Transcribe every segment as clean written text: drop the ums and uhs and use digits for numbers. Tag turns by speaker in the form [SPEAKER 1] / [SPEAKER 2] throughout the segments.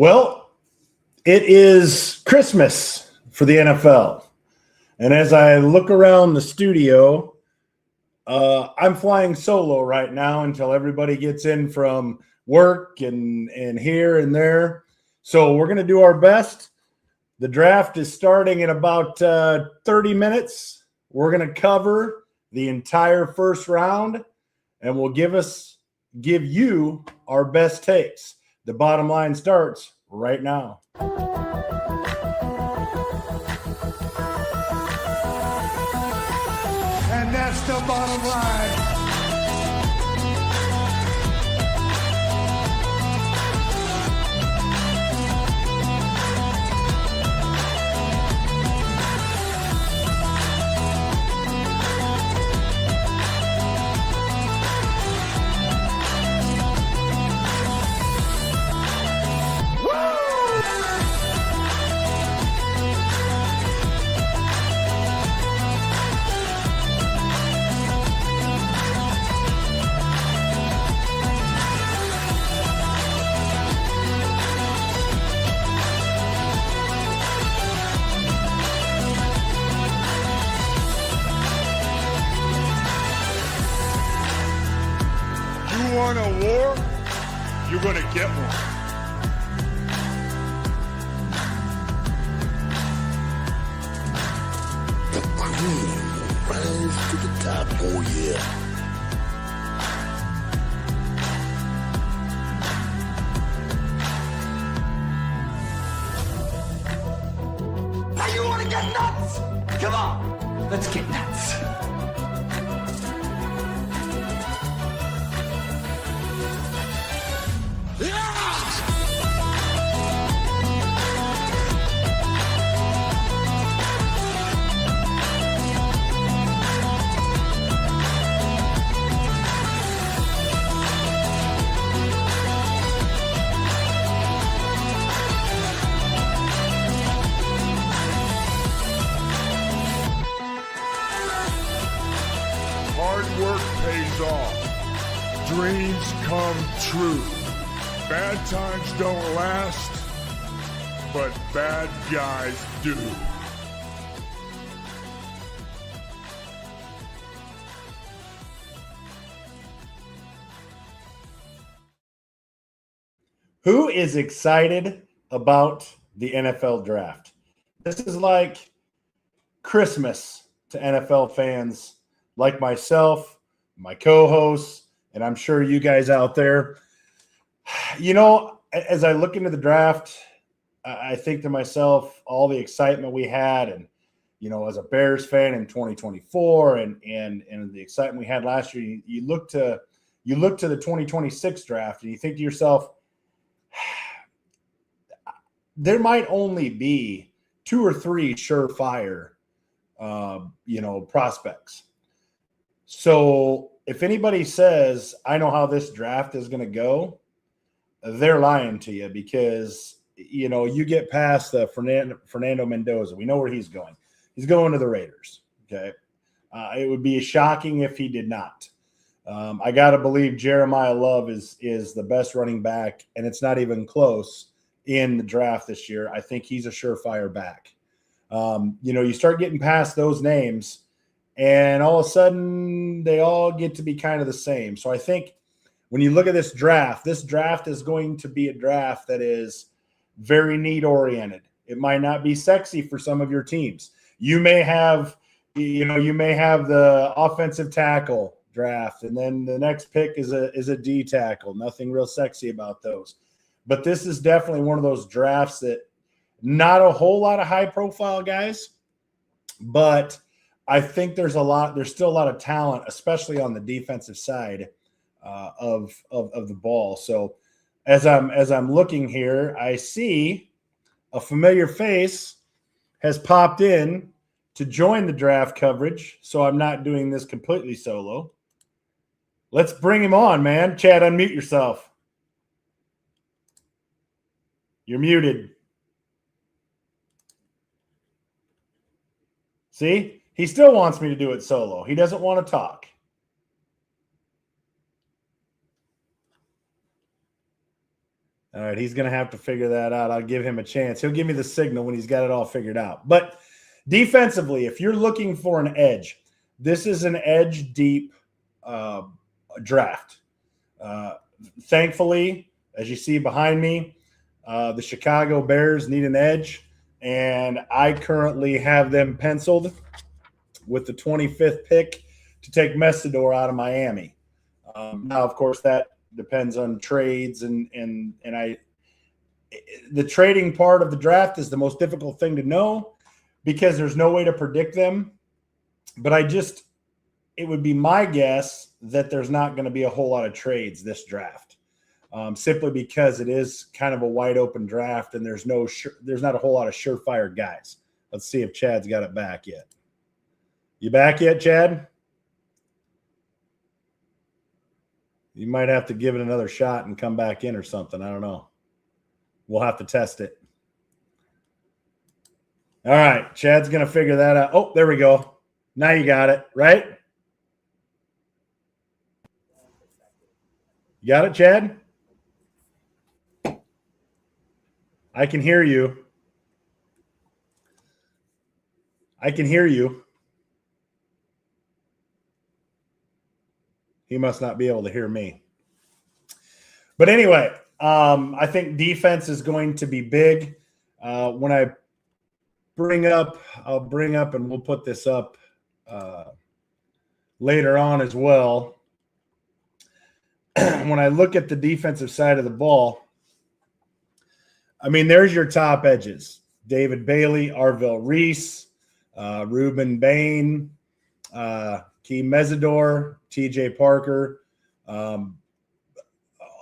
[SPEAKER 1] Well, it is Christmas for the NFL. And as I look around the studio, I'm flying solo right now until everybody gets in from work and here and there. So we're going to do our best. The draft is starting in about 30 minutes. We're going to cover the entire first round, and we'll give you our best takes. The bottom line starts right now.
[SPEAKER 2] And that's the bottom line. You want a war? You're gonna get one.
[SPEAKER 3] The cream will rise to the top, oh yeah.
[SPEAKER 4] Now you wanna get nuts? Come on, let's get nuts.
[SPEAKER 2] Hard work pays off. Dreams come true. Bad times don't last, but bad guys do.
[SPEAKER 1] Who is excited about the NFL draft? This is like Christmas to NFL fans like myself, my co-hosts, and I'm sure you guys out there. You know, as I look into the draft, I think to myself, all the excitement we had, and, you know, as a Bears fan in 2024 and the excitement we had last year, you look to the 2026 draft and you think to yourself, there might only be 2 or 3 surefire, prospects. So if anybody says, I know how this draft is going to go, they're lying to you, because, you know, you get past the Fernando Mendoza. We know where he's going. He's going to the Raiders. Okay. It would be shocking if he did not. I got to believe Jeremiah Love is the best running back, and it's not even close in the draft this year. I think he's a surefire back. You start getting past those names, and all of a sudden they all get to be kind of the same. So I think when you look at this draft is going to be a draft that is very need oriented. It might not be sexy for some of your teams. You may have the offensive tackle draft, and then the next pick is a D tackle. Nothing real sexy about those. But this is definitely one of those drafts that not a whole lot of high profile guys, but I think there's still a lot of talent, especially on the defensive side of the ball. So as I'm looking here, I see a familiar face has popped in to join the draft coverage. So I'm not doing this completely solo. Let's bring him on, man. Chad, unmute yourself. You're muted. See? He still wants me to do it solo. He doesn't want to talk. All right, he's going to have to figure that out. I'll give him a chance. He'll give me the signal when he's got it all figured out. But defensively, if you're looking for an edge, this is an edge deep draft. Thankfully, as you see behind me, the Chicago Bears need an edge, and I currently have them penciled with the 25th pick to take Messidor out of Miami. Now, of course, that depends on trades, and the trading part of the draft is the most difficult thing to know because there's no way to predict them. But it would be my guess that there's not going to be a whole lot of trades this draft, simply because it is kind of a wide open draft and there's not a whole lot of surefire guys. Let's see if Chad's got it back yet. You back yet, Chad? You might have to give it another shot and come back in or something. I don't know. We'll have to test it. All right. Chad's going to figure that out. Oh, there we go. Now you got it, right? You got it, Chad? I can hear you. I can hear you. He must not be able to hear me. But anyway, I think defense is going to be big. When I I'll bring up, and we'll put this up later on as well. When I look at the defensive side of the ball, I mean, there's your top edges. David Bailey, Arvell Reese, Ruben Bain, Keem Mesidor, TJ Parker,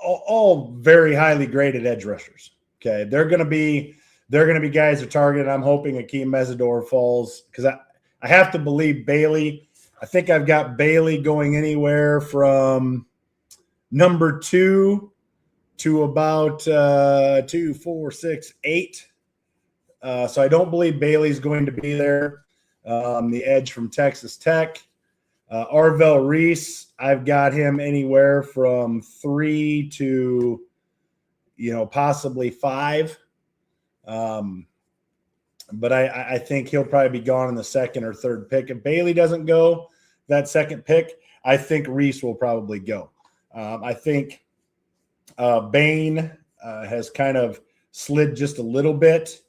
[SPEAKER 1] all very highly graded edge rushers. Okay. They're going to be guys that are targeted. I'm hoping Keem Mesidor falls because I have to believe Bailey. I think I've got Bailey going anywhere from number 2 to about 2, 4, 6, 8. So I don't believe Bailey's going to be there. The edge from Texas Tech. Arvell Reese, I've got him anywhere from 3 to, possibly 5. But I think he'll probably be gone in the second or third pick. If Bailey doesn't go that second pick, I think Reese will probably go. I think Bain has kind of slid just a little bit.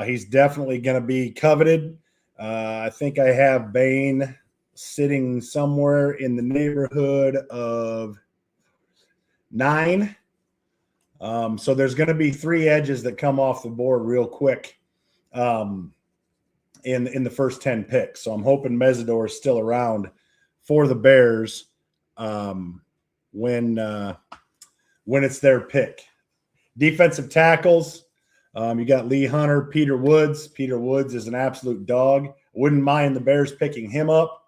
[SPEAKER 1] He's definitely going to be coveted. I think I have Bain sitting somewhere in the neighborhood of 9. So there's going to be 3 edges that come off the board real quick in the first 10 picks. So I'm hoping Mesidor is still around for the Bears when it's their pick. Defensive tackles, you got Lee Hunter, Peter Woods. Peter Woods is an absolute dog. Wouldn't mind the Bears picking him up.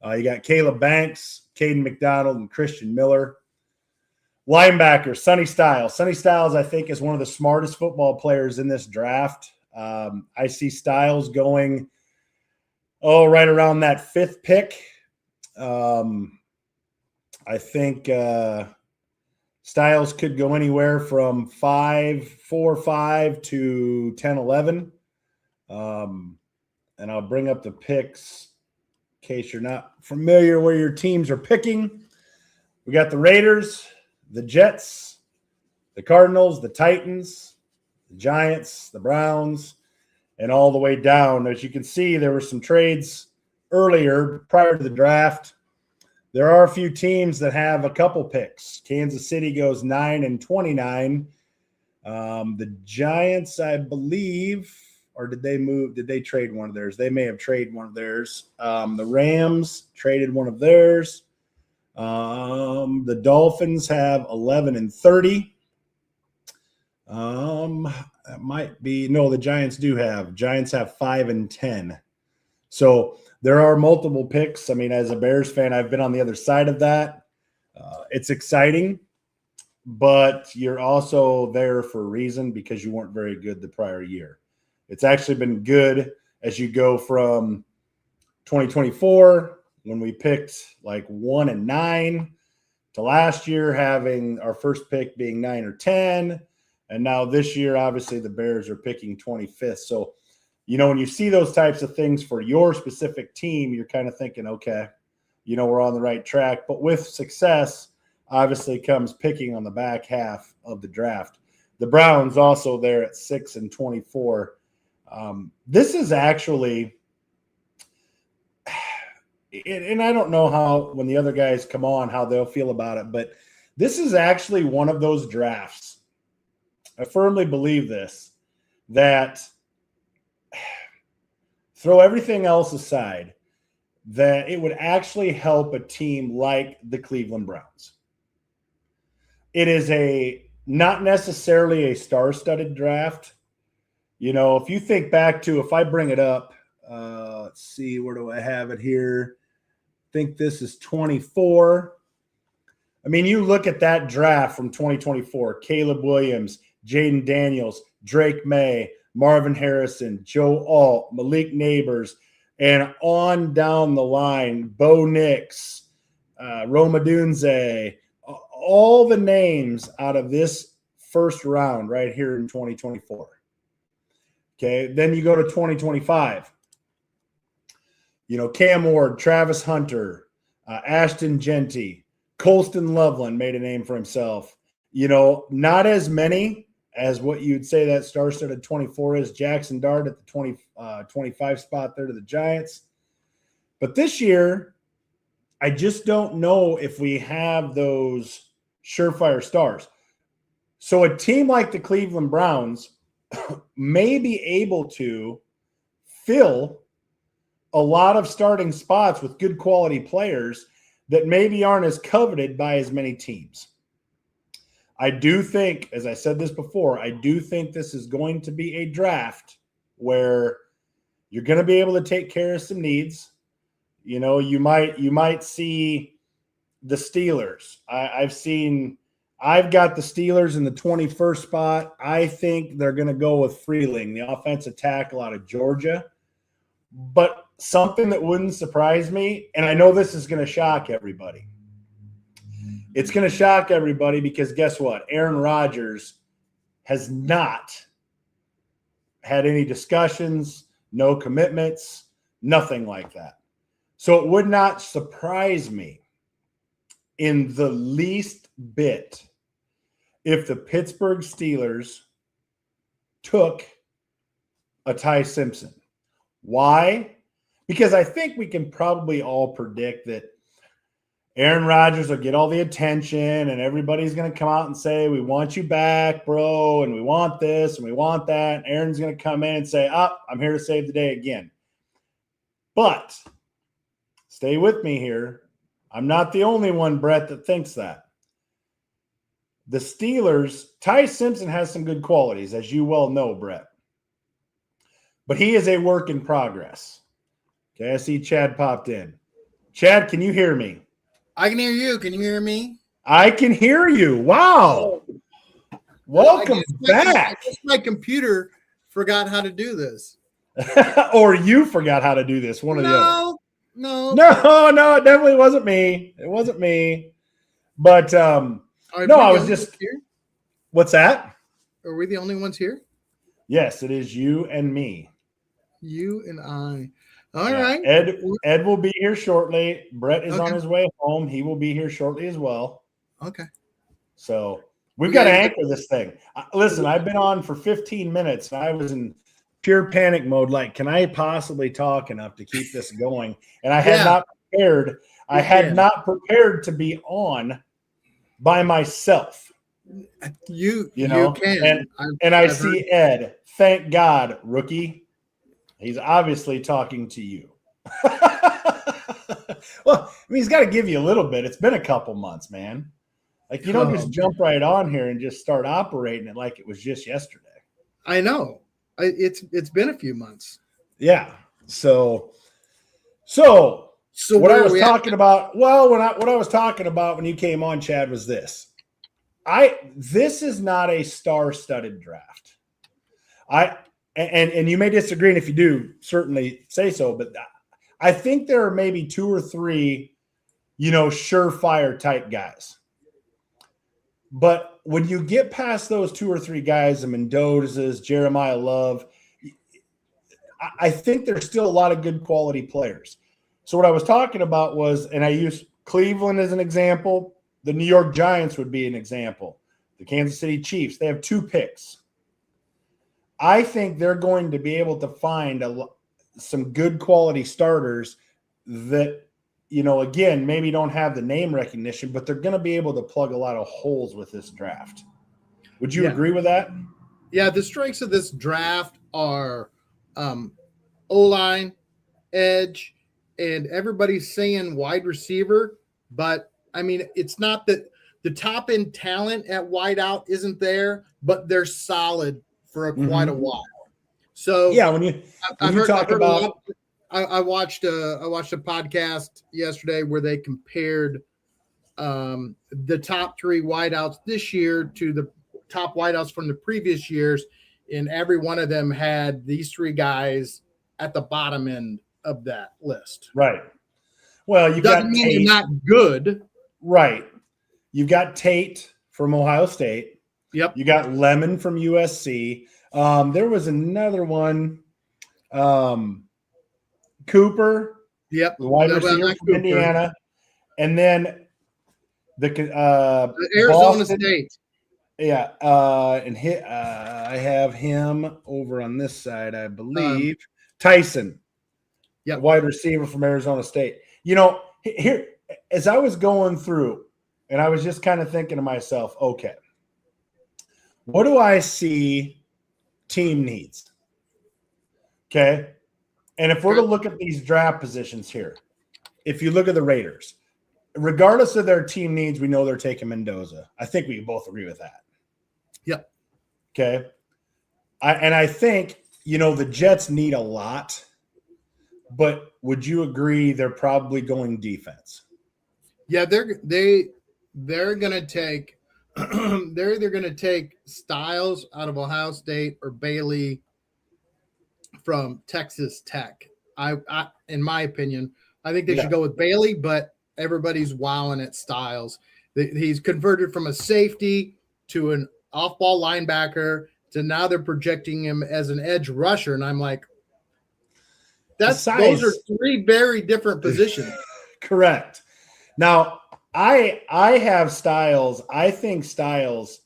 [SPEAKER 1] You got Caleb Banks, Caden McDonald, and Christian Miller. Linebacker, Sonny Styles. Sonny Styles, I think, is one of the smartest football players in this draft. I see Styles going, right around that 5th pick. I think Styles could go anywhere from 4, 5 to 10, 11. And I'll bring up the picks in case you're not familiar where your teams are picking. We got the Raiders, the Jets, the Cardinals, the Titans, the Giants, the Browns, and all the way down. As you can see, there were some trades earlier prior to the draft. There are a few teams that have a couple picks. Kansas City goes 9 and 29. The Giants, I believe, or did they move? Did they trade one of theirs? They may have traded one of theirs. The Rams traded one of theirs. The Dolphins have 11 and 30. That might be the Giants do have. Giants have 5 and 10. So there are multiple picks. I mean, as a Bears fan, I've been on the other side of that. It's exciting, but you're also there for a reason because you weren't very good the prior year. It's actually been good as you go from 2024 when we picked like 1 and 9 to last year having our first pick being 9 or 10 And now this year, obviously, the Bears are picking 25th. So, when you see those types of things for your specific team, you're kind of thinking, okay, we're on the right track. But with success, obviously, comes picking on the back half of the draft. The Browns also there at 6-24. This is actually, and I don't know how, when the other guys come on, how they'll feel about it, but this is actually one of those drafts. I firmly believe this, that throw everything else aside, that it would actually help a team like the Cleveland Browns. It is not necessarily a star-studded draft. If you think back to, if I bring it up, let's see, where do I have it here? I think this is 24. I mean, you look at that draft from 2024, Caleb Williams, Jaden Daniels, Drake May, Marvin Harrison, Joe Alt, Malik Neighbors, and on down the line, Bo Nix, Roma Dunze, all the names out of this first round right here in 2024. Okay, then you go to 2025. Cam Ward, Travis Hunter, Ashton Genty, Colston Loveland made a name for himself. Not as many as what you'd say that star-studded 24 is. Jackson Dart at the 25 spot there to the Giants. But this year, I just don't know if we have those surefire stars. So a team like the Cleveland Browns may be able to fill a lot of starting spots with good quality players that maybe aren't as coveted by as many teams. I do think, as I said this before, I do think this is going to be a draft where you're going to be able to take care of some needs. You might see the Steelers. I've got the Steelers in the 21st spot. I think they're going to go with Freeling, the offensive tackle out of Georgia. But something that wouldn't surprise me, and I know this is going to shock everybody. It's going to shock everybody because guess what? Aaron Rodgers has not had any discussions, no commitments, nothing like that. So it would not surprise me in the least bit if the Pittsburgh Steelers took a Ty Simpson. Why? Because I think we can probably all predict that Aaron Rodgers will get all the attention and everybody's going to come out and say, we want you back, bro, and we want this and we want that. And Aaron's going to come in and say, I'm here to save the day again. But stay with me here. I'm not the only one, Brett, that thinks that. The Steelers, Ty Simpson has some good qualities, as you well know, Brett. But he is a work in progress. Okay, I see Chad popped in. Chad, can you hear me?
[SPEAKER 5] I can hear you. Can you hear me?
[SPEAKER 1] I can hear you. Wow. Welcome back.
[SPEAKER 5] I guess my computer forgot how to do this.
[SPEAKER 1] Or you forgot how to do this, one or the other.
[SPEAKER 5] No,
[SPEAKER 1] it definitely wasn't me. It wasn't me. But no, I was just here. What's that?
[SPEAKER 5] Are we the only ones here?
[SPEAKER 1] Yes, it is you and me.
[SPEAKER 5] You and I. All right.
[SPEAKER 1] Ed will be here shortly. Brett is on his way home. He will be here shortly as well.
[SPEAKER 5] Okay.
[SPEAKER 1] So we've got to anchor this thing. Listen, I've been on for 15 minutes. And I was in pure panic mode. Like, can I possibly talk enough to keep this going? And I had not prepared. I had not prepared to be on by myself.
[SPEAKER 5] You
[SPEAKER 1] can. And I see Ed. Thank God, rookie. He's obviously talking to you. Well, he's got to give you a little bit. It's been a couple months, man. Like, you don't just jump right on here and just start operating it like it was just yesterday.
[SPEAKER 5] I know. It's been a few months.
[SPEAKER 1] Yeah. So what I was talking about, what I was talking about when you came on, Chad, was this. This is not a star-studded draft. And you may disagree, and if you do, certainly say so. But I think there are maybe 2 or 3, surefire type guys. But when you get past those 2 or 3 guys, the Mendozas, Jeremiah Love, I think there's still a lot of good quality players. So what I was talking about was, and I used Cleveland as an example, the New York Giants would be an example. The Kansas City Chiefs, they have 2 picks. I think they're going to be able to find some good quality starters that, again, maybe don't have the name recognition, but they're going to be able to plug a lot of holes with this draft. Would you agree with that?
[SPEAKER 5] Yeah, the strengths of this draft are O-line, edge, and everybody's saying wide receiver, but I mean, it's not that the top end talent at wideout isn't there, but they're solid for quite a while. So
[SPEAKER 1] yeah, when you talk about,
[SPEAKER 5] I watched a podcast yesterday where they compared the top 3 wideouts this year to the top wideouts from the previous years, and every one of them had these 3 guys at the bottom end of that list.
[SPEAKER 1] Right. Well, you
[SPEAKER 5] doesn't
[SPEAKER 1] got
[SPEAKER 5] mean
[SPEAKER 1] Tate.
[SPEAKER 5] you're not good.
[SPEAKER 1] Right. You've got Tate from Ohio State.
[SPEAKER 5] Yep.
[SPEAKER 1] You got Lemon from USC. There was another one. Cooper.
[SPEAKER 5] Yep.
[SPEAKER 1] The wide receiver from Indiana. And then the
[SPEAKER 5] Arizona
[SPEAKER 1] Boston.
[SPEAKER 5] State.
[SPEAKER 1] Yeah. And I have him over on this side, I believe. Tyson.
[SPEAKER 5] Yeah.
[SPEAKER 1] Wide receiver from Arizona State. Here, as I was going through, and I was just kind of thinking to myself, okay, what do I see team needs? Okay. And if we're to look at these draft positions here, if you look at the Raiders, regardless of their team needs, we know they're taking Mendoza. I think we both agree with that.
[SPEAKER 5] Yep.
[SPEAKER 1] Okay. I think, the Jets need a lot, but would you agree they're probably going defense?
[SPEAKER 5] Yeah, they're gonna take they're either gonna take Styles out of Ohio State or Bailey from Texas Tech. I in my opinion, I think they should go with Bailey, but everybody's wowing at Styles. He's converted from a safety to an off-ball linebacker to now they're projecting him as an edge rusher, and I'm like, those are 3 very different positions.
[SPEAKER 1] Correct. Now, I have Styles. I think Styles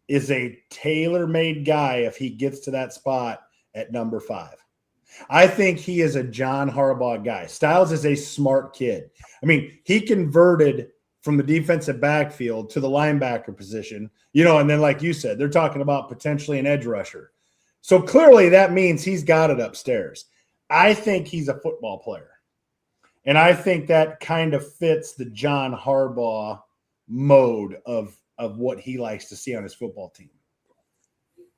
[SPEAKER 1] is a tailor-made guy if he gets to that spot at number 5. I think he is a John Harbaugh guy. Styles is a smart kid. I mean, he converted from the defensive backfield to the linebacker position, and then like you said, they're talking about potentially an edge rusher. So clearly that means he's got it upstairs. I think he's a football player. And I think that kind of fits the John Harbaugh mode of what he likes to see on his football team.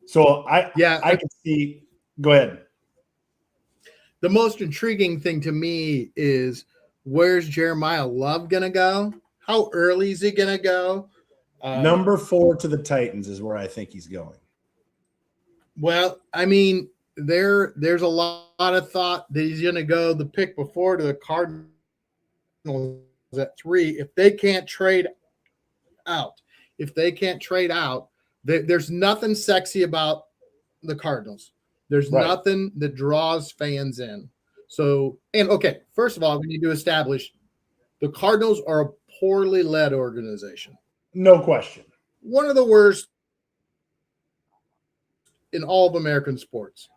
[SPEAKER 1] So I can see – go ahead.
[SPEAKER 5] The most intriguing thing to me is where's Jeremiah Love going to go? How early is he going to go?
[SPEAKER 1] Number 4 to the Titans is where I think he's going.
[SPEAKER 5] Well, I mean – There's a lot of thought that he's going to go the pick before to the Cardinals at 3. If they can't trade out, there's nothing sexy about the Cardinals. There's nothing that draws fans in. So, first of all, we need to establish the Cardinals are a poorly led organization.
[SPEAKER 1] No question.
[SPEAKER 5] One of the worst in all of American sports.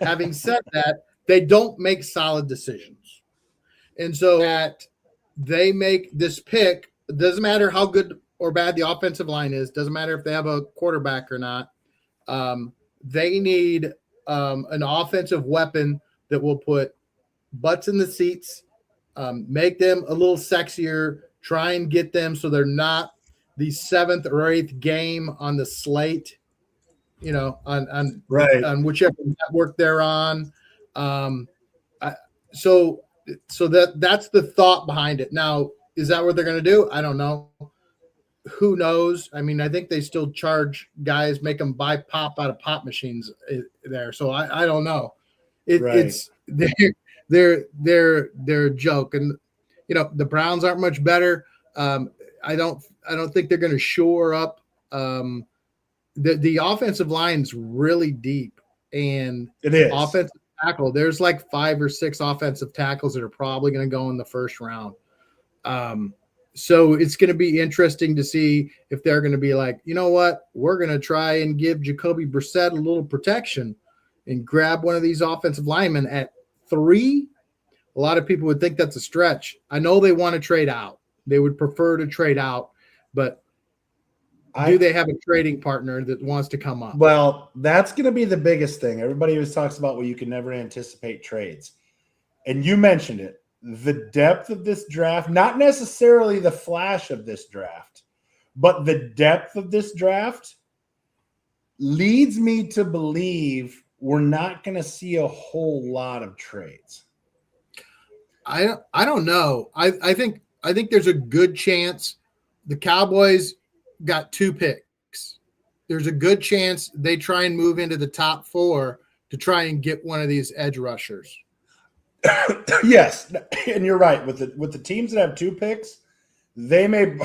[SPEAKER 5] Having said that, they don't make solid decisions. And so that they make this pick, it doesn't matter how good or bad the offensive line is, doesn't matter if they have a quarterback or not. They need an offensive weapon that will put butts in the seats, make them a little sexier, try and get them so they're not the 7th or 8th game on the slate. On whichever network they're on. So that's the thought behind it. Now, is that what they're going to do? I don't know. Who knows? I mean, I think they still charge guys, make them buy pop out of pop machines there. So I don't know. It's they're a joke, and the Browns aren't much better. I don't think they're going to shore up The offensive line's really deep, and
[SPEAKER 1] It is.
[SPEAKER 5] offensive tackle. There's like 5 or 6 offensive tackles that are probably going to go in the first round. So it's going to be interesting to see if they're going to be like, you know what, we're going to try and give Jacoby Brissett a little protection and grab one of these offensive linemen at 3. A lot of people would think that's a stretch. I know they want to trade out. They would prefer to trade out, but do they have a trading partner that wants to come up?
[SPEAKER 1] Well, that's going to be the biggest thing. Everybody always talks about, well, you can never anticipate trades. And you mentioned it. The depth of this draft, not necessarily the flash of this draft, but the depth of this draft leads me to believe we're not going to see a whole lot of trades.
[SPEAKER 5] I don't know. I think there's a good chance the Cowboys got 2 picks. There's a good chance they try and move into the top 4 to try and get one of these edge rushers.
[SPEAKER 1] Yes, and you're right. With the teams that have 2 picks, they may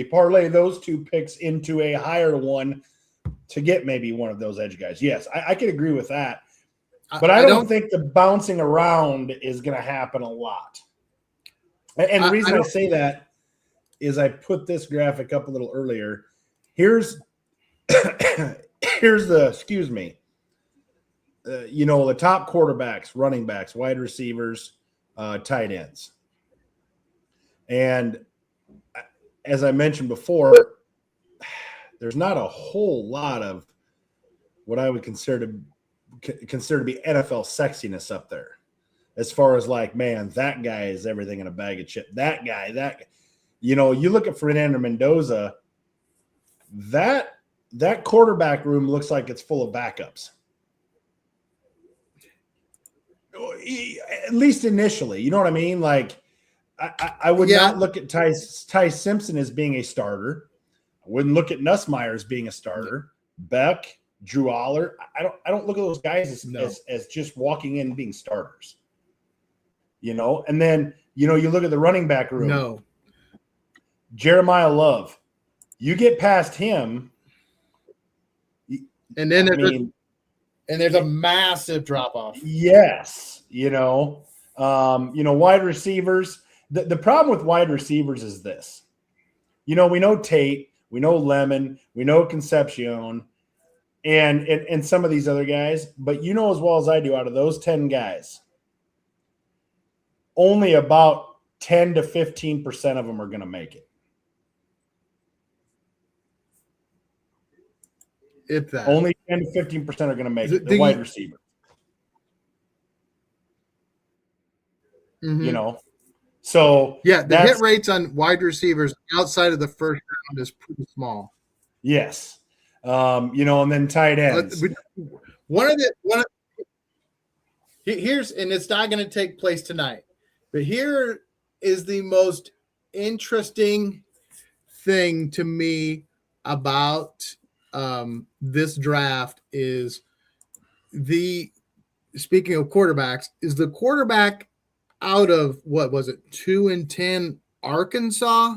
[SPEAKER 1] parlay those 2 picks into a higher one to get maybe one of those edge guys. Yes, I can agree with that. But I don't think the bouncing around is going to happen a lot. And the reason I say that is I put this graphic up a little earlier. Here's the the top quarterbacks, running backs, wide receivers, tight ends. And as I mentioned before, there's not a whole lot of what I would consider to be NFL sexiness up there. As far as like, man, that guy is everything in a bag of chips. That guy, you look at Fernando Mendoza, that quarterback room looks like it's full of backups. At least initially, you know what I mean? Like, I would not look at Ty Simpson as being a starter. I wouldn't look at Nussmeier as being a starter. Beck, Drew Aller. I don't look at those guys as just walking in and being starters. And then you look at the running back room.
[SPEAKER 5] No.
[SPEAKER 1] Jeremiah Love. You get past him,
[SPEAKER 5] and then there's a massive drop off.
[SPEAKER 1] Yes, wide receivers. The problem with wide receivers is this. We know Tate, we know Lemon, we know Concepcion, and some of these other guys, but as well as I do, out of those 10 guys, only about 10 to 15% of them are going to make it.
[SPEAKER 5] If that.
[SPEAKER 1] Only 10 to 15% are going to make it. The wide receiver.
[SPEAKER 5] Mm-hmm.
[SPEAKER 1] So
[SPEAKER 5] the hit rates on wide receivers outside of the first round is pretty small.
[SPEAKER 1] Yes. And then tight ends.
[SPEAKER 5] Here's, and it's not going to take place tonight, but here is the most interesting thing to me about this draft is speaking of quarterbacks, is the quarterback out of 2-10 Arkansas,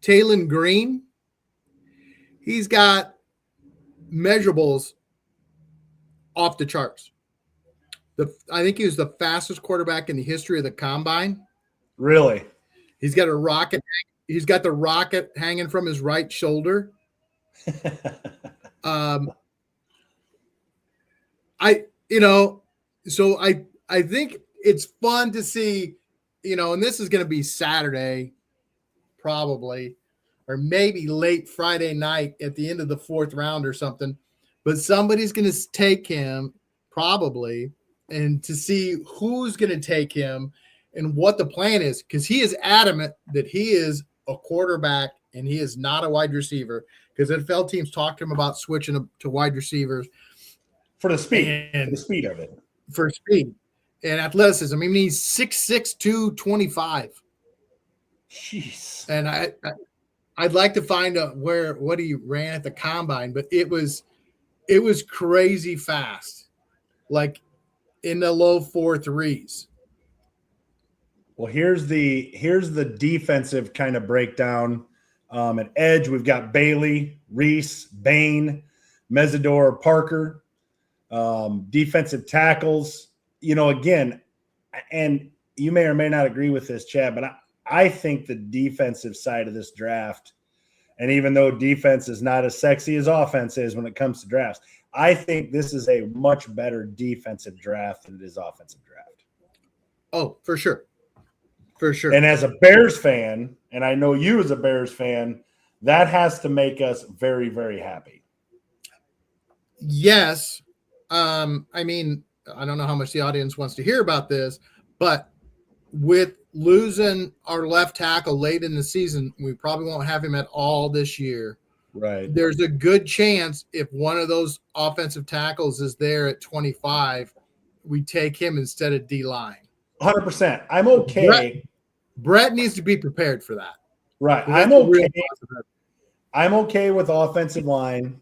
[SPEAKER 5] Taylon Green. He's got measurables off the charts. I think he was the fastest quarterback in the history of the combine.
[SPEAKER 1] Really?
[SPEAKER 5] He's got a rocket. He's got the rocket hanging from his right shoulder. I think it's fun to see, and this is going to be Saturday, probably, or maybe late Friday night at the end of the 4th round or something. But somebody's going to take him probably, and to see who's going to take him and what the plan is, because he is adamant that he is a quarterback and he is not a wide receiver, because NFL teams talk to him about switching to wide receivers
[SPEAKER 1] for the speed of it.
[SPEAKER 5] For speed and athleticism. I mean, he's 6'6", 225.
[SPEAKER 1] Jeez.
[SPEAKER 5] And I'd like to find out what he ran at the combine, but it was crazy fast, like in the low 4.3s.
[SPEAKER 1] Well, here's the defensive kind of breakdown At edge, we've got Bailey, Reese, Bain, Mesidor, Parker. Defensive tackles, again, and you may or may not agree with this, Chad, but I think the defensive side of this draft, and even though defense is not as sexy as offense is when it comes to drafts, I think this is a much better defensive draft than it is offensive draft.
[SPEAKER 5] Oh, for sure. For sure.
[SPEAKER 1] And as a Bears fan, and I know you as a Bears fan, that has to make us very, very happy.
[SPEAKER 5] Yes. I mean, I don't know how much the audience wants to hear about this, but with losing our left tackle late in the season, we probably won't have him at all this year.
[SPEAKER 1] Right.
[SPEAKER 5] There's a good chance if one of those offensive tackles is there at 25, we take him instead of D-line.
[SPEAKER 1] 100%. I'm okay.
[SPEAKER 5] Brett needs to be prepared for that.
[SPEAKER 1] Right. I'm okay with offensive line,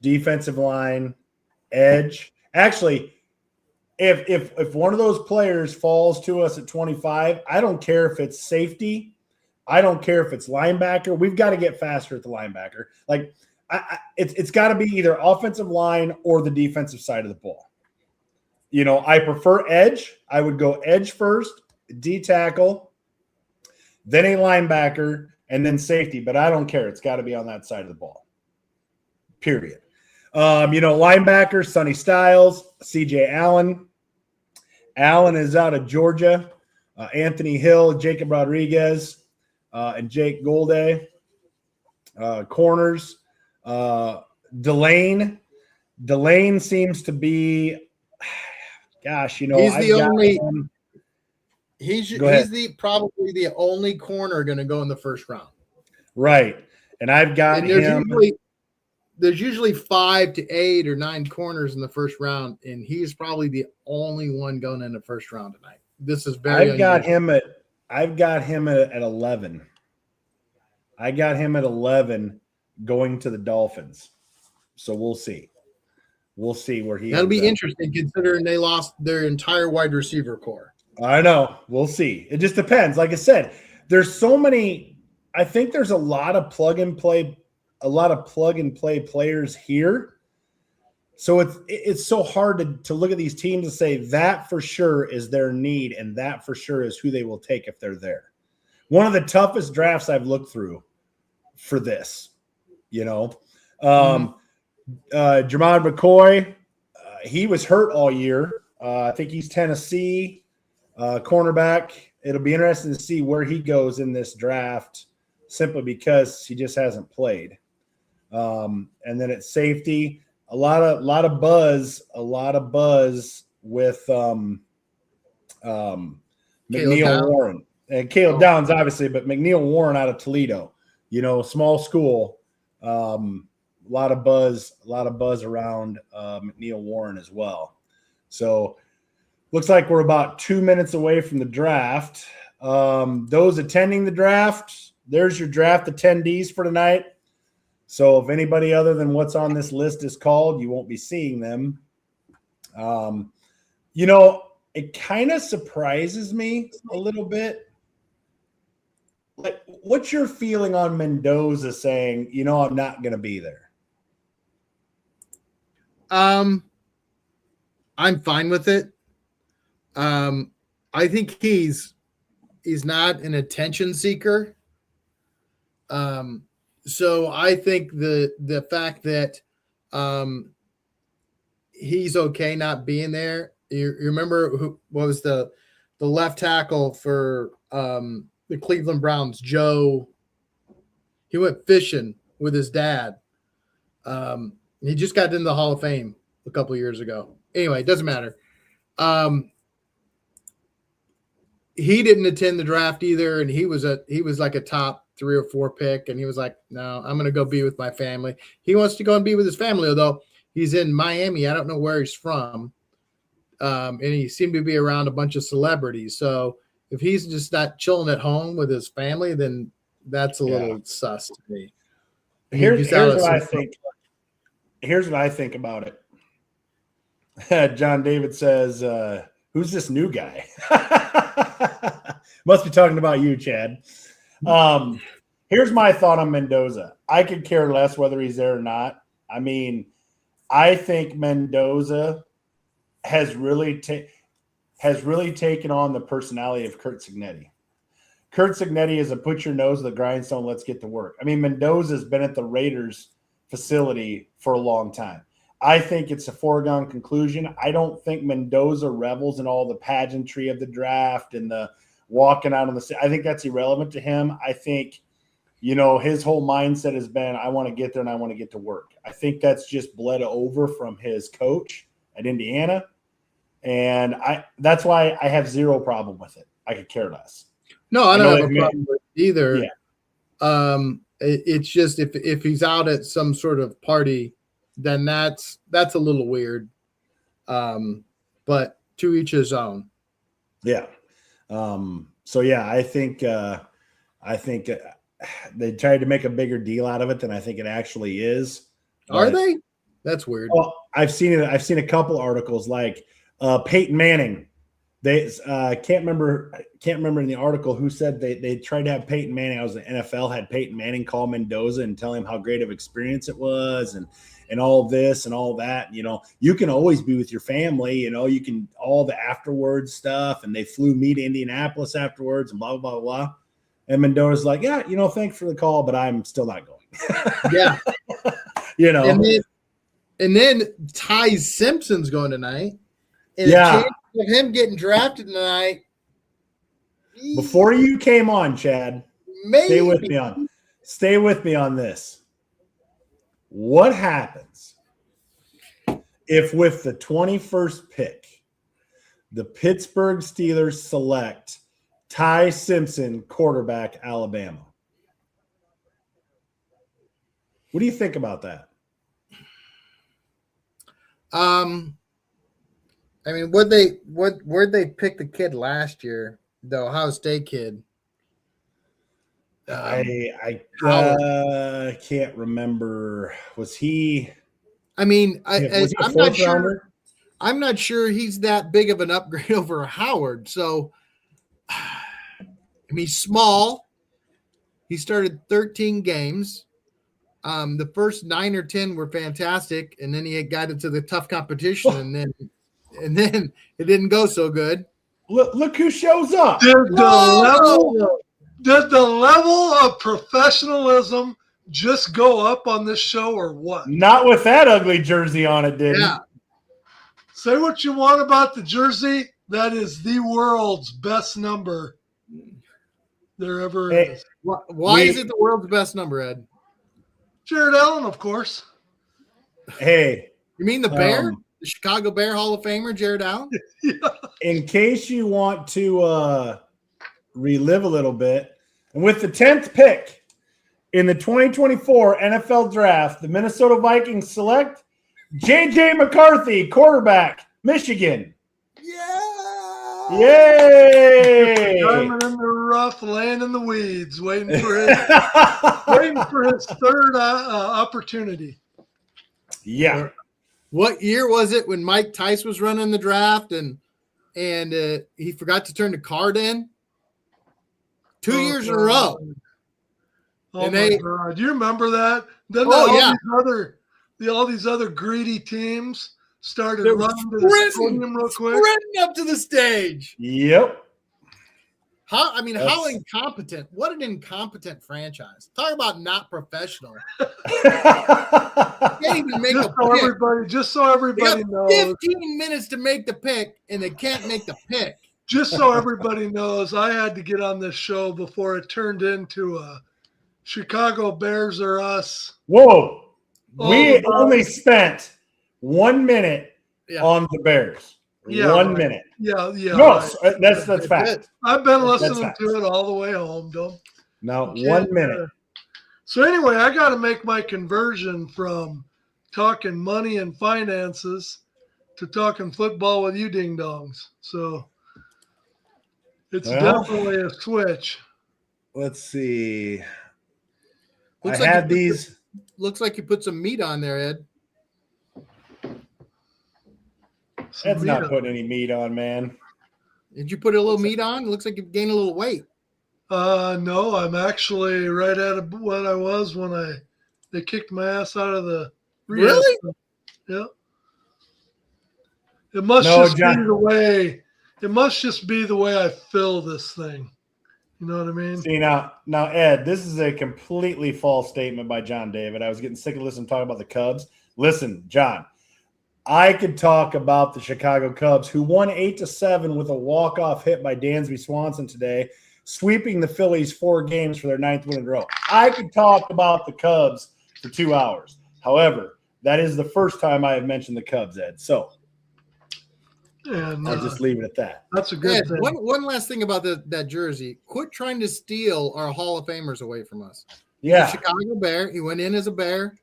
[SPEAKER 1] defensive line, edge. Actually, if one of those players falls to us at 25, I don't care if it's safety. I don't care if it's linebacker. We've got to get faster at the linebacker. Like, it's got to be either offensive line or the defensive side of the ball. I prefer edge. I would go edge first, D tackle, then a linebacker, and then safety. But I don't care. It's got to be on that side of the ball. Period. Linebacker, Sonny Styles, C.J. Allen. Allen is out of Georgia. Anthony Hill, Jacob Rodriguez, and Jake Golday. Corners. Delane. Delane seems to be, gosh,
[SPEAKER 5] he's probably the only corner going to go in the first round.
[SPEAKER 1] Right. And I've got him.
[SPEAKER 5] There's usually 5 to 8 or 9 corners in the first round, and he's probably the only one going in the first round tonight. This is very
[SPEAKER 1] I've got him at 11. I got him at 11 going to the Dolphins. So we'll see. We'll see where he
[SPEAKER 5] That'll be interesting considering they lost their entire wide receiver core.
[SPEAKER 1] I know. We'll see. It just depends. Like I said, there's so many. I think there's a lot of plug and play players here. So it's so hard to look at these teams and say that for sure is their need and that for sure is who they will take if they're there. One of the toughest drafts I've looked through for this, Jermod McCoy, he was hurt all year. I think he's Tennessee cornerback. It'll be interesting to see where he goes in this draft simply because he just hasn't played. And then at safety, a lot of buzz with McNeil Warren and Caleb Downs, obviously, but McNeil Warren out of Toledo, small school. A lot of buzz around McNeil Warren as well. So looks like we're about 2 minutes away from the draft. Those attending the draft, there's your draft attendees for tonight. So if anybody other than what's on this list is called, you won't be seeing them. It kind of surprises me a little bit. Like, what's your feeling on Mendoza saying, I'm not going to be there?
[SPEAKER 5] I'm fine with it. I think he's not an attention seeker. So I think the fact that he's okay not being there. You remember what was the left tackle for the Cleveland Browns, Joe? He went fishing with his dad. He just got into the Hall of Fame a couple of years ago. Anyway, it doesn't matter. He didn't attend the draft either, and he was like a top 3 or 4 pick, and he was like, no, I'm going to go be with my family. He wants to go and be with his family, although he's in Miami. I don't know where he's from. And he seemed to be around a bunch of celebrities. So if he's just not chilling at home with his family, then that's a little sus to me.
[SPEAKER 1] Here's what I think. Here's what I think about it. John David says, who's this new guy? Must be talking about you, Chad. Here's Here's my thought on Mendoza. I could care less whether he's there or not. I mean, I think Mendoza has really taken on the personality of Curt Cignetti. Curt Cignetti is a put your nose to the grindstone, let's get to work. I mean, Mendoza's been at the Raiders facility for a long time. I think it's a foregone conclusion. I don't think Mendoza revels in all the pageantry of the draft and the walking out on the – I think that's irrelevant to him. I think, his whole mindset has been, I want to get there and I want to get to work. I think that's just bled over from his coach at Indiana. And that's why I have zero problem with it. I could care less.
[SPEAKER 5] No, I don't have a problem with it either. Yeah. It's just if he's out at some sort of party, then that's a little weird. But to each his own.
[SPEAKER 1] Yeah. I think they tried to make a bigger deal out of it than I think it actually is.
[SPEAKER 5] Are they? That's weird.
[SPEAKER 1] Well, I've seen it. I've seen a couple articles like Peyton Manning. They can't remember in the article who said they tried to have Peyton Manning. I was in the NFL, had Peyton Manning call Mendoza and tell him how great of experience it was and all this and all that. You can always be with your family, you can all the afterwards stuff. And they flew me to Indianapolis afterwards and blah, blah, blah, blah. And Mendoza's like, yeah, thanks for the call, but I'm still not going.
[SPEAKER 5] Yeah. And then Ty Simpson's going tonight. And
[SPEAKER 1] yeah.
[SPEAKER 5] Of him getting drafted tonight.
[SPEAKER 1] Before you came on, Chad,
[SPEAKER 5] maybe.
[SPEAKER 1] Stay with me on this. What happens if with the 21st pick, the Pittsburgh Steelers select Ty Simpson, quarterback, Alabama? What do you think about that?
[SPEAKER 5] I mean, where'd they pick the kid last year? The Ohio State kid.
[SPEAKER 1] I can't remember. Was he? I
[SPEAKER 5] mean,
[SPEAKER 1] was he a fourth rounder?
[SPEAKER 5] I'm not sure he's that big of an upgrade over Howard. So, I mean, he's small. He started 13 games. The first 9 or 10 were fantastic, and then he got into the tough competition, and then it didn't go so good.
[SPEAKER 1] Look who shows up.
[SPEAKER 6] Did the level of professionalism just go up on this show or what?
[SPEAKER 1] Not with that ugly jersey on it, didn't
[SPEAKER 5] Yeah.
[SPEAKER 6] Say what you want about the jersey. That is the world's best number there ever is.
[SPEAKER 5] Why is it the world's best number, Ed?
[SPEAKER 6] Jared Allen, of course.
[SPEAKER 1] Hey.
[SPEAKER 5] You mean the Bear? The Chicago Bear Hall of Famer, Jared Allen?
[SPEAKER 6] Yeah.
[SPEAKER 1] In case you want to relive a little bit, and with the 10th pick in the 2024 NFL Draft, the Minnesota Vikings select J.J. McCarthy, quarterback, Michigan.
[SPEAKER 5] Yeah!
[SPEAKER 1] Yay!
[SPEAKER 6] Diamond in the rough, laying in the weeds, waiting for his third opportunity.
[SPEAKER 1] Yeah.
[SPEAKER 5] What year was it when Mike Tice was running the draft and he forgot to turn the card in? 2 years in a row.
[SPEAKER 6] Oh, my God. Do you remember that? Then all these other greedy teams started running to the podium real quick.
[SPEAKER 5] Sprinting up to the stage.
[SPEAKER 1] Yep.
[SPEAKER 5] How incompetent. What an incompetent franchise. Talk about not professional. Can't even make a pick.
[SPEAKER 6] Just so everybody knows.
[SPEAKER 5] 15 minutes to make the pick, and they can't make the pick.
[SPEAKER 6] Just so everybody knows, I had to get on this show before it turned into a Chicago Bears or us.
[SPEAKER 1] Whoa. We only spent 1 minute on the Bears.
[SPEAKER 6] Yeah,
[SPEAKER 1] 1 minute.
[SPEAKER 6] Yeah.
[SPEAKER 1] No, that's fact.
[SPEAKER 6] I've been listening to it all the way home, though.
[SPEAKER 1] No, 1 minute.
[SPEAKER 6] So anyway, I got to make my conversion from talking money and finances to talking football with you ding-dongs. So it's definitely a switch.
[SPEAKER 1] Let's see.
[SPEAKER 5] Looks like you put some meat on there, Ed.
[SPEAKER 1] That's not putting any meat on, man.
[SPEAKER 5] Did you put a little meat on? It looks like you've gained a little weight.
[SPEAKER 6] No, I'm actually right at what I was when they kicked my ass out of the rehab.
[SPEAKER 5] Really?
[SPEAKER 6] Yeah. It must
[SPEAKER 1] No,
[SPEAKER 6] just
[SPEAKER 1] John.
[SPEAKER 6] be the way. It must just be the way I fill this thing. You know what I mean?
[SPEAKER 1] See now, Ed, this is a completely false statement by John David. I was getting sick of listening to talk about the Cubs. Listen, John, I could talk about the Chicago Cubs, who won 8-7 with a walk-off hit by Dansby Swanson today, sweeping the Phillies 4 games for their 9th win in a row. I could talk about the Cubs for 2 hours. However, that is the first time I have mentioned the Cubs, Ed. So
[SPEAKER 6] And
[SPEAKER 1] I'll just leave it at that.
[SPEAKER 6] that's a good
[SPEAKER 5] Ed,
[SPEAKER 6] thing.
[SPEAKER 5] one last thing about that jersey. Quit trying to steal our Hall of Famers away from us. He's a
[SPEAKER 1] Yeah.
[SPEAKER 5] Chicago Bear. He went in as a Bear.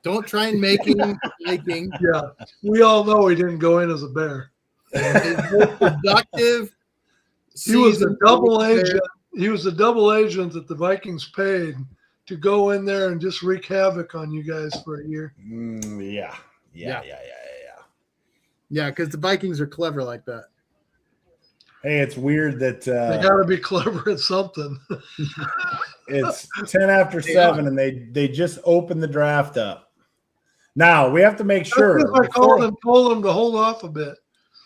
[SPEAKER 5] Don't try and make him Viking.
[SPEAKER 6] Yeah, we all know he didn't go in as a Bear.
[SPEAKER 5] His most productive
[SPEAKER 6] He was a
[SPEAKER 5] season
[SPEAKER 6] double
[SPEAKER 5] for the
[SPEAKER 6] agent. He was a double agent that the Vikings paid to go in there and just wreak havoc on you guys for a year.
[SPEAKER 1] Yeah.
[SPEAKER 5] Yeah, because the Vikings are clever like that.
[SPEAKER 1] Hey, it's weird that
[SPEAKER 6] They got to be clever at something.
[SPEAKER 1] it's 10 after 7 and they just opened the draft up. Now we have to make sure.
[SPEAKER 6] That's 'cause I called and told them to hold off a bit.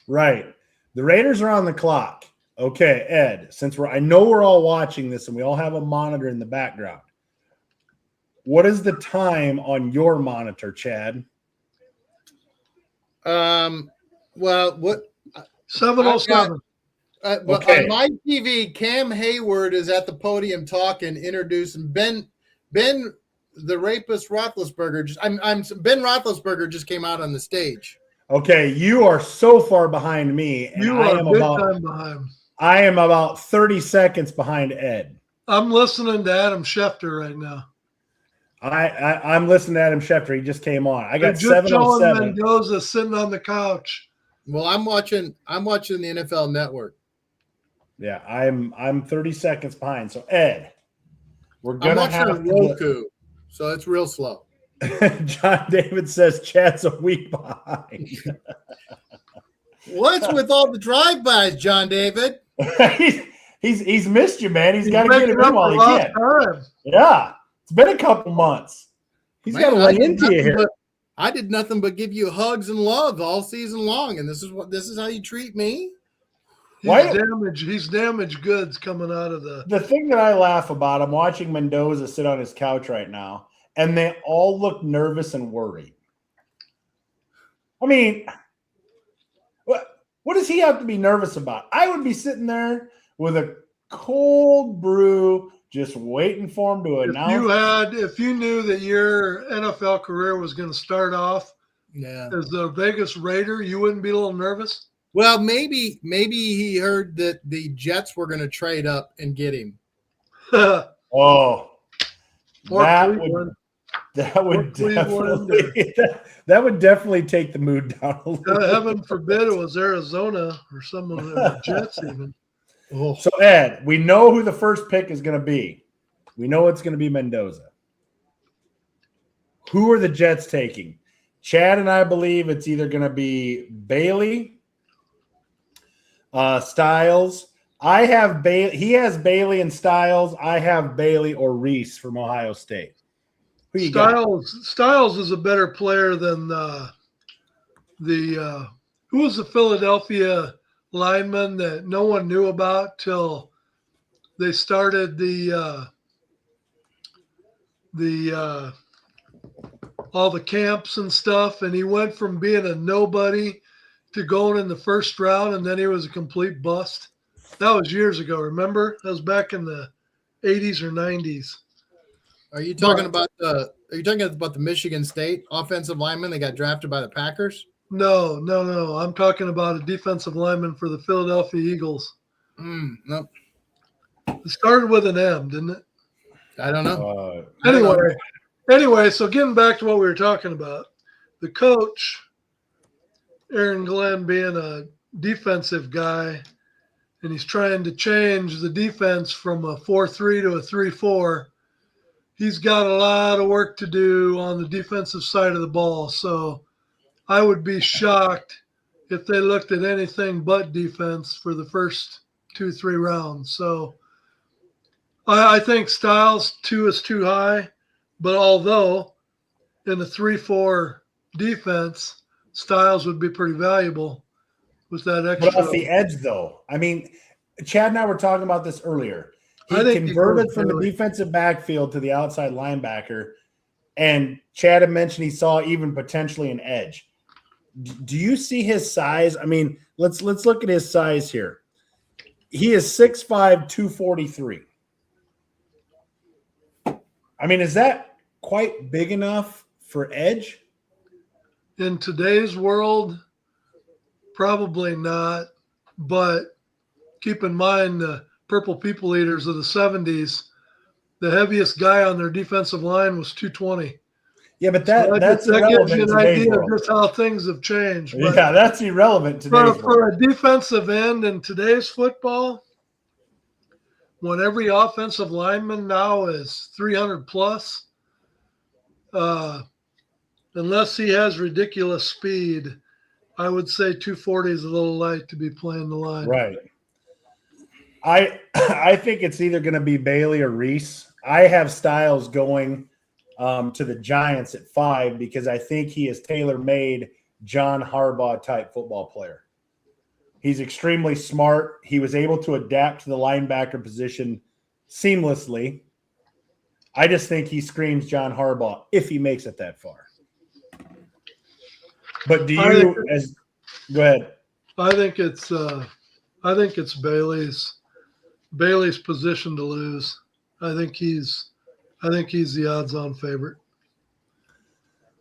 [SPEAKER 1] Right. The Raiders are on the clock. Okay, Ed, since I know we're all watching this and we all have a monitor in the background. What is the time on your monitor, Chad?
[SPEAKER 5] Well, what
[SPEAKER 6] 7:07.
[SPEAKER 5] but
[SPEAKER 1] Okay.
[SPEAKER 5] on my TV, Cam Hayward is at the podium talking, introducing Ben the rapist Roethlisberger. Ben Roethlisberger just came out on the stage.
[SPEAKER 1] Okay, you are so far behind me, and
[SPEAKER 6] You are big time behind.
[SPEAKER 1] I am about 30 seconds behind Ed.
[SPEAKER 6] I'm listening to Adam Schefter right now.
[SPEAKER 1] I'm listening to Adam Schefter. He just came on. I got
[SPEAKER 6] They're just showing
[SPEAKER 1] 7:07.
[SPEAKER 6] Mendoza sitting on the couch.
[SPEAKER 5] Well, I'm watching the NFL Network.
[SPEAKER 1] Yeah, I'm 30 seconds behind. So Ed, we're
[SPEAKER 5] I'm
[SPEAKER 1] gonna
[SPEAKER 5] watching
[SPEAKER 1] have
[SPEAKER 5] on Roku, so it's real slow.
[SPEAKER 1] John David says Chad's a week behind.
[SPEAKER 5] What's with all the drive-bys, John David?
[SPEAKER 1] he's missed you, man. He's got to
[SPEAKER 6] making
[SPEAKER 1] get it
[SPEAKER 6] up
[SPEAKER 1] in while
[SPEAKER 6] for
[SPEAKER 1] he
[SPEAKER 6] lost
[SPEAKER 1] can.
[SPEAKER 6] time.
[SPEAKER 1] Yeah, it's been a couple months. He's got to
[SPEAKER 5] Man,
[SPEAKER 1] lay into you here.
[SPEAKER 5] I did nothing but give you hugs and love all season long, and this is how you treat me?
[SPEAKER 1] Why-
[SPEAKER 6] He's damaged goods coming out of the.
[SPEAKER 1] The thing that I laugh about, I'm watching Mendoza sit on his couch right now, and they all look nervous and worried. I mean, what does he have to be nervous about? I would be sitting there with a cold brew, just waiting for him to announce.
[SPEAKER 6] If you knew that your NFL career was going to start off
[SPEAKER 5] Yeah.
[SPEAKER 6] as the Vegas Raider, you wouldn't be a little nervous.
[SPEAKER 5] Well, maybe he heard that the Jets were going to trade up and get him.
[SPEAKER 6] Or
[SPEAKER 1] Oh, that would
[SPEAKER 6] Cleveland.
[SPEAKER 1] that would definitely take the mood down a little bit.
[SPEAKER 6] Heaven forbid it was Arizona or someone in the Jets even.
[SPEAKER 5] Oh,
[SPEAKER 1] So Ed, we know who the first pick is going to be. We know it's going to be Mendoza. Who are the Jets taking? Chad and I believe it's either going to be Bailey, Styles. I have Bailey. He has Bailey and Styles. I have Bailey or Reese from Ohio State. Who you got?
[SPEAKER 6] Styles is a better player than who was the Philadelphia lineman that no one knew about till they started all the camps and stuff, and he went from being a nobody to going in the first round, and then he was a complete bust. That was years ago, remember? That was back in the 80s or 90s.
[SPEAKER 5] Are you talking about the Michigan State offensive lineman that got drafted by the Packers?
[SPEAKER 6] No. I'm talking about a defensive lineman for the Philadelphia Eagles.
[SPEAKER 5] Nope.
[SPEAKER 6] It started with an M, didn't it?
[SPEAKER 5] I don't know.
[SPEAKER 6] Anyway, so getting back to what we were talking about, the coach, Aaron Glenn, being a defensive guy, and he's trying to change the defense from a 4-3 to a 3-4. He's got a lot of work to do on the defensive side of the ball. So I would be shocked if they looked at anything but defense for the first 2-3 rounds. So I think Styles 2 is too high, but although in the 3-4 defense, Styles would be pretty valuable with that
[SPEAKER 1] But
[SPEAKER 6] extra.
[SPEAKER 1] off the edge, though, I mean, Chad and I were talking about this earlier. He
[SPEAKER 6] I think he
[SPEAKER 1] converted
[SPEAKER 6] goes
[SPEAKER 1] from the
[SPEAKER 6] Bailey.
[SPEAKER 1] defensive backfield to the outside linebacker, and Chad had mentioned he saw even potentially an edge. Do you see his size? I mean, let's look at his size here. He is 6'5", 243. I mean, is that quite big enough for edge?
[SPEAKER 6] In today's world, probably not. But keep in mind the Purple People Eaters of the 70s, the heaviest guy on their defensive line was 220.
[SPEAKER 1] Yeah, but
[SPEAKER 6] So
[SPEAKER 1] that's
[SPEAKER 6] that gives
[SPEAKER 1] irrelevant
[SPEAKER 6] you
[SPEAKER 1] in
[SPEAKER 6] an
[SPEAKER 1] today's
[SPEAKER 6] idea of
[SPEAKER 1] world.
[SPEAKER 6] just how things have changed. But
[SPEAKER 1] Yeah, that's irrelevant today's world.
[SPEAKER 6] for a defensive end in today's football, when every offensive lineman now is 300 plus, unless he has ridiculous speed, I would say 240 is a little light to be playing the line.
[SPEAKER 1] Right. I think it's either going to be Bailey or Reese. I have Styles going to the Giants at 5 because I think he is tailor-made John Harbaugh type football player. He's extremely smart. He was able to adapt to the linebacker position seamlessly. I just think he screams John Harbaugh if he makes it that far. But do you go ahead?
[SPEAKER 6] I think it's Bailey's position to lose. I think he's the odds-on favorite.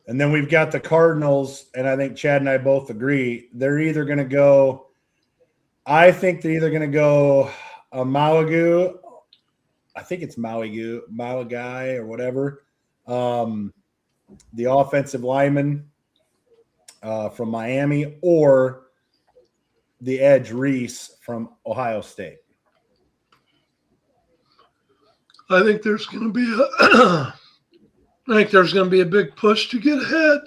[SPEAKER 1] And then we've got the Cardinals, and I think Chad and I both agree. They're either going to go – I think they're either going to go a Malagu – I think it's Malagai or whatever. The offensive lineman from Miami, or the edge Reese from Ohio State.
[SPEAKER 6] I think there's going to be a big push to get ahead.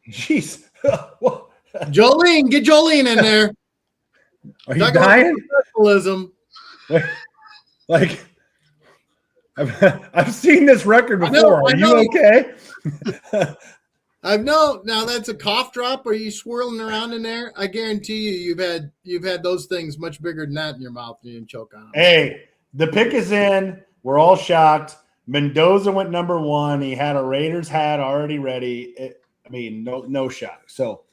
[SPEAKER 1] Jeez.
[SPEAKER 5] Jolene, get Jolene in there.
[SPEAKER 1] Are you dying?
[SPEAKER 5] Professionalism.
[SPEAKER 1] Like, I've seen this record before. Are you okay?
[SPEAKER 5] Now that's a cough drop. Are you swirling around in there? I guarantee you've had those things much bigger than that in your mouth and you didn't choke on them.
[SPEAKER 1] Hey, the pick is in. We're all shocked. Mendoza went number 1. He had a Raiders hat already ready. No shock. So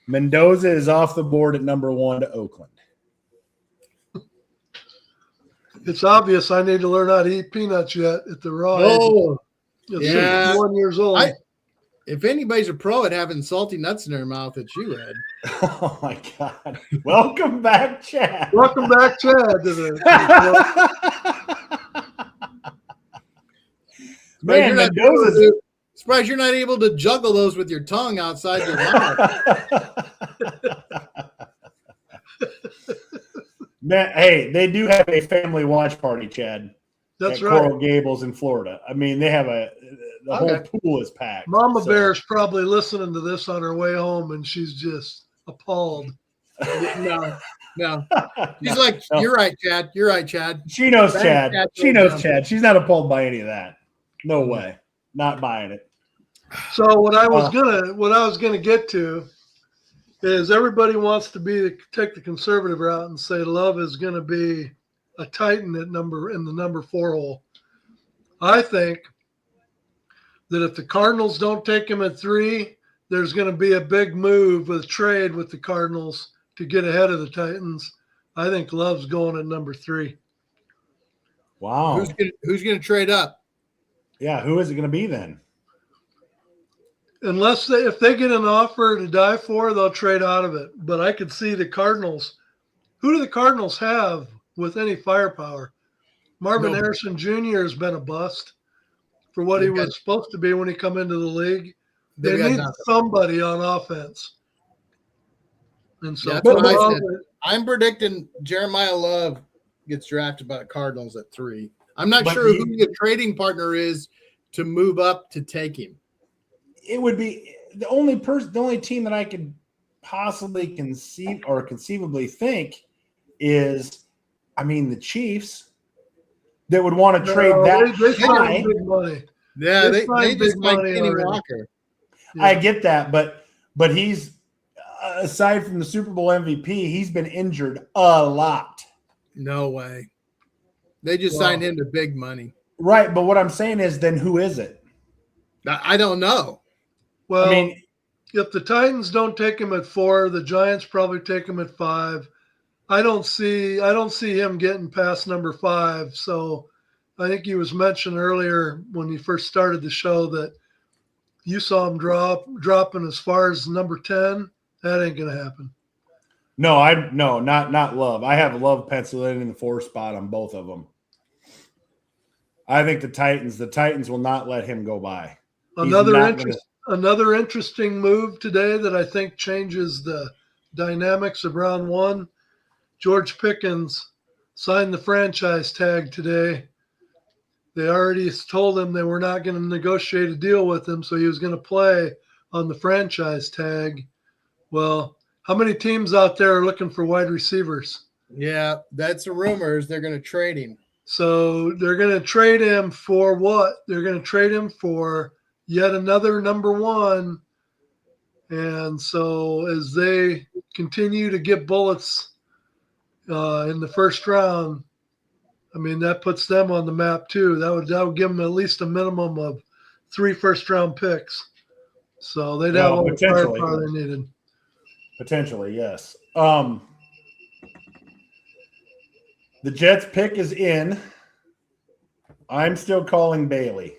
[SPEAKER 1] Mendoza is off the board at number 1 to Oakland.
[SPEAKER 6] It's obvious I need to learn how to eat peanuts yet at the raw.
[SPEAKER 5] Oh,
[SPEAKER 6] yeah. 1 years old.
[SPEAKER 5] If anybody's a pro at having salty nuts in their mouth, it's you, Ed.
[SPEAKER 1] Oh, my God. Welcome back, Chad.
[SPEAKER 6] Welcome back, Chad.
[SPEAKER 1] Man, Mendoza's –
[SPEAKER 5] surprised you're not able to juggle those with your tongue outside your mouth.
[SPEAKER 1] Man, hey, they do have a family watch party, Chad.
[SPEAKER 6] That's
[SPEAKER 1] at
[SPEAKER 6] right.
[SPEAKER 1] Coral Gables in Florida. I mean, they have the whole pool is packed.
[SPEAKER 6] Mama Bear's probably listening to this on her way home, and she's just appalled.
[SPEAKER 5] No. She's like, no. You're right, Chad. You're right, Chad.
[SPEAKER 1] She knows Chad. She knows Chad. She's not appalled by any of that. No way. Not buying it.
[SPEAKER 6] So what I was gonna get to is everybody wants to take the conservative route and say Love is gonna be a Titan in the number 4 hole. I think that if the Cardinals don't take him at 3, there's going to be a big move with trade with the Cardinals to get ahead of the Titans. I think Love's going at number 3.
[SPEAKER 1] Wow.
[SPEAKER 5] Who's going to trade up?
[SPEAKER 1] Yeah, who is it going to be then?
[SPEAKER 6] Unless if they get an offer to die for, they'll trade out of it. But I could see the Cardinals. Who do the Cardinals have with any firepower? Marvin Harrison Jr. has been a bust for what he was supposed to be when he come into the league. They need somebody on offense. And so
[SPEAKER 5] that's what I said. I'm predicting Jeremiah Love gets drafted by the Cardinals at 3. I'm not sure who the trading partner is to move up to take him.
[SPEAKER 1] It would be the only team that I could possibly conceivably think is, the Chiefs. that would want to trade that
[SPEAKER 6] They
[SPEAKER 1] high.
[SPEAKER 6] signed big money.
[SPEAKER 5] Yeah,
[SPEAKER 6] They
[SPEAKER 5] they
[SPEAKER 6] signed
[SPEAKER 5] just
[SPEAKER 6] big
[SPEAKER 5] signed
[SPEAKER 6] money
[SPEAKER 5] Kenny
[SPEAKER 6] already.
[SPEAKER 5] Walker.
[SPEAKER 1] I get that, but he's aside from the Super Bowl MVP, he's been injured a lot.
[SPEAKER 5] No way. They just
[SPEAKER 6] Wow.
[SPEAKER 5] signed him to big money.
[SPEAKER 1] Right, but what I'm saying is, then who is it?
[SPEAKER 5] I don't know.
[SPEAKER 6] Well,
[SPEAKER 1] I mean,
[SPEAKER 6] if the Titans don't take him at 4, the Giants probably take him at 5. I don't see him getting past number 5. So I think he was mentioned earlier when he first started the show that you saw him dropping as far as number 10. That ain't gonna happen.
[SPEAKER 1] no, not Love. I have Love penciled in the 4 spot on both of them. I think the Titans will not let him go by.
[SPEAKER 6] Another interesting move today that I think changes the dynamics of round 1. George Pickens signed the franchise tag today. They already told him they were not going to negotiate a deal with him, so he was going to play on the franchise tag. Well, how many teams out there are looking for wide receivers?
[SPEAKER 5] Yeah, that's the rumors. They're going to trade him.
[SPEAKER 6] So they're going to trade him for what? They're going to trade him for yet another number 1. And so as they continue to get bullets in the first round, I mean, that puts them on the map too. That would give them at least a minimum of 3 first-round picks. So they'd have all the firepower they needed.
[SPEAKER 1] Potentially, yes. The Jets pick is in. I'm still calling Bailey.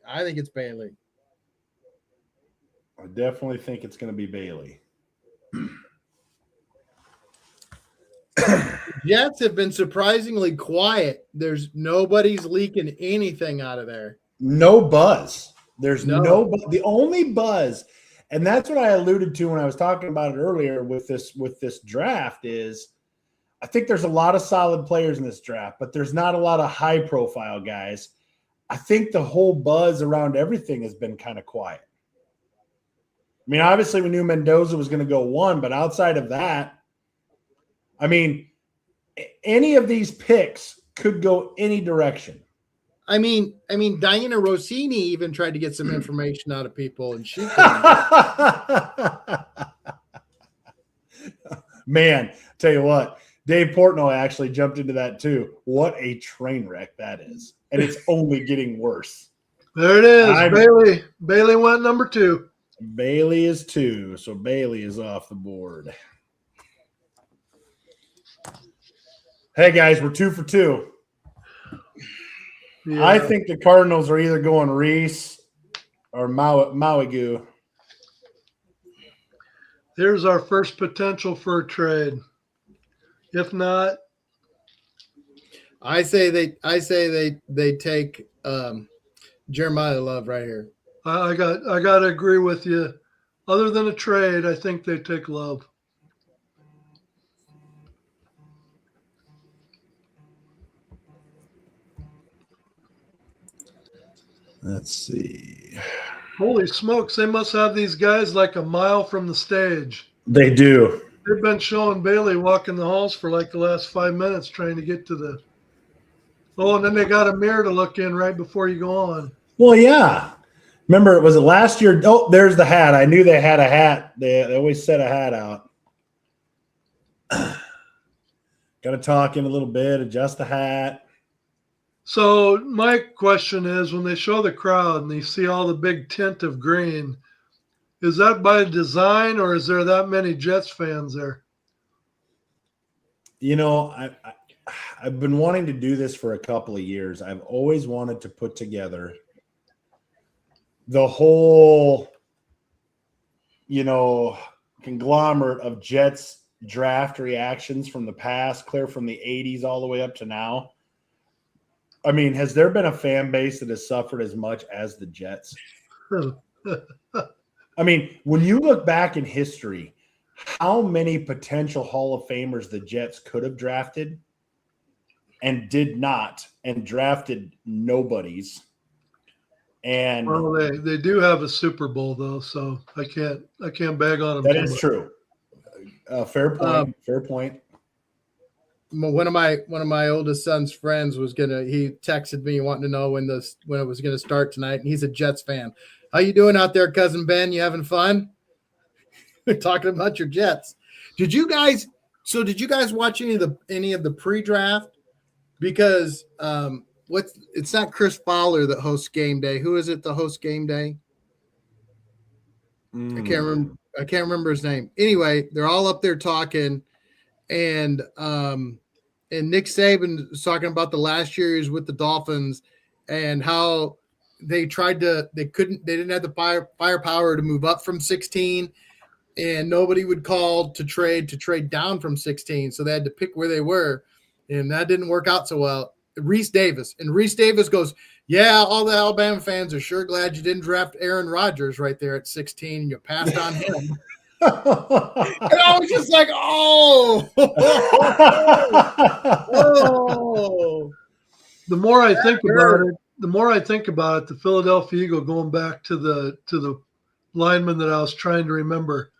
[SPEAKER 5] I think it's Bailey.
[SPEAKER 1] I definitely think it's going to be Bailey.
[SPEAKER 5] Jets have been surprisingly quiet. Nobody's leaking anything out of there.
[SPEAKER 1] No buzz. There's
[SPEAKER 5] No.
[SPEAKER 1] the only buzz, and that's what I alluded to when I was talking about it earlier with this draft is I think there's a lot of solid players in this draft, but there's not a lot of high profile guys. I think the whole buzz around everything has been kind of quiet. I mean, obviously we knew Mendoza was going to go 1, but outside of that, I mean, any of these picks could go any direction.
[SPEAKER 5] I mean, Diana Rossini even tried to get some information out of people, and she
[SPEAKER 1] Man, tell you what, Dave Portnoy actually jumped into that too. What a train wreck that is. And it's only getting worse.
[SPEAKER 6] There it is. Bailey went number 2.
[SPEAKER 1] Bailey is 2, so Bailey is off the board. Hey, guys, we're 2 for 2.
[SPEAKER 6] Yeah.
[SPEAKER 1] I think the Cardinals are either going Reese or Mauigu.
[SPEAKER 6] Here's our first potential for a trade. If not,
[SPEAKER 5] I say they take Jeremiah Love right here.
[SPEAKER 6] I got to agree with you. Other than a trade, I think they take Love.
[SPEAKER 1] Let's see.
[SPEAKER 6] Holy smokes, they must have these guys like a mile from the stage.
[SPEAKER 1] They do.
[SPEAKER 6] They've been showing Bailey walking the halls for like the last 5 minutes trying to get to the – oh, and then they got a mirror to look in right before you go on.
[SPEAKER 1] Well, yeah. Remember, was it last year? Oh, there's the hat. I knew they had a hat. They always set a hat out. Got to talk in a little bit, adjust the hat.
[SPEAKER 6] So my question is, when they show the crowd and they see all the big tint of green, is that by design or is there that many Jets fans there?
[SPEAKER 1] You know, I've been wanting to do this for a couple of years. I've always wanted to put together the whole, conglomerate of Jets draft reactions from the past, clear from the 80s all the way up to now. I mean, has there been a fan base that has suffered as much as the Jets? I mean, when you look back in history, how many potential Hall of Famers the Jets could have drafted and did not, and drafted nobodies. And
[SPEAKER 6] well, they do have a Super Bowl though, so I can't bag on them.
[SPEAKER 1] That is true. Fair point. Fair point.
[SPEAKER 5] one of my oldest son's friends he texted me wanting to know when it was gonna start tonight, and he's a Jets fan. How you doing out there, cousin Ben? You having fun? We're talking about your Jets. Did you guys watch any of the pre-draft? Because it's not Chris Fowler that hosts game day. Who is it that hosts game day? I can't remember his name. Anyway, they're all up there talking, and Nick Saban was talking about the last year he was with the Dolphins and how they didn't have the firepower to move up from 16, and nobody would call to trade down from 16, so they had to pick where they were, and that didn't work out so well. Reese Davis goes, yeah, all the Alabama fans are sure glad you didn't draft Aaron Rodgers right there at 16 and you passed on him. And I was just like, oh.
[SPEAKER 6] The more I think about it, the Philadelphia Eagle, going back to the lineman that I was trying to remember,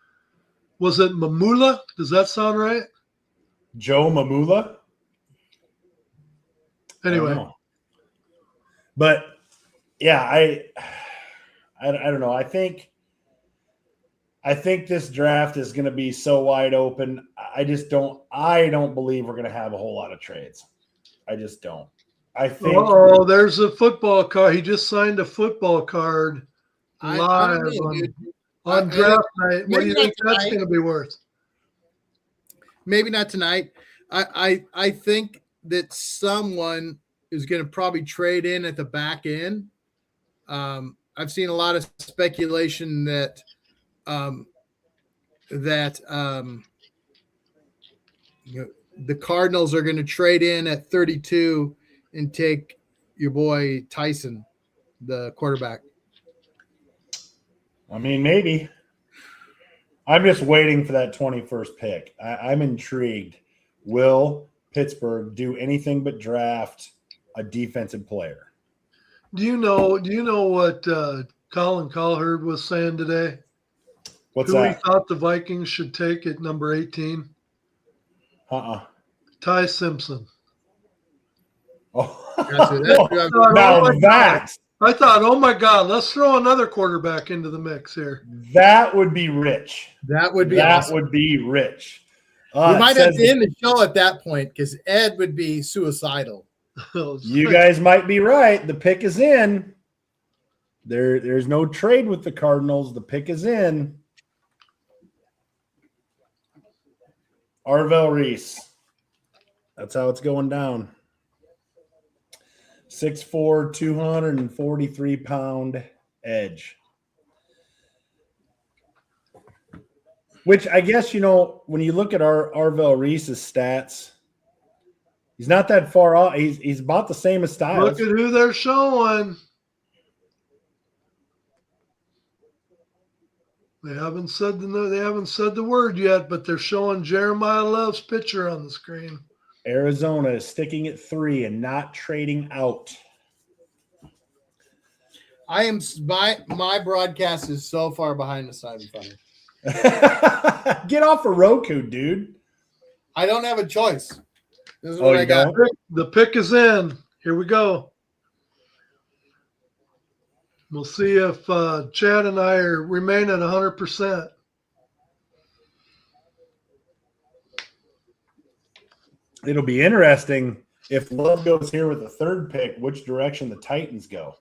[SPEAKER 6] was it Mamula? Does that sound right?
[SPEAKER 1] Joe Mamula?
[SPEAKER 6] Anyway.
[SPEAKER 1] But yeah, I don't know. I think this draft is going to be so wide open. I don't believe we're going to have a whole lot of trades. I just don't. I think.
[SPEAKER 6] Oh, there's a football card. He just signed a football card live on draft night. What do you think that's going to be worth?
[SPEAKER 5] Maybe not tonight. I think that someone is going to probably trade in at the back end. I've seen a lot of speculation that the Cardinals are going to trade in at 32 and take your boy Tyson, the quarterback.
[SPEAKER 1] I mean, maybe. I'm just waiting for that 21st pick. I'm intrigued. Will Pittsburgh do anything but draft a defensive player?
[SPEAKER 6] Do you know what Colin Cowherd was saying today?
[SPEAKER 1] What's
[SPEAKER 6] Who
[SPEAKER 1] that?
[SPEAKER 6] he thought the Vikings should take at number 18? Ty Simpson.
[SPEAKER 1] Oh,
[SPEAKER 6] I thought, oh my God, let's throw another quarterback into the mix here.
[SPEAKER 1] That would be rich.
[SPEAKER 5] That would be awesome.
[SPEAKER 1] Would be rich.
[SPEAKER 5] We might have to end the show at that point because Ed would be suicidal.
[SPEAKER 1] You guys might be right. The pick is in. There's no trade with the Cardinals. The pick is in. Arvell Reese. That's how it's going down. 6'4", 243-pound edge. Which I guess, when you look at Arvell Reese's stats, he's not that far off. He's about the same as Styles.
[SPEAKER 6] Look at who they're showing. They haven't said the word yet, but they're showing Jeremiah Love's picture on the screen.
[SPEAKER 1] Arizona is sticking at 3 and not trading out.
[SPEAKER 5] My broadcast is so far behind the side of funny.
[SPEAKER 1] Get off of Roku, dude.
[SPEAKER 5] I don't have a choice. This is what I got.
[SPEAKER 6] The pick is in. Here we go. We'll see if Chad and I remain at 100%.
[SPEAKER 1] It'll be interesting if Love goes here with the 3rd pick, which direction the Titans go.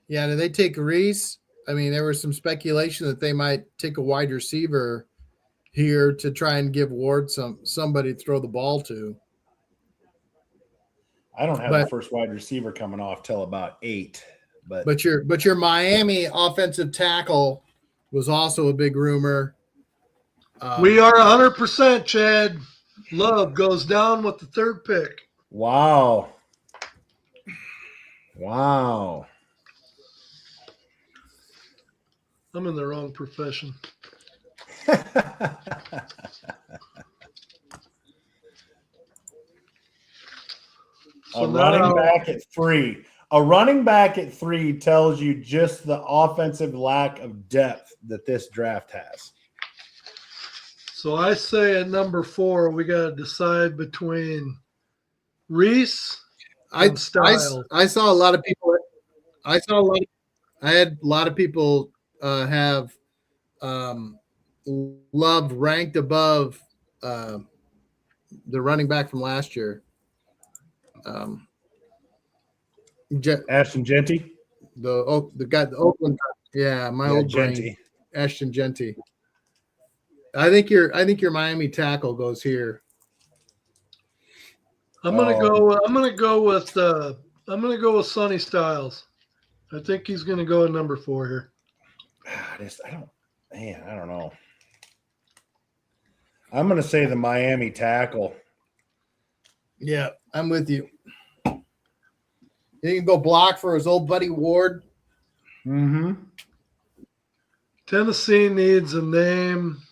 [SPEAKER 5] Yeah, do they take Reese? I mean, there was some speculation that they might take a wide receiver here to try and give Ward somebody to throw the ball to.
[SPEAKER 1] I don't have the first wide receiver coming off till about 8.
[SPEAKER 5] But your Miami offensive tackle was also a big rumor.
[SPEAKER 6] We are 100%, Chad. Love goes down with the 3rd pick.
[SPEAKER 1] Wow.
[SPEAKER 6] I'm in the wrong profession.
[SPEAKER 1] Running back at 3. A running back at 3 tells you just the offensive lack of depth that this draft has.
[SPEAKER 6] So I say at number 4, we got to decide between Reese and Styles.
[SPEAKER 5] I saw a lot of people. I had a lot of people have Love ranked above the running back from last year.
[SPEAKER 1] Ashton Genty.
[SPEAKER 5] The guy, the Oakland. Yeah, my old
[SPEAKER 1] Genty.
[SPEAKER 5] brain. Ashton Genty. I think your Miami tackle goes here.
[SPEAKER 6] I'm gonna go with Sonny Styles. I think he's gonna go at number 4 here.
[SPEAKER 1] I don't know. I'm gonna say the Miami tackle.
[SPEAKER 5] Yeah, I'm with you. He can go block for his old buddy Ward.
[SPEAKER 1] Mm-hmm.
[SPEAKER 6] Tennessee needs a name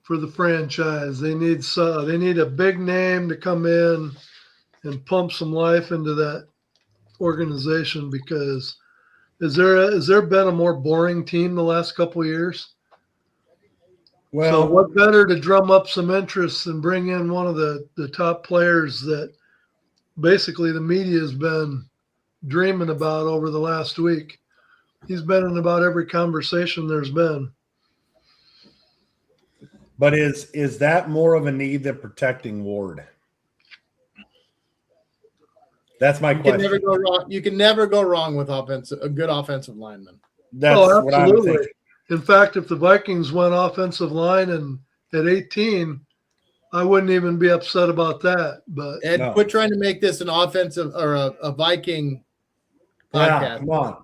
[SPEAKER 6] for the franchise. They need a big name to come in and pump some life into that organization, because has there been a more boring team the last couple of years?
[SPEAKER 1] Well,
[SPEAKER 6] So what better to drum up some interest and bring in one of the top players that basically the media has been dreaming about over the last week. He's been in about every conversation there's been.
[SPEAKER 1] but is that more of a need than protecting Ward? That's my question.
[SPEAKER 5] You can never go wrong with a good offensive lineman.
[SPEAKER 1] That's what I'm thinking.
[SPEAKER 6] In fact, if the Vikings went offensive line and at 18, I wouldn't even be upset about that. But
[SPEAKER 5] Ed, quit trying to make this an offensive or a Viking podcast.
[SPEAKER 1] Yeah, come on.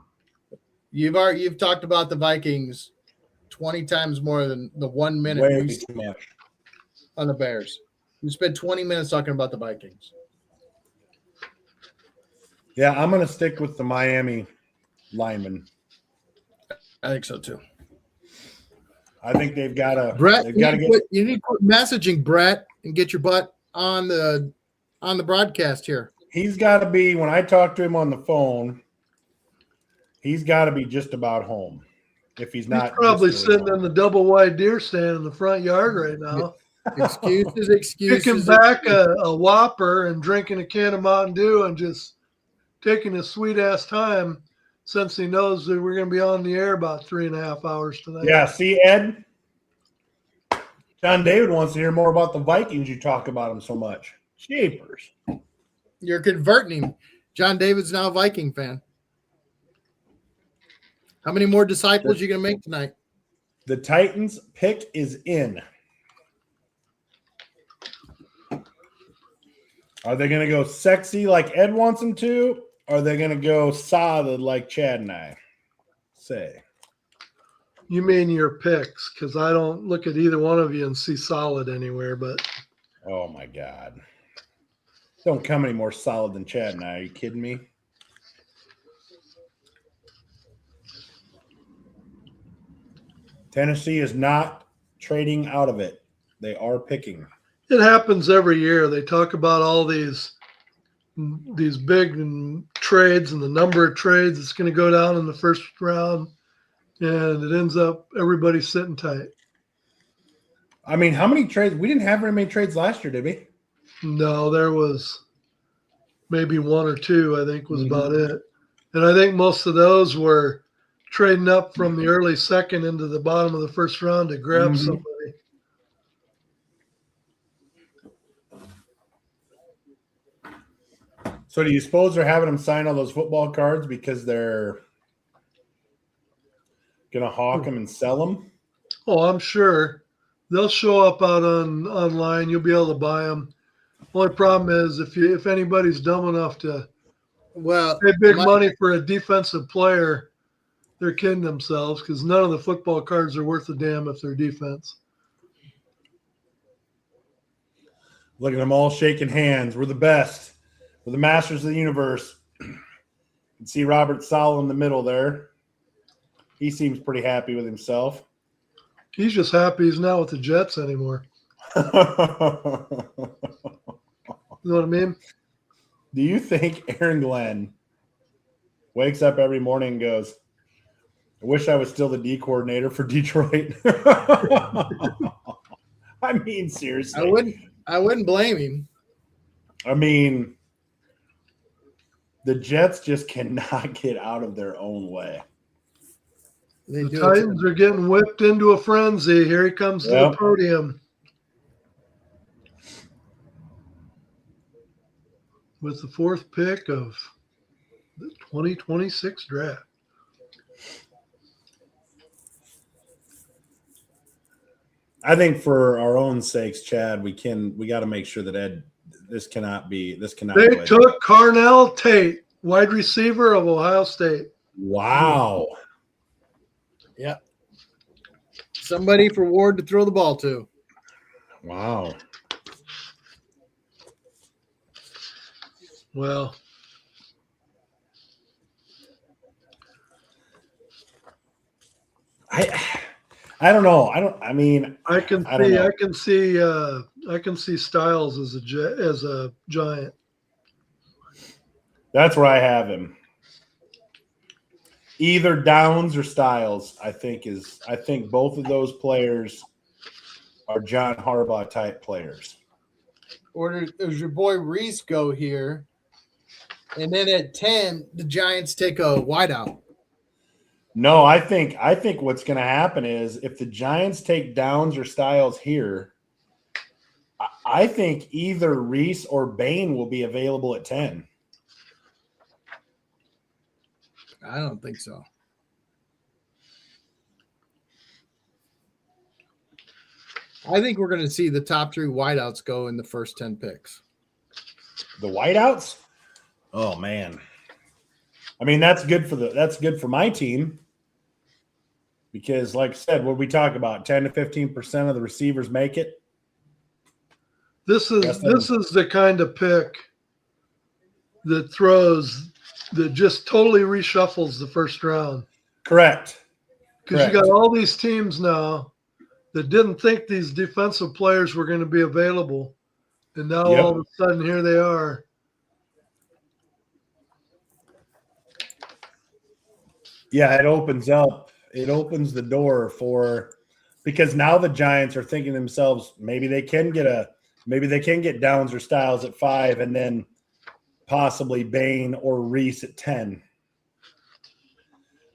[SPEAKER 5] You've talked about the Vikings 20 times more than the 1 minute
[SPEAKER 1] Way
[SPEAKER 5] we
[SPEAKER 1] too much.
[SPEAKER 5] on the Bears. You spent 20 minutes talking about the Vikings.
[SPEAKER 1] Yeah, I'm going to stick with the Miami lineman.
[SPEAKER 5] I think so too.
[SPEAKER 1] I think they've got to.
[SPEAKER 5] Brett,
[SPEAKER 1] They've got to get.
[SPEAKER 5] you need to quit messaging Brett and get your butt on the broadcast here.
[SPEAKER 1] He's got to be, when I talk to him on the phone, he's got to be just about home. If he's not,
[SPEAKER 6] he's probably
[SPEAKER 1] just really
[SPEAKER 6] sitting in the double wide deer stand in the front yard right now.
[SPEAKER 5] Excuses.
[SPEAKER 6] Kicking back a Whopper and drinking a can of Mountain Dew and just taking his sweet ass time, since he knows that we're going to be on the air about 3.5 hours tonight.
[SPEAKER 1] Yeah, see, Ed? John David wants to hear more about the Vikings. You talk about them so much. Jeepers.
[SPEAKER 5] You're converting him. John David's now a Viking fan. How many more disciples are you going to make tonight?
[SPEAKER 1] The Titans pick is in. Are they going to go sexy like Ed wants them to? Or are they going to go solid like Chad and I say?
[SPEAKER 6] You mean your picks, because I don't look at either one of you and see solid anywhere. But
[SPEAKER 1] Oh, my God. Don't come any more solid than Chad and I. Are you kidding me? Tennessee is not trading out of it. They are picking.
[SPEAKER 6] it happens every year. They talk about all these big trades and the number of trades that's going to go down in the first round, and it ends up everybody sitting tight.
[SPEAKER 1] I mean, how many trades? We didn't have very many trades last year, did we?
[SPEAKER 6] No, there was maybe one or two, I think, was about it. And I think most of those were trading up from the early second into the bottom of the first round to grab somebody.
[SPEAKER 1] So do you suppose they're having them sign all those football cards because they're going to hawk them and sell them?
[SPEAKER 6] Oh, I'm sure. They'll show up out online. You'll be able to buy them. Only problem is if anybody's dumb enough to pay big money for a defensive player, they're kidding themselves, because none of the football cards are worth a damn if they're defense.
[SPEAKER 1] Look at them all shaking hands. We're the best. We're the masters of the universe. You can see Robert Sala in the middle there. He seems pretty happy with himself.
[SPEAKER 6] He's just happy he's not with the Jets anymore. You know what I mean?
[SPEAKER 1] Do you think Aaron Glenn wakes up every morning and goes, I wish I was still the D coordinator for Detroit. I mean, seriously.
[SPEAKER 5] I wouldn't blame him.
[SPEAKER 1] I mean, the Jets just cannot get out of their own way.
[SPEAKER 5] They
[SPEAKER 6] The
[SPEAKER 5] do
[SPEAKER 6] Titans are getting whipped into a frenzy. Here he comes to the
[SPEAKER 1] Yep.
[SPEAKER 6] podium with the 4th pick of the 2026 draft.
[SPEAKER 1] I think for our own sakes, Chad, we got to make sure that this cannot
[SPEAKER 6] They
[SPEAKER 1] go.
[SPEAKER 6] took Carnell Tate, wide receiver of Ohio State.
[SPEAKER 1] Wow.
[SPEAKER 5] Yeah. Somebody for Ward to throw the ball to.
[SPEAKER 1] Wow.
[SPEAKER 6] Well,
[SPEAKER 1] I don't know. I mean,
[SPEAKER 6] I can see Styles as a Giant.
[SPEAKER 1] That's where I have him. Either Downs or Styles, I think both of those players are John Harbaugh type players.
[SPEAKER 5] Or does your boy Reese go here? And then at 10, the Giants take a wideout.
[SPEAKER 1] No, I think what's going to happen is if the Giants take Downs or Styles here, I think either Reese or Bain will be available at 10.
[SPEAKER 5] I don't think so. I think we're going to see the top 3 wideouts go in the first 10 picks.
[SPEAKER 1] The whiteouts? Oh man. I mean, that's good for my team. Because like I said, what we talk about, 10 to 15% of the receivers make it.
[SPEAKER 6] This is the kind of pick that just totally reshuffles the first round.
[SPEAKER 1] Correct.
[SPEAKER 6] Because you got all these teams now that didn't think these defensive players were going to be available. And now all of a sudden here they are.
[SPEAKER 1] Yeah, it opens the door because now the Giants are thinking to themselves, maybe they can get Downs or Styles at 5 and then possibly Bain or Reese at 10.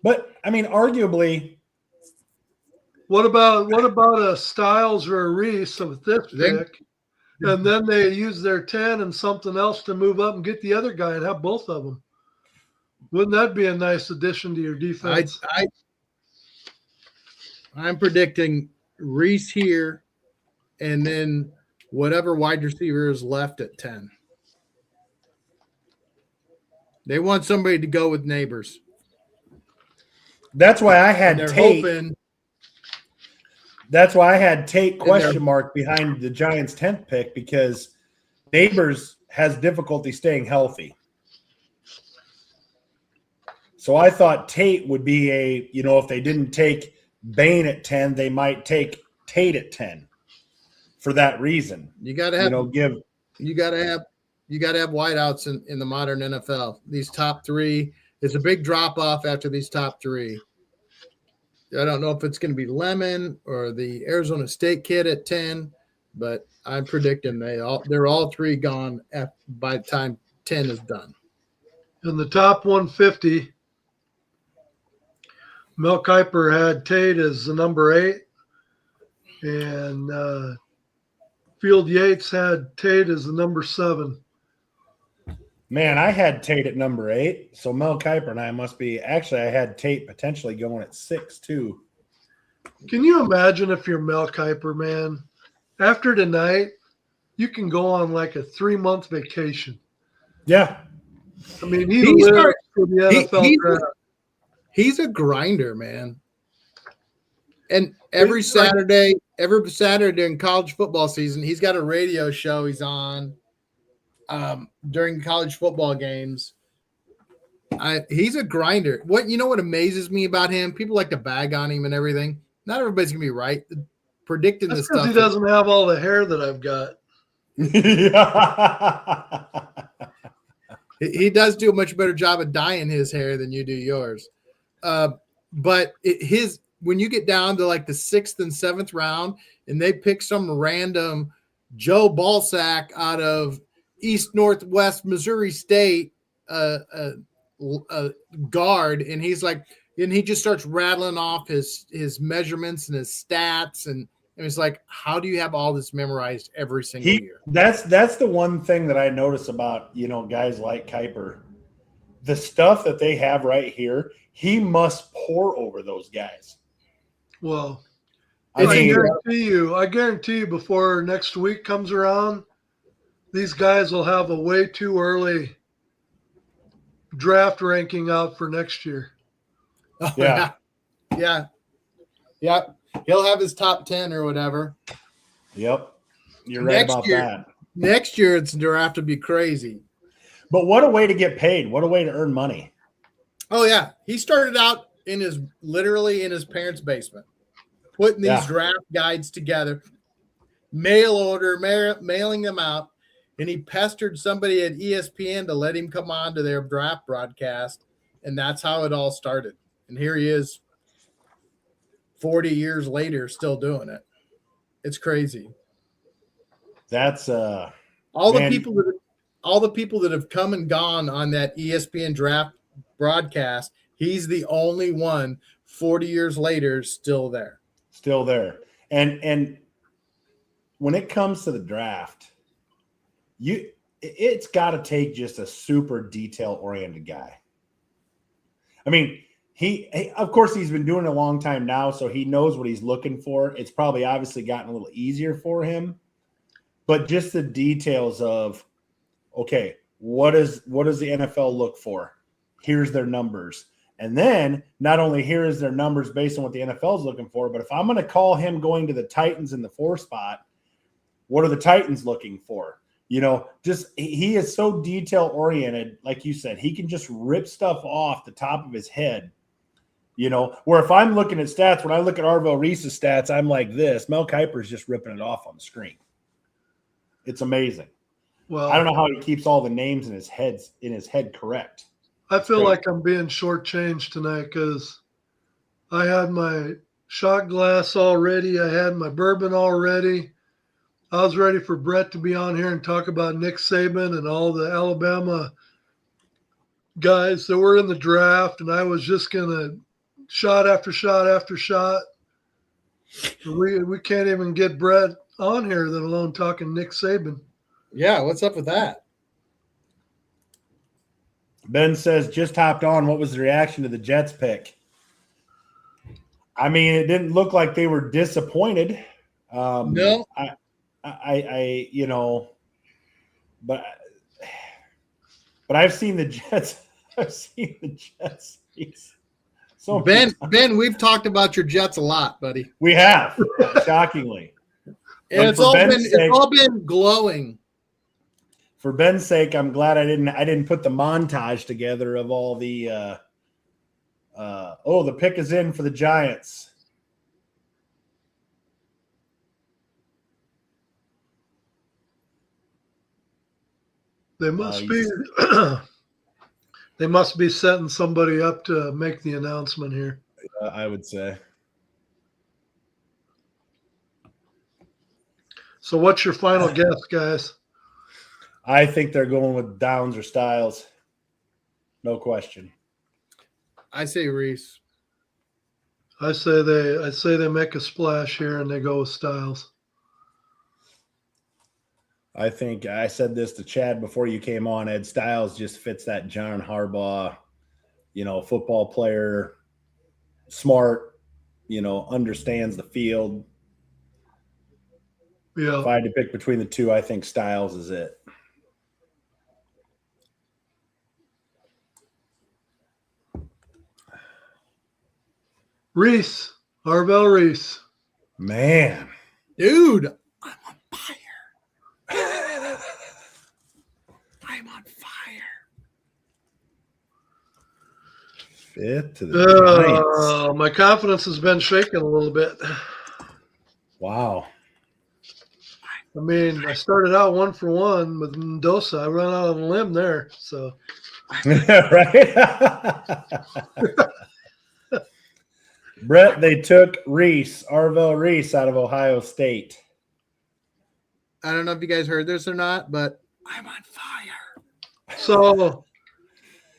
[SPEAKER 1] But I mean, arguably,
[SPEAKER 6] what about a Styles or a Reese with this pick? And then they use their 10 and something else to move up and get the other guy and have both of them. Wouldn't that be a nice addition to your defense?
[SPEAKER 5] I'm predicting Reese here and then whatever wide receiver is left at 10. They want somebody to go with Neighbors.
[SPEAKER 1] That's why I had Tate.
[SPEAKER 5] Hoping,
[SPEAKER 1] that's why I had Tate question mark behind the Giants' 10th pick because Neighbors has difficulty staying healthy. So I thought Tate would be if they didn't take Bain at 10, they might take Tate at 10 for that reason.
[SPEAKER 5] You got to have wideouts in the modern NFL. These top 3, it's a big drop off after these top 3. I don't know if it's going to be Lemon or the Arizona State kid at 10, but I'm predicting they're all 3 gone by the time 10 is done.
[SPEAKER 6] In the top 150, Mel Kiper had Tate as the number 8, and Field Yates had Tate as the number 7.
[SPEAKER 1] Man, I had Tate at number 8, so Mel Kiper and I must be – actually, I had Tate potentially going at 6 too.
[SPEAKER 6] Can you imagine if you're Mel Kiper, man? After tonight, you can go on like a 3-month vacation.
[SPEAKER 1] Yeah.
[SPEAKER 6] I mean, he lives for the NFL draft.
[SPEAKER 5] He's a grinder, man. And every Saturday in college football season, he's got a radio show he's on during college football games. He's a grinder. What amazes me about him? People like to bag on him and everything. Not everybody's gonna be right. Predicting this stuff.
[SPEAKER 6] He doesn't have all the hair that I've got.
[SPEAKER 5] He does do a much better job of dyeing his hair than you do yours. but when you get down to like the 6th and 7th round, and they pick some random Joe Balsack out of East Northwest Missouri State, guard, and he just starts rattling off his measurements and his stats, and it's like, how do you have all this memorized every single year?
[SPEAKER 1] That's the one thing that I notice about guys like Kuiper. The stuff that they have right here, he must pour over those guys.
[SPEAKER 6] Well,
[SPEAKER 1] I
[SPEAKER 6] guarantee you before next week comes around, these guys will have a way too early draft ranking out for next year.
[SPEAKER 5] Oh,
[SPEAKER 1] yeah.
[SPEAKER 5] He'll have his top 10 or whatever.
[SPEAKER 1] Yep. You're right about that.
[SPEAKER 5] Next year, it's draft to be crazy.
[SPEAKER 1] But what a way to get paid. What a way to earn money.
[SPEAKER 5] Oh, yeah. He started out literally in his parents' basement, putting these draft guides together, mailing them out, and he pestered somebody at ESPN to let him come on to their draft broadcast, and that's how it all started. And here he is 40 years later still doing it. It's crazy.
[SPEAKER 1] That's
[SPEAKER 5] all the people that have come and gone on that ESPN draft broadcast, he's the only one 40 years later still there. And when it comes to the draft, it's got to take just a super detail-oriented guy. I mean, he of course he's been doing it a long time now, so he knows what he's looking for. It's probably obviously gotten a little easier for him, but just the details of, okay, what does the NFL look for? Here's their numbers. And then not only here is their numbers based on what the NFL is looking for, but if I'm going to call him going to the Titans in the 4 spot, what are the Titans looking for? He is so detail oriented. Like you said, he can just rip stuff off the top of his head. Where if I'm looking at stats, when I look at Arvell Reese's stats, I'm like this. Mel Kiper is just ripping it off on the screen. It's amazing.
[SPEAKER 6] Well,
[SPEAKER 1] I don't know how he keeps all the names in his head correct.
[SPEAKER 6] I feel like I'm being shortchanged tonight because I had my shot glass already. I had my bourbon already. I was ready for Brett to be on here and talk about Nick Saban and all the Alabama guys that were in the draft, and I was just going to shot after shot after shot. We can't even get Brett on here, let alone talking Nick Saban.
[SPEAKER 5] Yeah, what's up with that?
[SPEAKER 1] Ben says, just hopped on. What was the reaction to the Jets pick? I mean, it didn't look like they were disappointed.
[SPEAKER 5] No.
[SPEAKER 1] But I've seen the Jets. So
[SPEAKER 5] Ben, we've talked about your Jets a lot, buddy.
[SPEAKER 1] We have, shockingly.
[SPEAKER 5] And it's all been glowing.
[SPEAKER 1] For Ben's sake, I'm glad I didn't put the montage together of all the the pick is in for the Giants.
[SPEAKER 6] They must be setting somebody up to make the announcement here.
[SPEAKER 1] I would say.
[SPEAKER 6] So what's your final guess, guys?
[SPEAKER 1] I think they're going with Downs or Styles. No question.
[SPEAKER 5] I say Reese.
[SPEAKER 6] I say they make a splash here and they go with Styles.
[SPEAKER 1] I think I said this to Chad before you came on. Ed Styles just fits that John Harbaugh, football player, smart, understands the field.
[SPEAKER 6] Yeah.
[SPEAKER 1] If I had to pick between the two, I think Styles is it.
[SPEAKER 6] Reese, Arvell Reese.
[SPEAKER 1] Man.
[SPEAKER 5] Dude, I'm on fire. I'm on fire.
[SPEAKER 1] Fit to the Giants.
[SPEAKER 6] My confidence has been shaken a little bit.
[SPEAKER 1] Wow.
[SPEAKER 6] I mean, I started out 1 for 1 with Mendoza. I ran out on a limb there. So,
[SPEAKER 1] right? Brett, they took Arvell Reese out of Ohio State.
[SPEAKER 5] I don't know if you guys heard this or not, but I'm on fire.
[SPEAKER 6] So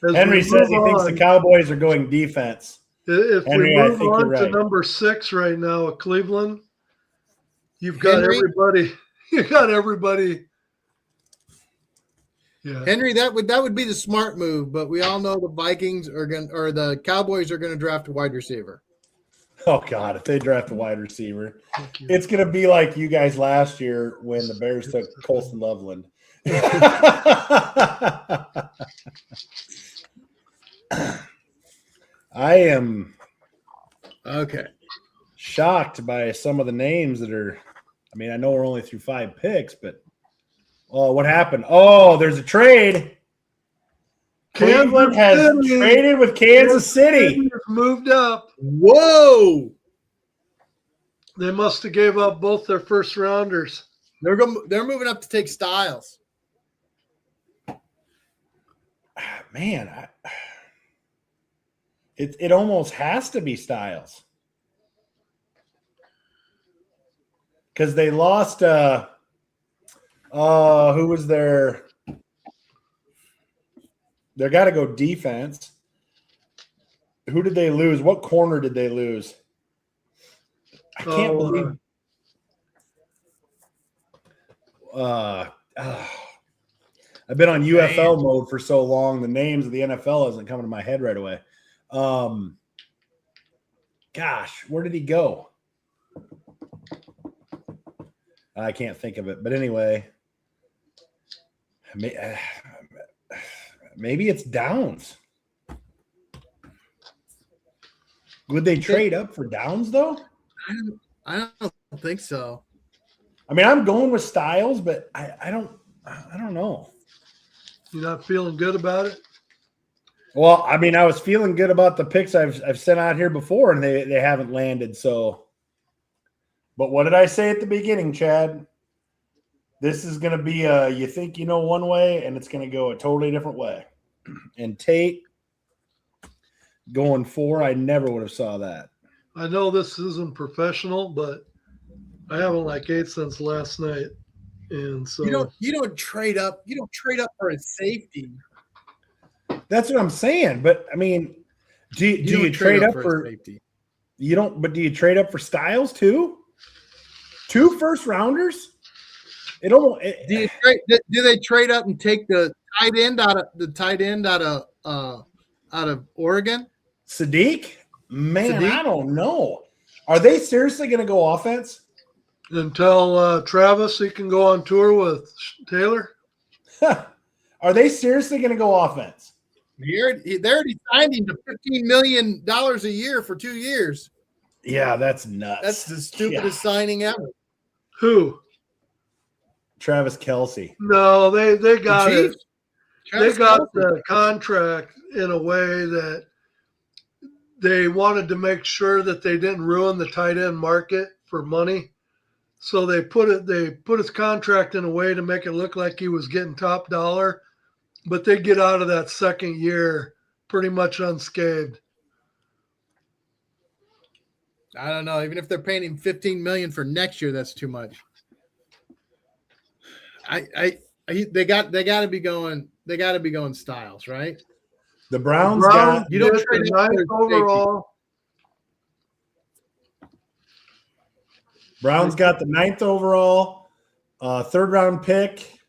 [SPEAKER 6] as
[SPEAKER 1] Henry
[SPEAKER 6] we
[SPEAKER 1] says he
[SPEAKER 6] move
[SPEAKER 1] thinks
[SPEAKER 6] on,
[SPEAKER 1] the Cowboys are going defense.
[SPEAKER 6] if
[SPEAKER 1] Henry,
[SPEAKER 6] we
[SPEAKER 1] I
[SPEAKER 6] move
[SPEAKER 1] think
[SPEAKER 6] on
[SPEAKER 1] you're
[SPEAKER 6] to
[SPEAKER 1] right.
[SPEAKER 6] number 6 right now at Cleveland, you've got
[SPEAKER 5] Henry?
[SPEAKER 6] everybody. You got everybody. Yeah.
[SPEAKER 5] Henry, that would be the smart move, but we all know the Vikings are going or the Cowboys are going to draft a wide receiver.
[SPEAKER 1] Oh, God, if they draft a wide receiver,
[SPEAKER 6] Thank you.
[SPEAKER 1] it's going to be like you guys last year when the Bears took Colston Loveland. I am
[SPEAKER 5] Okay.
[SPEAKER 1] shocked by some of the names that are. I mean, I know we're only through 5 picks, but what happened? Oh, there's a trade. Cleveland has
[SPEAKER 6] City.
[SPEAKER 1] traded with Kansas City.
[SPEAKER 6] Moved up.
[SPEAKER 5] Whoa!
[SPEAKER 6] They must have gave up both their first rounders.
[SPEAKER 5] They're moving up to take Styles.
[SPEAKER 1] Man, it almost has to be Styles because they lost. Who was there? They got to go defense. Who did they lose? What corner did they lose? I can't believe. I've been on UFL mode for so long. The names of the NFL isn't coming to my head right away. Gosh, where did he go? I can't think of it. But anyway, maybe it's Downs. Would they trade up for Downs though?
[SPEAKER 5] I don't think so.
[SPEAKER 1] I mean, I'm going with Styles, but I don't know.
[SPEAKER 6] You're not feeling good about it?
[SPEAKER 1] Well, I mean, I was feeling good about the picks I've sent out here before, and they haven't landed. So, but what did I say at the beginning, Chad? This is going to be you think you know one way, and it's going to go a totally different way. And Tate going 4, I never would have saw that.
[SPEAKER 6] I know this isn't professional, but I haven't ate since last night. And so
[SPEAKER 5] You don't trade up. You don't trade up for a safety.
[SPEAKER 1] That's what I'm saying. But I mean, do you trade up for
[SPEAKER 5] safety?
[SPEAKER 1] You don't. But do you trade up for Styles too? 2 first rounders? Do
[SPEAKER 5] Do they trade up and take the tight end out of Oregon?
[SPEAKER 1] Sadiq? Man,
[SPEAKER 5] Sadiq?
[SPEAKER 1] I don't know. Are they seriously going to go offense?
[SPEAKER 6] until Travis he can go on tour with Taylor.
[SPEAKER 1] Are they seriously going to go offense?
[SPEAKER 5] They already signed him to $15 million a year for 2 years.
[SPEAKER 1] Yeah, that's nuts.
[SPEAKER 5] That's the stupidest signing ever.
[SPEAKER 6] Who?
[SPEAKER 1] Travis Kelce.
[SPEAKER 6] No, they got
[SPEAKER 5] The
[SPEAKER 6] it.
[SPEAKER 5] Chiefs?
[SPEAKER 6] They
[SPEAKER 5] Travis
[SPEAKER 6] got
[SPEAKER 5] Kelce.
[SPEAKER 6] the contract in a way that they wanted to make sure that they didn't ruin the tight end market for money. So they put his contract in a way to make it look like he was getting top dollar, but they get out of that second year pretty much unscathed.
[SPEAKER 5] I don't know. Even if they're paying him $15 million for next year, that's too much. They got to be going Styles, right?
[SPEAKER 1] The Browns
[SPEAKER 6] Browns
[SPEAKER 1] got
[SPEAKER 5] You don't
[SPEAKER 6] get
[SPEAKER 5] trade
[SPEAKER 6] the
[SPEAKER 5] up for
[SPEAKER 6] ninth overall.
[SPEAKER 1] Browns got the 9th overall, 3rd round pick,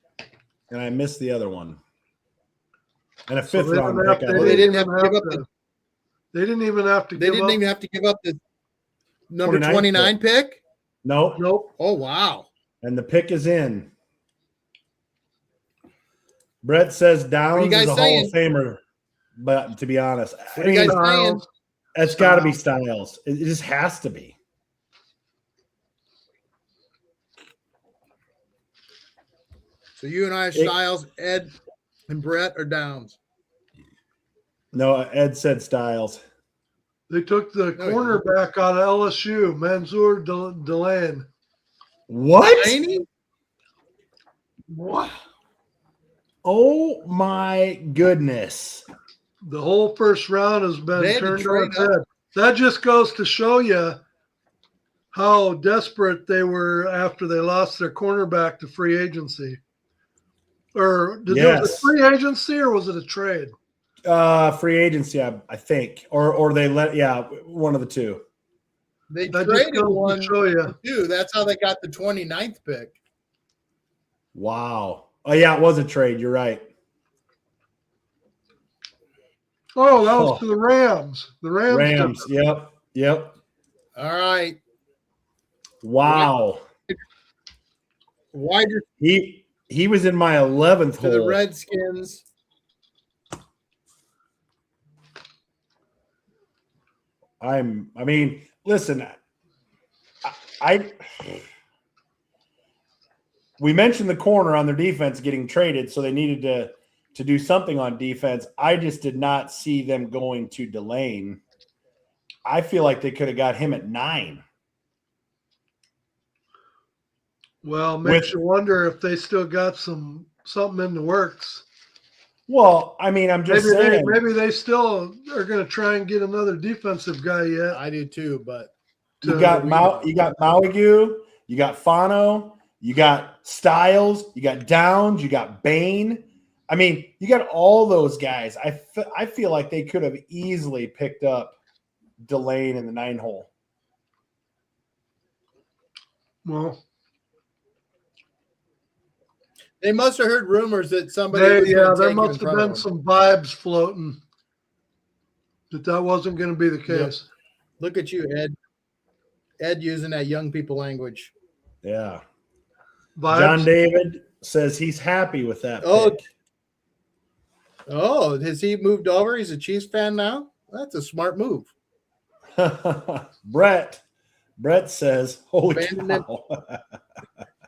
[SPEAKER 1] and I missed the other one. And a 5th round pick.
[SPEAKER 5] They didn't have to give up
[SPEAKER 6] They didn't even have to
[SPEAKER 5] They
[SPEAKER 6] give
[SPEAKER 5] didn't
[SPEAKER 6] up.
[SPEAKER 5] even have to give up the number
[SPEAKER 1] 29
[SPEAKER 5] 29 pick.
[SPEAKER 1] Nope.
[SPEAKER 6] Nope.
[SPEAKER 5] Oh wow!
[SPEAKER 1] And the pick is in. Brett says Downs
[SPEAKER 5] guys
[SPEAKER 1] is a
[SPEAKER 5] saying?
[SPEAKER 1] Hall of Famer, but to be honest,
[SPEAKER 5] What are you guys saying?
[SPEAKER 1] it's got to be Styles. It just has to be.
[SPEAKER 5] So you and I are Styles, Ed, and Brett are Downs.
[SPEAKER 1] No, Ed said Styles.
[SPEAKER 6] They took the cornerback out of LSU, Mansour Delane.
[SPEAKER 1] What?
[SPEAKER 5] Laney?
[SPEAKER 6] What?
[SPEAKER 1] Oh my goodness.
[SPEAKER 6] The whole first round has been
[SPEAKER 5] They had to
[SPEAKER 6] turned on
[SPEAKER 5] trade
[SPEAKER 6] its
[SPEAKER 5] up.
[SPEAKER 6] head. That just goes to show you how desperate they were after they lost their cornerback to free agency. Or was it free agency or was it a trade?
[SPEAKER 1] Free agency, I think, or they one of the two.
[SPEAKER 5] They
[SPEAKER 6] That
[SPEAKER 5] traded
[SPEAKER 6] just goes to
[SPEAKER 5] one
[SPEAKER 6] show you.
[SPEAKER 5] too. That's how they got the 29th pick.
[SPEAKER 1] Wow. Oh yeah, it was a trade. You're right.
[SPEAKER 6] Oh, that was to the Rams. The Rams.
[SPEAKER 1] Yep.
[SPEAKER 5] All right.
[SPEAKER 1] Wow.
[SPEAKER 5] Wide
[SPEAKER 1] He was in my 11th
[SPEAKER 5] to the
[SPEAKER 1] hole.
[SPEAKER 5] Redskins.
[SPEAKER 1] Listen, we mentioned the corner on their defense getting traded, so they needed to do something on defense. I just did not see them going to Delane. I feel like they could have got him at 9.
[SPEAKER 6] Well, makes you wonder if they still got something in the works.
[SPEAKER 1] Well, I'm just saying.
[SPEAKER 6] Maybe they still are going to try and get another defensive guy yet.
[SPEAKER 5] I do too, but
[SPEAKER 1] you got Maligu, you got Fano, you got Styles, you got Downs, you got Bain. You got all those guys. I feel like they could have easily picked up Delane in the 9 hole.
[SPEAKER 6] Well,
[SPEAKER 5] they must have heard rumors that somebody.
[SPEAKER 6] There must have been some vibes floating that wasn't going to be the case.
[SPEAKER 5] Yep. Look at you, Ed. Ed using that young people language.
[SPEAKER 1] Yeah.
[SPEAKER 6] Vibes.
[SPEAKER 1] John David says he's happy with that pick.
[SPEAKER 5] Oh, has he moved over? He's a Chiefs fan now? That's a smart move.
[SPEAKER 1] Brett says, holy cow.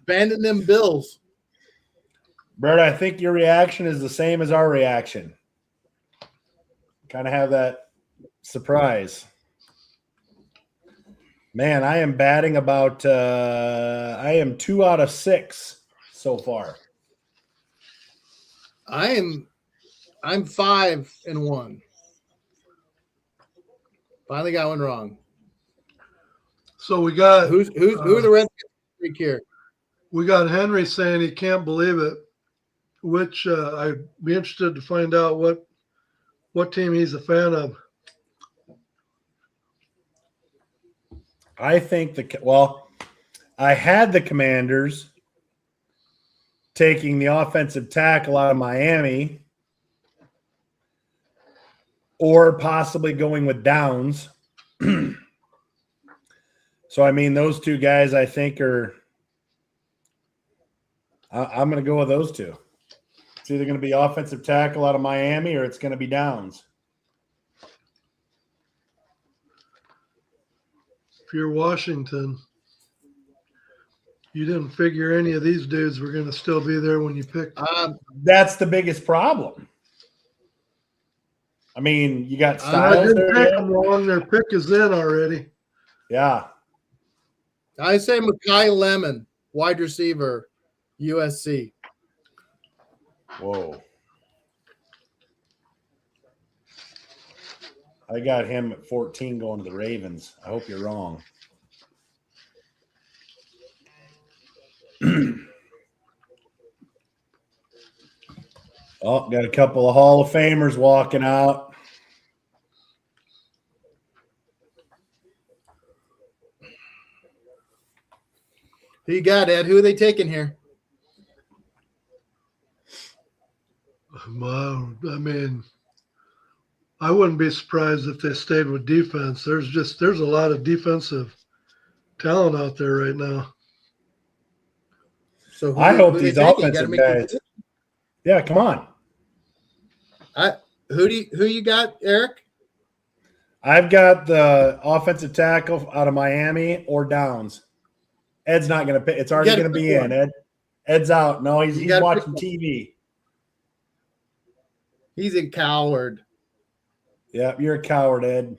[SPEAKER 5] Abandon them Bills.
[SPEAKER 1] Brett, I think your reaction is the same as our reaction. Kind of have that surprise. Man, I am batting about I am 2 out of 6 so far.
[SPEAKER 5] I'm 5-1. Finally got one wrong.
[SPEAKER 6] So we got
[SPEAKER 5] who are the Redskins here?
[SPEAKER 6] We got Henry saying he can't believe it, which I'd be interested to find out what team he's a fan of.
[SPEAKER 1] I think I had the Commanders taking the offensive tackle out of Miami, or possibly going with Downs. So, those two guys I think are – I'm going to go with those two. It's either going to be offensive tackle out of Miami or it's going to be Downs.
[SPEAKER 6] If you're Washington, you didn't figure any of these dudes were going to still be there when you picked.
[SPEAKER 1] That's the biggest problem. You got Styles.
[SPEAKER 6] I didn't pick them wrong. Their pick is in already.
[SPEAKER 1] Yeah.
[SPEAKER 5] I say Mekhi Lemon, wide receiver, USC.
[SPEAKER 1] Whoa. I got him at 14 going to the Ravens. I hope you're wrong. Got a couple of Hall of Famers walking out.
[SPEAKER 5] Who you got, Ed? Who are they taking here?
[SPEAKER 6] Well, I wouldn't be surprised if they stayed with defense. There's a lot of defensive talent out there right now.
[SPEAKER 5] So
[SPEAKER 1] I hope these offensive guys. Yeah, come on.
[SPEAKER 5] Who you got, Eric?
[SPEAKER 1] I've got the offensive tackle out of Miami or Downs. Ed's not going to pick. It's already going to be in. Ed's out. No, he's watching TV.
[SPEAKER 5] He's a coward.
[SPEAKER 1] Yeah, you're a coward, Ed.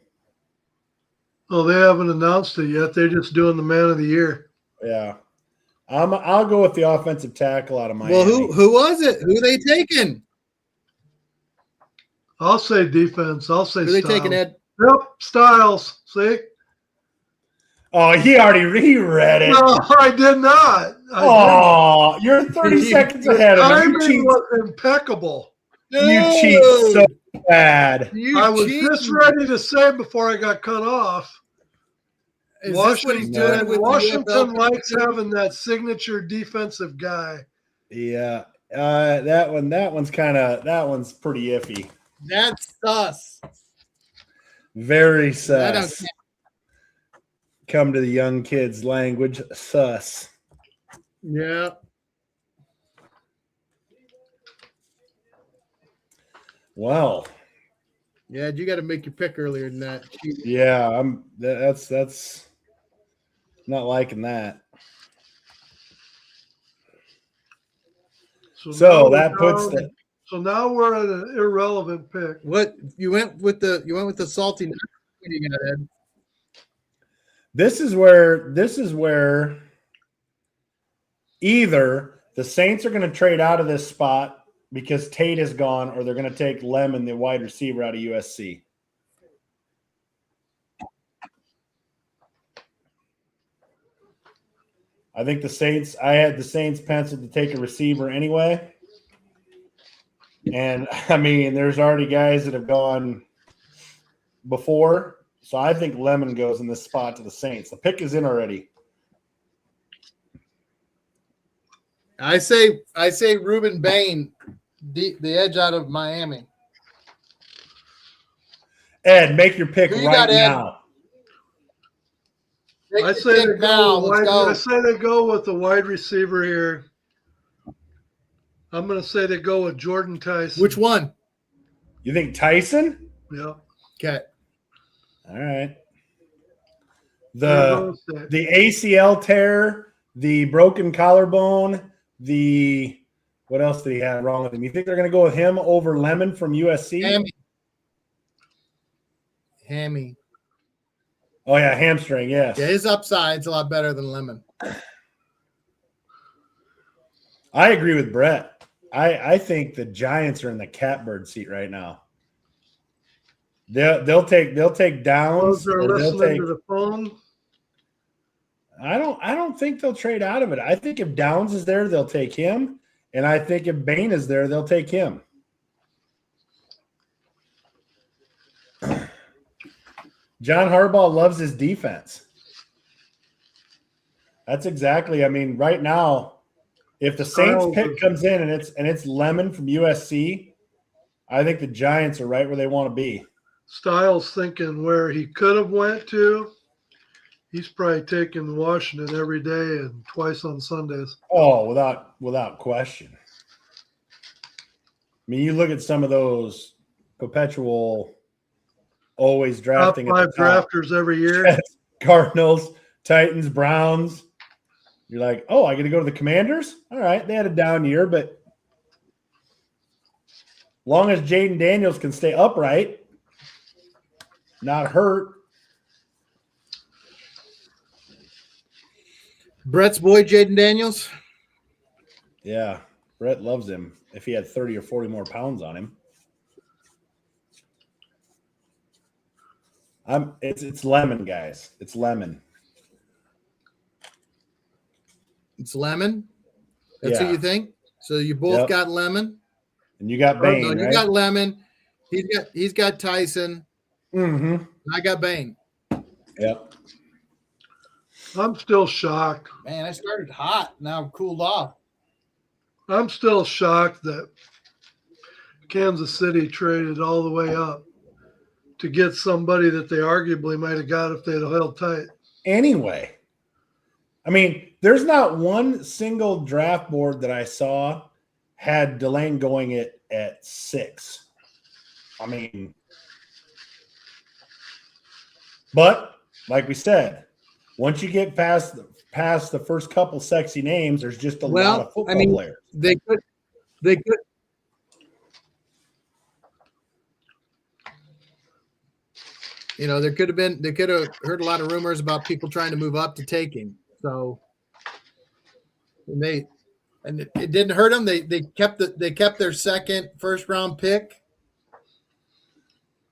[SPEAKER 6] Oh, they haven't announced it yet. They're just doing the man of the year.
[SPEAKER 1] Yeah. I'll go with the offensive tackle out of Miami.
[SPEAKER 5] Well, who was it? Who are they taking?
[SPEAKER 6] I'll say defense. I'll say
[SPEAKER 5] Who are they taking, Ed?
[SPEAKER 6] Yep, Styles. See?
[SPEAKER 1] Oh, he read it.
[SPEAKER 6] No, I did not.
[SPEAKER 1] Oh, you're 30 seconds ahead of me. You
[SPEAKER 6] Timing
[SPEAKER 1] cheat,
[SPEAKER 6] was impeccable.
[SPEAKER 1] you cheat so bad.
[SPEAKER 5] You
[SPEAKER 6] I was
[SPEAKER 5] cheating.
[SPEAKER 6] just ready to say before I got cut off.
[SPEAKER 5] Is this what he's doing with the
[SPEAKER 6] Washington
[SPEAKER 5] UFL?
[SPEAKER 6] likes having that signature defensive guy.
[SPEAKER 1] Yeah. That one's pretty iffy.
[SPEAKER 5] That's sus.
[SPEAKER 1] Very
[SPEAKER 5] I don't
[SPEAKER 1] sus. Come to the young kids' language, sus.
[SPEAKER 5] Yeah.
[SPEAKER 1] Well,
[SPEAKER 5] Yeah, you got to make your pick earlier than that.
[SPEAKER 1] yeah, that's not liking that. So that puts the
[SPEAKER 6] So now we're at an irrelevant pick.
[SPEAKER 5] What you went with the salty nut. What do you got, Ed?
[SPEAKER 1] this is where either the Saints are going to trade out of this spot because Tate is gone, or they're going to take Lemon, the wide receiver, out of USC. I think I had the Saints penciled to take a receiver anyway. And I mean, there's already guys that have gone before. So I think Lemon goes in this spot to the Saints. The pick is in already.
[SPEAKER 5] I say Reuben Bain, the edge out of Miami.
[SPEAKER 1] Ed, make your pick
[SPEAKER 5] Who you
[SPEAKER 1] right
[SPEAKER 5] got, Ed?
[SPEAKER 1] now.
[SPEAKER 5] Take
[SPEAKER 6] I
[SPEAKER 5] your
[SPEAKER 6] say
[SPEAKER 5] pick now. Let's go.
[SPEAKER 6] I say they go with the wide receiver here. I'm going to say they go with Jordan Tyson.
[SPEAKER 5] Which one?
[SPEAKER 1] You think Tyson?
[SPEAKER 6] Yeah.
[SPEAKER 5] Okay.
[SPEAKER 1] All right. The ACL tear, the broken collarbone, what else did he have wrong with him? You think they're going to go with him over Lemon from USC?
[SPEAKER 5] Hammy.
[SPEAKER 1] Oh, yeah, hamstring, yes.
[SPEAKER 5] Yeah, his upside's a lot better than Lemon.
[SPEAKER 1] I agree with Brett. I think the Giants are in the catbird seat right now. They'll take Downs.
[SPEAKER 6] Those are listening to the phone.
[SPEAKER 1] I don't think they'll trade out of it. I think if Downs is there, they'll take him. And I think if Bain is there, they'll take him. John Harbaugh loves his defense. That's exactly. I mean, right now, if the Saints pick comes in and it's Lemon from USC, I think the Giants are right where they want to be.
[SPEAKER 6] Styles thinking where he could have went to. He's probably taking Washington every day and twice on Sundays.
[SPEAKER 1] Oh, without question. I mean, you look at some of those perpetual, always drafting
[SPEAKER 6] top 5
[SPEAKER 1] at the top.
[SPEAKER 6] drafters every year.
[SPEAKER 1] Cardinals, Titans, Browns. You're like, oh, I got to go to the Commanders? All right, they had a down year, but long as Jaden Daniels can stay upright, not hurt.
[SPEAKER 5] Brett's boy, Jaden Daniels.
[SPEAKER 1] Yeah, Brett loves him if he had 30 or 40 more pounds on him. It's Lemon, guys. It's Lemon.
[SPEAKER 5] It's Lemon. That's
[SPEAKER 1] Yeah.
[SPEAKER 5] who you think. So you both got Lemon,
[SPEAKER 1] And you got Bain,
[SPEAKER 5] no, you
[SPEAKER 1] right?
[SPEAKER 5] got Lemon. He's got Tyson.
[SPEAKER 1] Mm-hmm.
[SPEAKER 5] I got Bain.
[SPEAKER 1] Yep.
[SPEAKER 6] I'm still shocked.
[SPEAKER 5] Man, I started hot. Now I'm cooled off.
[SPEAKER 6] I'm still shocked that Kansas City traded all the way up to get somebody that they arguably might have got if they'd held tight.
[SPEAKER 1] Anyway, I mean, there's not one single draft board that I saw had Delane going at 6. I mean, but like we said, once you get past the first couple sexy names, there's just a lot of football players.
[SPEAKER 5] They could. You know, they could have heard a lot of rumors about people trying to move up to take him. So, and it didn't hurt them. They kept their second first round pick. I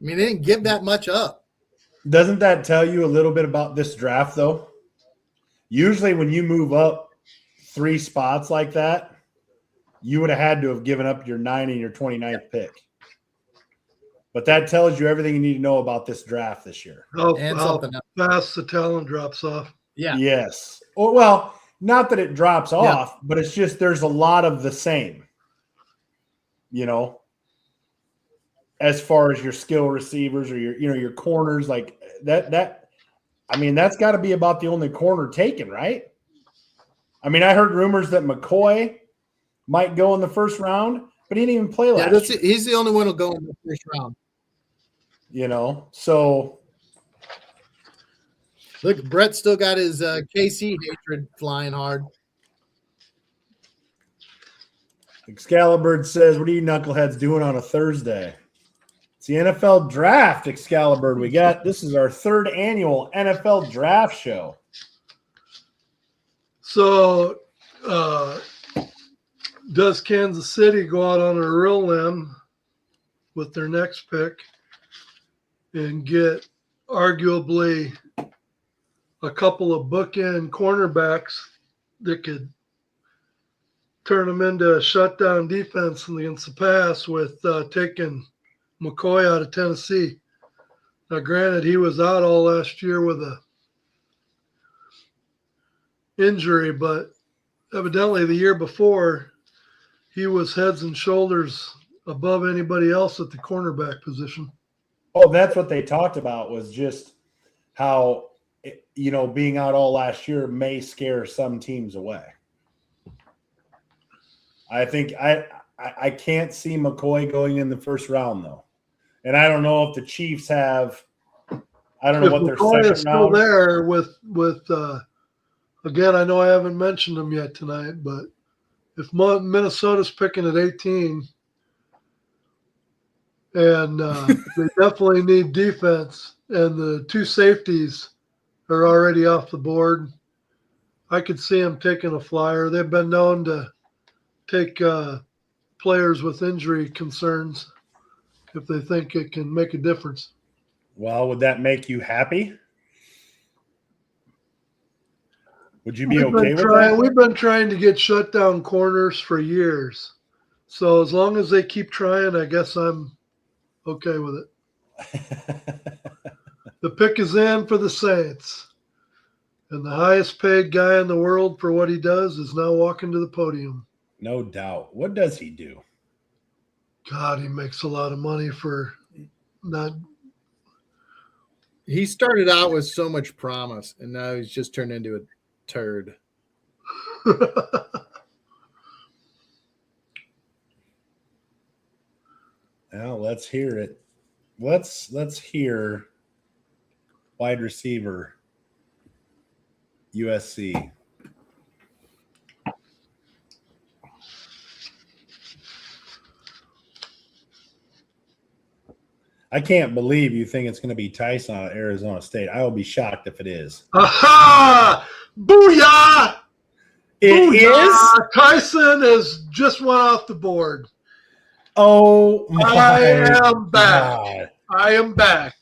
[SPEAKER 5] mean, they didn't give that much up.
[SPEAKER 1] Doesn't that tell you a little bit about this draft, though? Usually when you move up 3 spots like that, you would have had to have given up your 9 and your 29th pick. But that tells you everything you need to know about this draft this year.
[SPEAKER 5] And
[SPEAKER 6] How
[SPEAKER 5] something else.
[SPEAKER 6] fast the talent drops off.
[SPEAKER 5] Yeah.
[SPEAKER 1] Yes. Well, not that it drops off, but it's just there's a lot of the same. As far as your skill receivers or your corners, like that. I mean, that's got to be about the only corner taken, right? I mean, I heard rumors that McCoy might go in the first round, but he didn't even play last year.
[SPEAKER 5] He's the only one who'll go in the first round.
[SPEAKER 1] So
[SPEAKER 5] look, Brett still got his KC hatred flying hard.
[SPEAKER 1] Excalibur says, what are you knuckleheads doing on a Thursday? It's the NFL draft, Excalibur. This is our 3rd annual NFL draft show.
[SPEAKER 6] So, does Kansas City go out on a real limb with their next pick and get arguably a couple of bookend cornerbacks that could turn them into a shutdown defense against the pass with taking McCoy out of Tennessee? Now, granted, he was out all last year with a injury, but evidently the year before he was heads and shoulders above anybody else at the cornerback position.
[SPEAKER 1] Oh, that's what they talked about, was just how, being out all last year may scare some teams away. I think I can't see McCoy going in the first round, though. And I don't know if the Chiefs have – I don't know what their
[SPEAKER 6] McCoy
[SPEAKER 1] second
[SPEAKER 6] is still
[SPEAKER 1] round –
[SPEAKER 6] there with again, I know I haven't mentioned them yet tonight, but if Minnesota's picking at 18 and they definitely need defense and the 2 safeties are already off the board, I could see them taking a flyer. They've been known to take players with injury concerns if they think it can make a difference.
[SPEAKER 1] Well, would that make you happy? Would you be okay with that?
[SPEAKER 6] We've been trying to get shutdown corners for years. So as long as they keep trying, I guess I'm okay with it. The pick is in for the Saints. And the highest paid guy in the world for what he does is now walking to the podium.
[SPEAKER 1] No doubt. What does he do?
[SPEAKER 6] God, he makes a lot of money for not.
[SPEAKER 5] He started out with so much promise, and now he's just turned into a turd.
[SPEAKER 1] Well, let's hear it. Let's hear wide receiver USC. I can't believe you think it's going to be Tyson out of Arizona State. I will be shocked if it is.
[SPEAKER 6] Aha! Booyah!
[SPEAKER 1] It is?
[SPEAKER 6] Tyson has just went off the board.
[SPEAKER 1] Oh, my
[SPEAKER 6] I am back.
[SPEAKER 1] God.
[SPEAKER 6] I am back.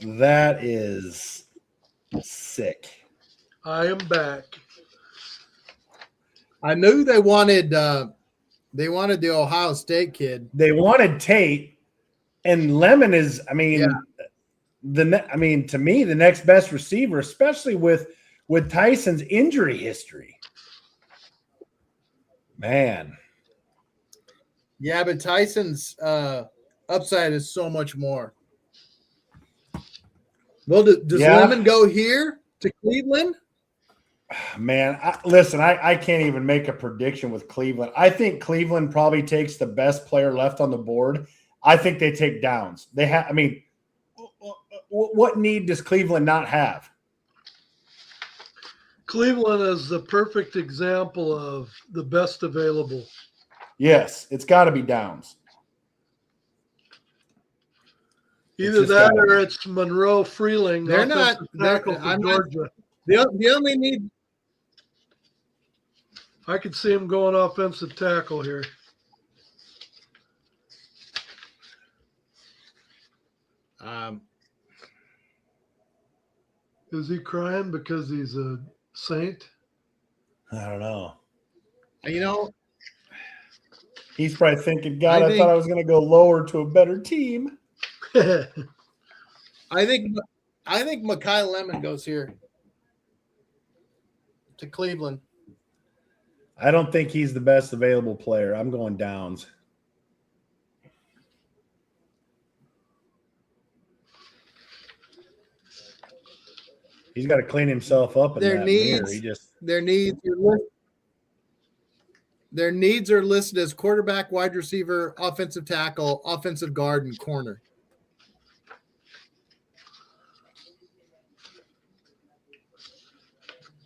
[SPEAKER 1] That is sick.
[SPEAKER 6] I am back.
[SPEAKER 5] I knew they wanted the Ohio State kid.
[SPEAKER 1] They wanted Tate, and Lemon is, to me, the next best receiver, especially with Tyson's injury history. Man.
[SPEAKER 5] Yeah, but Tyson's upside is so much more. Well, does Lemon go here to Cleveland?
[SPEAKER 1] Man, I can't even make a prediction with Cleveland. I think Cleveland probably takes the best player left on the board. I think they take Downs. What need does Cleveland not have?
[SPEAKER 6] Cleveland is the perfect example of the best available.
[SPEAKER 1] Yes, it's got to be Downs.
[SPEAKER 6] Either that or it's Monroe Freeling.
[SPEAKER 5] They're not.
[SPEAKER 6] Georgia.
[SPEAKER 5] The only need.
[SPEAKER 6] I could see him going offensive tackle here. Is he crying because he's a Saint?
[SPEAKER 1] I don't know.
[SPEAKER 5] You know,
[SPEAKER 1] He's probably thinking, God, I
[SPEAKER 5] think-
[SPEAKER 1] thought I was going to go lower to a better team.
[SPEAKER 5] I think Mekhi Lemon goes here to Cleveland.
[SPEAKER 1] I don't think he's the best available player. I'm going Downs. He's got to clean himself up in that mirror.
[SPEAKER 5] Their needs are listed as quarterback, wide receiver, offensive tackle, offensive guard, and corner.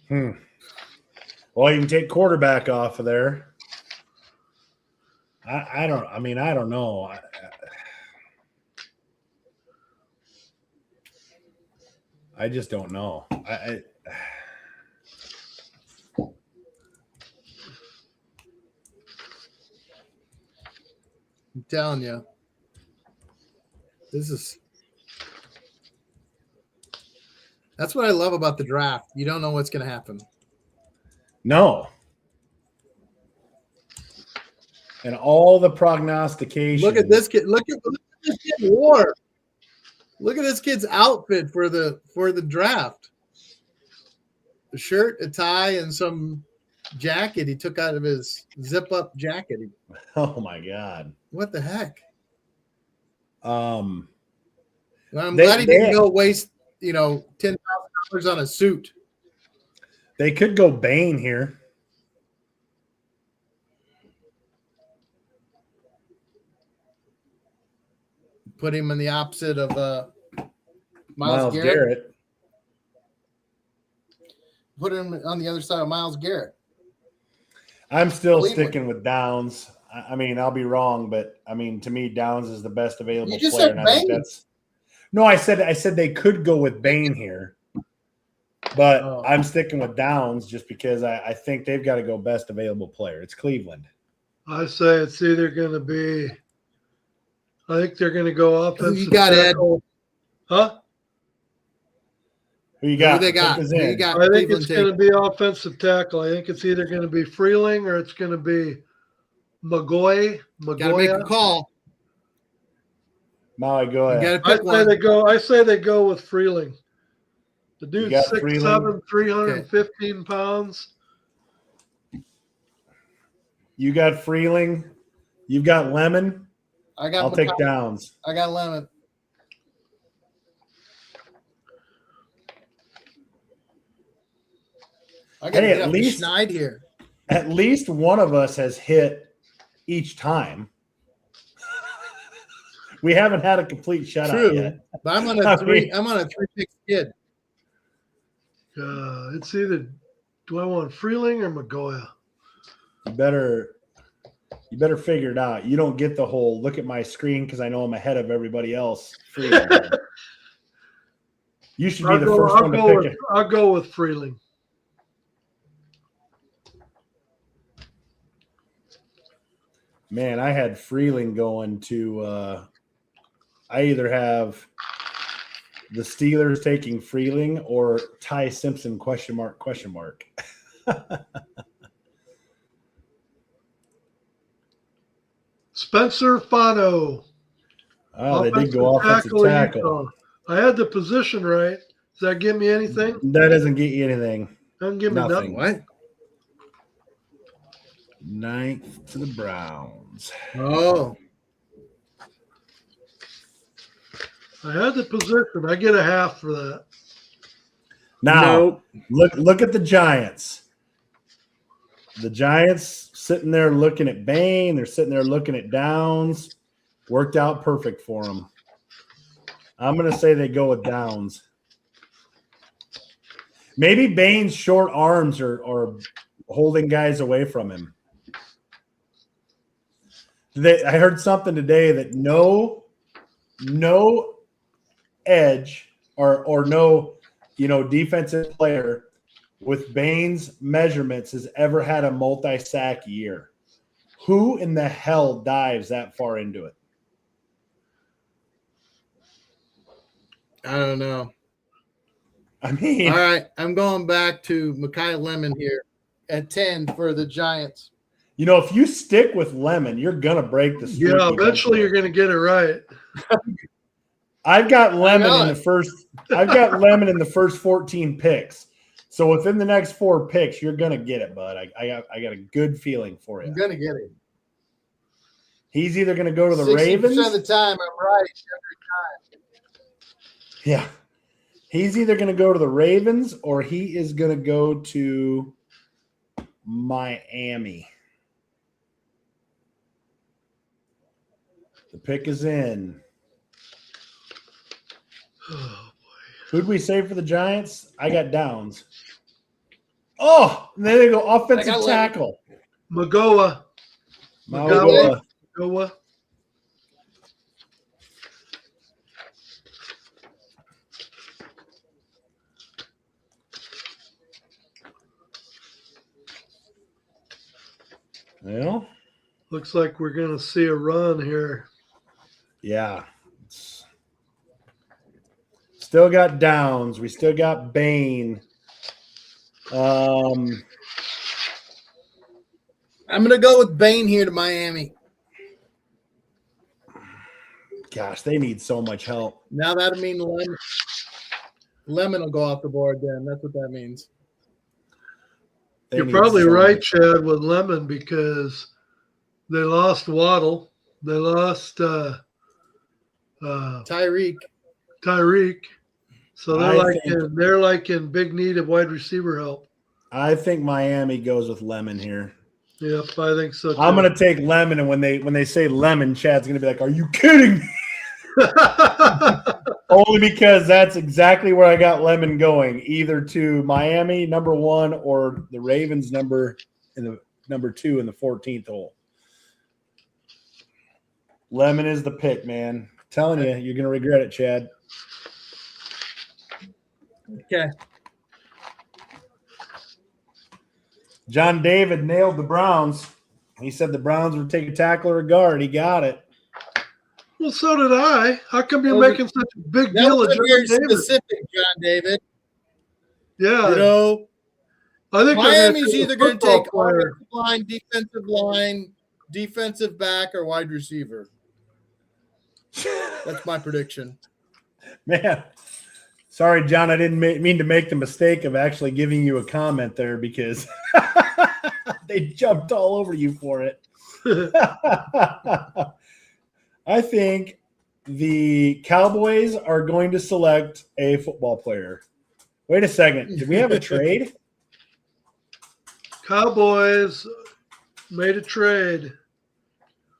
[SPEAKER 1] Well, you can take quarterback off of there. I don't know. I just don't know.
[SPEAKER 5] I'm telling you, that's what I love about the draft. You don't know what's going to happen.
[SPEAKER 1] No. And all the prognostications.
[SPEAKER 5] Look at this kid. Look at this kid wore. Look at this kid's outfit for the draft. A shirt, a tie, and some jacket he took out of his zip-up jacket.
[SPEAKER 1] Oh my God.
[SPEAKER 5] What the heck?
[SPEAKER 1] I'm
[SPEAKER 5] glad he didn't go waste, $10,000 on a suit.
[SPEAKER 1] They could go Bane here.
[SPEAKER 5] Put him in the opposite of Myles Garrett.
[SPEAKER 1] Garrett.
[SPEAKER 5] Put him on the other side of Myles Garrett.
[SPEAKER 1] I'm still
[SPEAKER 5] Cleveland.
[SPEAKER 1] sticking with Downs. I mean, I'll be wrong, but I mean, to me, Downs is the best available
[SPEAKER 5] You just
[SPEAKER 1] player.
[SPEAKER 5] said
[SPEAKER 1] And I think
[SPEAKER 5] Bane.
[SPEAKER 1] No, I said they could go with Bane here, but I'm sticking with Downs just because I think they've got to go best available player. It's Cleveland.
[SPEAKER 6] I say it's either going to be. I think they're going to go offensive.
[SPEAKER 5] You got
[SPEAKER 6] tackle. Huh?
[SPEAKER 1] Who you got?
[SPEAKER 5] Who they got?
[SPEAKER 1] Who's
[SPEAKER 5] Who
[SPEAKER 1] in?
[SPEAKER 5] you got?
[SPEAKER 6] I think
[SPEAKER 5] Cleveland
[SPEAKER 6] it's going to be offensive tackle. I think it's either going to be Freeling or it's going to be Magoya.
[SPEAKER 5] Got to make a call.
[SPEAKER 1] Molly, go
[SPEAKER 5] You
[SPEAKER 1] ahead.
[SPEAKER 5] got to pick one.
[SPEAKER 6] I say they go with Freeling. The dude's
[SPEAKER 1] got
[SPEAKER 6] 6'7",
[SPEAKER 1] Freeling?
[SPEAKER 6] 315 pounds.
[SPEAKER 1] You got Freeling. You've got Lemon. I'll take
[SPEAKER 5] McCollum.
[SPEAKER 1] Downs.
[SPEAKER 5] I got Lemon. I got
[SPEAKER 1] Hey, at least-
[SPEAKER 5] Schneid here.
[SPEAKER 1] At least one of us has hit each time. We haven't had a complete shutout
[SPEAKER 5] True,
[SPEAKER 1] yet.
[SPEAKER 5] but I'm on a three. I'm on a 3-pick skid.
[SPEAKER 6] It's either do I want Freeling or Magoya?
[SPEAKER 1] You better figure it out. You don't get the whole look at my screen because I know I'm ahead of everybody else. You should be the first one to pick it.
[SPEAKER 6] I'll go with Freeling.
[SPEAKER 1] Man, I had Freeling going to I either have the Steelers taking Freeling or Ty Simpson ?
[SPEAKER 6] Spencer Fano.
[SPEAKER 1] Oh, they did go offensive tackle.
[SPEAKER 6] Utah. I had the position right. Does that give me anything?
[SPEAKER 1] That doesn't get you anything.
[SPEAKER 6] Doesn't give me nothing.
[SPEAKER 5] What?
[SPEAKER 1] 9th to the Browns.
[SPEAKER 5] Oh,
[SPEAKER 6] I had the position. I get a half for that.
[SPEAKER 1] Now, look at the Giants. The Giants sitting there looking at Bain. They're sitting there looking at Downs. Worked out perfect for them. I'm going to say they go with Downs. Maybe Bain's short arms are holding guys away from him. I heard something today that no edge or no defensive player with Bain's measurements has ever had a multi-sack year. Who in the hell dives that far into it?
[SPEAKER 5] I don't know.
[SPEAKER 1] I mean,
[SPEAKER 5] All right, I'm going back to Mekhi Lemon here at 10 for the Giants.
[SPEAKER 1] you know, if you stick with Lemon, you're gonna break the streak.
[SPEAKER 6] Yeah, eventually you're going to get it right.
[SPEAKER 1] I've got Lemon
[SPEAKER 5] know
[SPEAKER 1] in
[SPEAKER 5] it.
[SPEAKER 1] the first. I've got Lemon in the first 14 picks. So within the next 4 picks, you're gonna get it, bud. I got a good feeling for you.
[SPEAKER 5] I'm going to get it.
[SPEAKER 1] He's either gonna go to the
[SPEAKER 5] 60%
[SPEAKER 1] Ravens.
[SPEAKER 5] of the time, I'm right every time.
[SPEAKER 1] Yeah, he's either gonna go to the Ravens or he is gonna go to Miami. The pick is in.
[SPEAKER 6] Oh,
[SPEAKER 1] Who'd we say for the Giants? I got Downs. Oh, and there they go. Offensive
[SPEAKER 5] I got
[SPEAKER 1] tackle.
[SPEAKER 6] Magoa.
[SPEAKER 1] Magoa.
[SPEAKER 6] Magoa.
[SPEAKER 1] Well,
[SPEAKER 6] Looks like we're going to see a run here.
[SPEAKER 1] yeah. Still got Downs. We still got Bain.
[SPEAKER 5] I'm going to go with Bain here to Miami.
[SPEAKER 1] Gosh, they need so much help.
[SPEAKER 5] Now that'll mean Lemon will go off the board then. That's what that means.
[SPEAKER 1] They
[SPEAKER 6] You're
[SPEAKER 1] need
[SPEAKER 6] probably
[SPEAKER 1] so
[SPEAKER 6] right,
[SPEAKER 1] much-
[SPEAKER 6] Chad, with Lemon because they lost Waddle. They lost
[SPEAKER 5] Tyreek.
[SPEAKER 6] Tyreek. So
[SPEAKER 1] I
[SPEAKER 6] they're like in big need of wide receiver help.
[SPEAKER 1] I think Miami goes with Lemon here.
[SPEAKER 6] Yep, I think so too.
[SPEAKER 1] I'm gonna take Lemon, and when they say Lemon, Chad's gonna be like, "Are you kidding me?" Only because that's exactly where I got Lemon going, either to Miami number 1 or the Ravens number 2 in the 14th hole. Lemon is the pick, man. I'm telling you, you're gonna regret it, Chad.
[SPEAKER 5] Okay.
[SPEAKER 1] John David nailed the Browns. He said the Browns would take a tackle or a guard. He got it.
[SPEAKER 6] Well, so did I. How come you're
[SPEAKER 5] Well,
[SPEAKER 6] making such a big
[SPEAKER 5] That
[SPEAKER 6] deal of
[SPEAKER 5] was
[SPEAKER 6] John
[SPEAKER 5] very
[SPEAKER 6] Davis?
[SPEAKER 5] specific, John David.
[SPEAKER 6] Yeah,
[SPEAKER 5] You know,
[SPEAKER 6] I think
[SPEAKER 5] Miami's
[SPEAKER 6] they're
[SPEAKER 5] either going to
[SPEAKER 6] football
[SPEAKER 5] take
[SPEAKER 6] player.
[SPEAKER 5] offensive line, defensive back, or wide receiver. That's my prediction.
[SPEAKER 1] Man, sorry, John. I didn't mean to make the mistake of actually giving you a comment there because they jumped all over you for it. I think the Cowboys are going to select a football player. Wait a second. Did we have a trade?
[SPEAKER 6] Cowboys made a trade.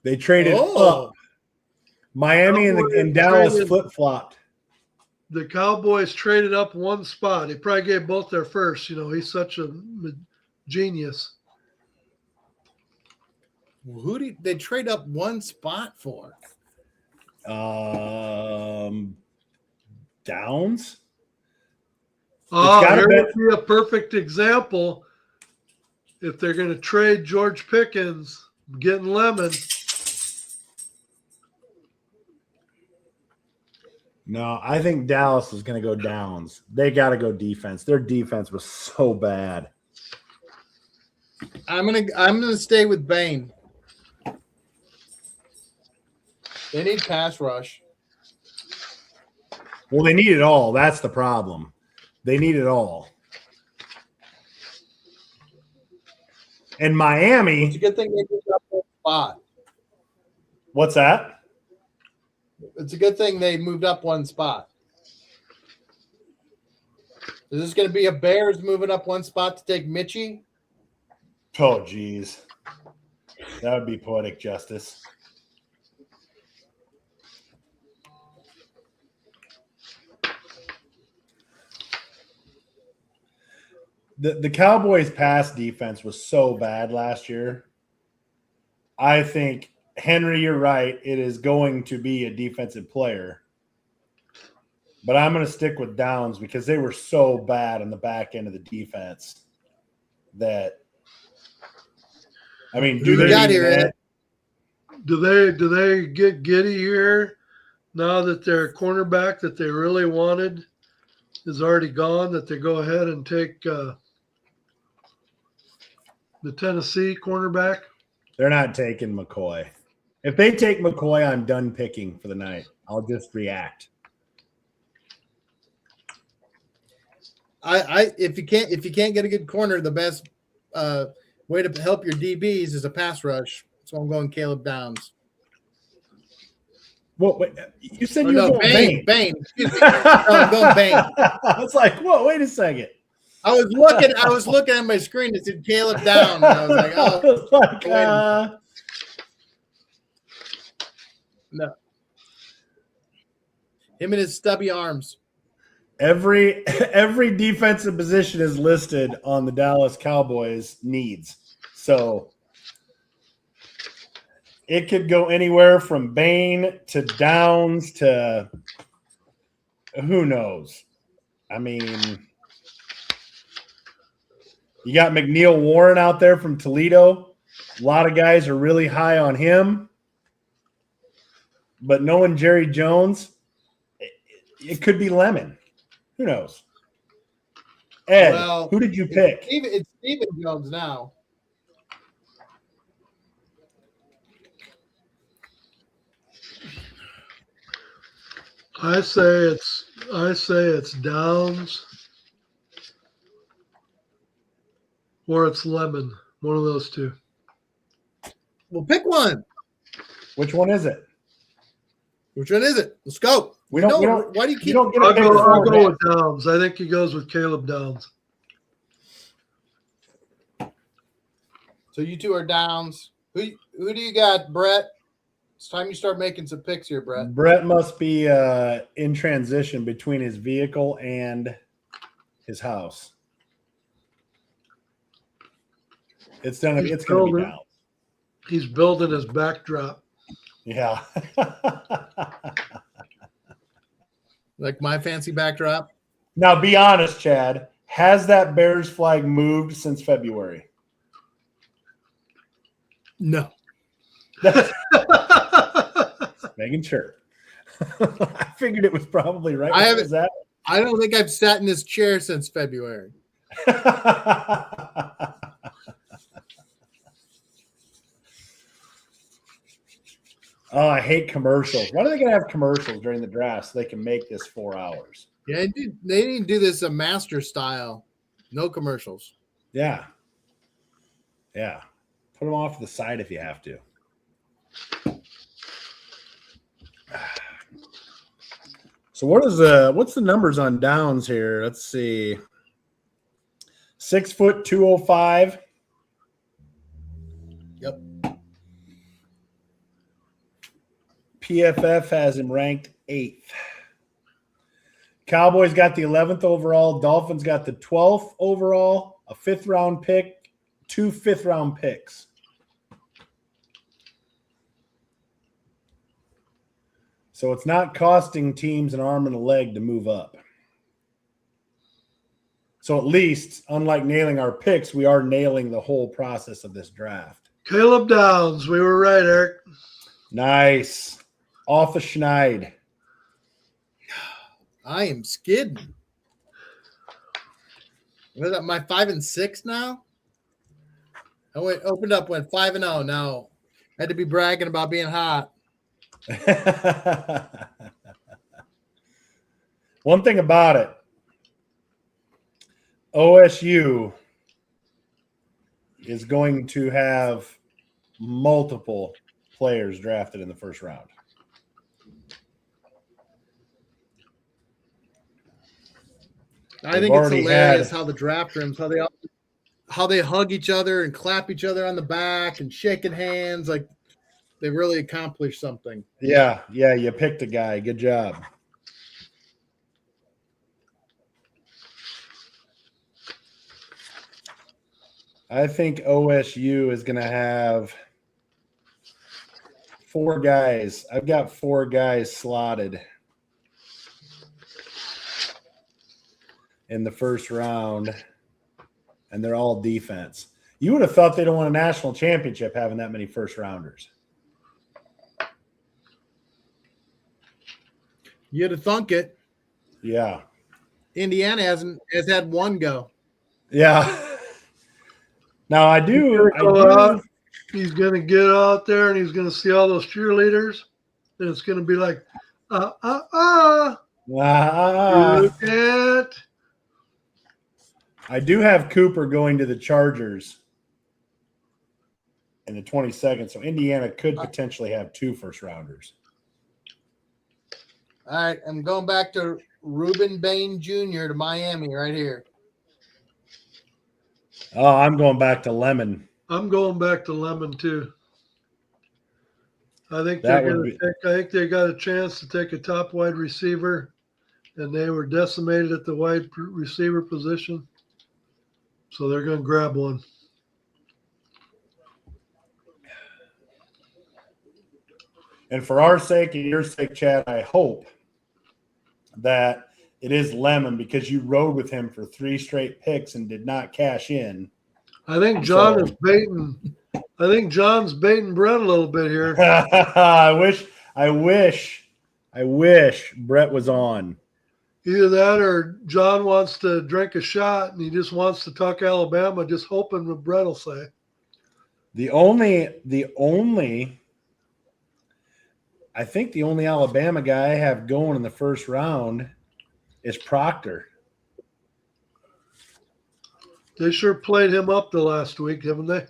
[SPEAKER 1] They traded
[SPEAKER 5] Oh.
[SPEAKER 1] up. Miami and Dallas
[SPEAKER 6] traded-
[SPEAKER 1] flip-flopped.
[SPEAKER 6] The Cowboys traded up one spot. He probably gave both their first. You know, he's such a genius.
[SPEAKER 5] Who did they trade up one spot for?
[SPEAKER 1] Downs?
[SPEAKER 6] Oh,
[SPEAKER 1] gotta
[SPEAKER 6] here
[SPEAKER 1] be-
[SPEAKER 6] would be a perfect example. If they're going to trade George Pickens, getting Lemon.
[SPEAKER 1] No, I think Dallas is going to go Downs. They got to go defense. Their defense was so bad.
[SPEAKER 5] I'm gonna stay with Bain. They need pass rush.
[SPEAKER 1] Well, they need it all. That's the problem. They need it all. And
[SPEAKER 5] It's a
[SPEAKER 1] Miami,
[SPEAKER 5] good thing they moved up one spot.
[SPEAKER 1] what's that?
[SPEAKER 5] It's a good thing they moved up one spot. Is this going to be a Bears moving up one spot to take Mitchie?
[SPEAKER 1] Oh, geez. That would be poetic justice. The Cowboys' pass defense was so bad last year. I think, Henry, you're right. It is going to be a defensive player. But I'm going to stick with Downs because they were so bad on the back end of the defense that, I mean,
[SPEAKER 5] Who you got here, Ed?
[SPEAKER 6] Do they get Giddy here now that their cornerback that they really wanted is already gone, that they go ahead and take the Tennessee cornerback?
[SPEAKER 1] They're not taking McCoy. If they take McCoy, I'm done picking for the night. I'll just react.
[SPEAKER 5] If you can't get a good corner, the best way to help your DBs is a pass rush. So I'm going Caleb Downs.
[SPEAKER 1] Well, wait, you said
[SPEAKER 5] Or
[SPEAKER 1] you were
[SPEAKER 5] no,
[SPEAKER 1] going Bain.
[SPEAKER 5] Bain. Excuse me. No, I'm going Bain.
[SPEAKER 1] I was like, whoa, wait a second.
[SPEAKER 5] I was looking at my screen. It said Caleb Downs. And I was like, oh,
[SPEAKER 1] I was like,
[SPEAKER 5] wait a minute. No. Him and his stubby arms.
[SPEAKER 1] every defensive position is listed on the Dallas Cowboys needs. So it could go anywhere from Bain to Downs to who knows. I mean, you got McNeil Warren out there from Toledo. A lot of guys are really high on him. But knowing Jerry Jones, it could be Lemon. Who knows? Ed,
[SPEAKER 5] Well,
[SPEAKER 1] who did you pick?
[SPEAKER 5] It's Stephen Jones now.
[SPEAKER 6] I say it's Downs or it's Lemon. One of those two.
[SPEAKER 5] Well, pick one.
[SPEAKER 1] Which one is it?
[SPEAKER 5] Which one is it? Let's go.
[SPEAKER 1] We don't.
[SPEAKER 5] Why do you
[SPEAKER 1] You
[SPEAKER 5] keep?
[SPEAKER 1] don't get a
[SPEAKER 6] I'll
[SPEAKER 1] pick
[SPEAKER 6] go
[SPEAKER 1] before
[SPEAKER 6] with Downs. I think he goes with Caleb Downs.
[SPEAKER 5] So you two are Downs. Who do you got, Brett? It's time you start making some picks here, Brett.
[SPEAKER 1] Brett must be in transition between his vehicle and his house. It's going to be down.
[SPEAKER 6] He's building his backdrop.
[SPEAKER 1] Yeah.
[SPEAKER 5] Like my fancy backdrop.
[SPEAKER 1] Now, be honest, Chad. Has that Bears flag moved since February?
[SPEAKER 5] No.
[SPEAKER 1] Making sure. I figured it was probably right.
[SPEAKER 5] I don't think I've sat in this chair since February.
[SPEAKER 1] Oh, I hate commercials. Why do they gotta have commercials during the draft so they can make this 4 hours?
[SPEAKER 5] Yeah, they need to do this a master style. No commercials.
[SPEAKER 1] Yeah. Yeah. Put them off to the side if you have to. So what's the numbers on Downs here? Let's see. 6 foot 205.
[SPEAKER 5] Yep.
[SPEAKER 1] PFF has him ranked 8th. Cowboys got the 11th overall. Dolphins got the 12th overall, a 5th round pick, 2 5th round picks. So it's not costing teams an arm and a leg to move up. So at least, unlike nailing our picks, we are nailing the whole process of this draft.
[SPEAKER 6] Caleb Downs. We were right, Eric.
[SPEAKER 1] Nice. Off the schneid.
[SPEAKER 5] I am skidding. What is that? My 5 and 6 now? I went 5-0 now. I had to be bragging about being hot.
[SPEAKER 1] One thing about it, OSU is going to have multiple players drafted in the first round.
[SPEAKER 5] I think it's hilarious how the draft rooms, how they hug each other and clap each other on the back and shaking hands like they really accomplished something.
[SPEAKER 1] Yeah, you picked a guy. Good job. I think OSU is going to have 4 guys. I've got 4 guys slotted in the first round, and they're all defense. You would have thought they'd have won a national championship having that many first rounders.
[SPEAKER 5] You'd have thunk it.
[SPEAKER 1] Yeah.
[SPEAKER 5] Indiana has had one go.
[SPEAKER 1] Yeah. Now I do.
[SPEAKER 6] He's going to get out there and he's going to see all those cheerleaders. And it's going to be like, you can't.
[SPEAKER 1] I do have Cooper going to the Chargers in the 22nd, so Indiana could potentially have 2 first-rounders.
[SPEAKER 5] All right, I'm going back to Reuben Bain Jr. to Miami right here.
[SPEAKER 1] Oh, I'm going back to Lemon.
[SPEAKER 6] I'm going back to Lemon too. I think
[SPEAKER 1] That
[SPEAKER 6] they're
[SPEAKER 1] would
[SPEAKER 6] going to take. I think they got a chance to take a top wide receiver, and they were decimated at the wide receiver position, so they're going to grab one.
[SPEAKER 1] And for our sake and your sake, Chad, I hope that it is Lemon because you rode with him for 3 straight picks and did not cash in.
[SPEAKER 6] I think John is baiting. I think John's baiting Brett a little bit here.
[SPEAKER 1] I wish Brett was on.
[SPEAKER 6] Either that or John wants to drink a shot and he just wants to talk Alabama, just hoping what Brett will say.
[SPEAKER 1] The only I think the only Alabama guy I have going in the first round is Proctor.
[SPEAKER 6] They sure played him up the last week, haven't they?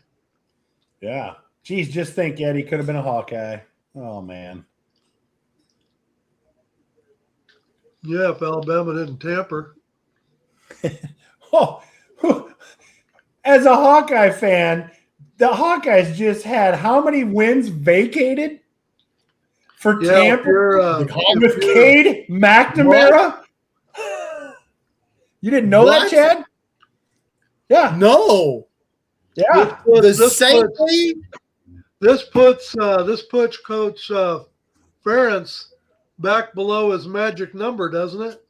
[SPEAKER 1] Yeah. Geez, just think, Ed, he could have been a Hawkeye. Oh, man.
[SPEAKER 6] Yeah, if Alabama didn't tamper.
[SPEAKER 1] Oh, as a Hawkeye fan, the Hawkeyes just had how many wins vacated for tamper with Cade McNamara? You didn't know that, Chad? Yeah.
[SPEAKER 5] No.
[SPEAKER 1] Yeah.
[SPEAKER 6] This puts Coach Ferentz back below his magic number, doesn't it?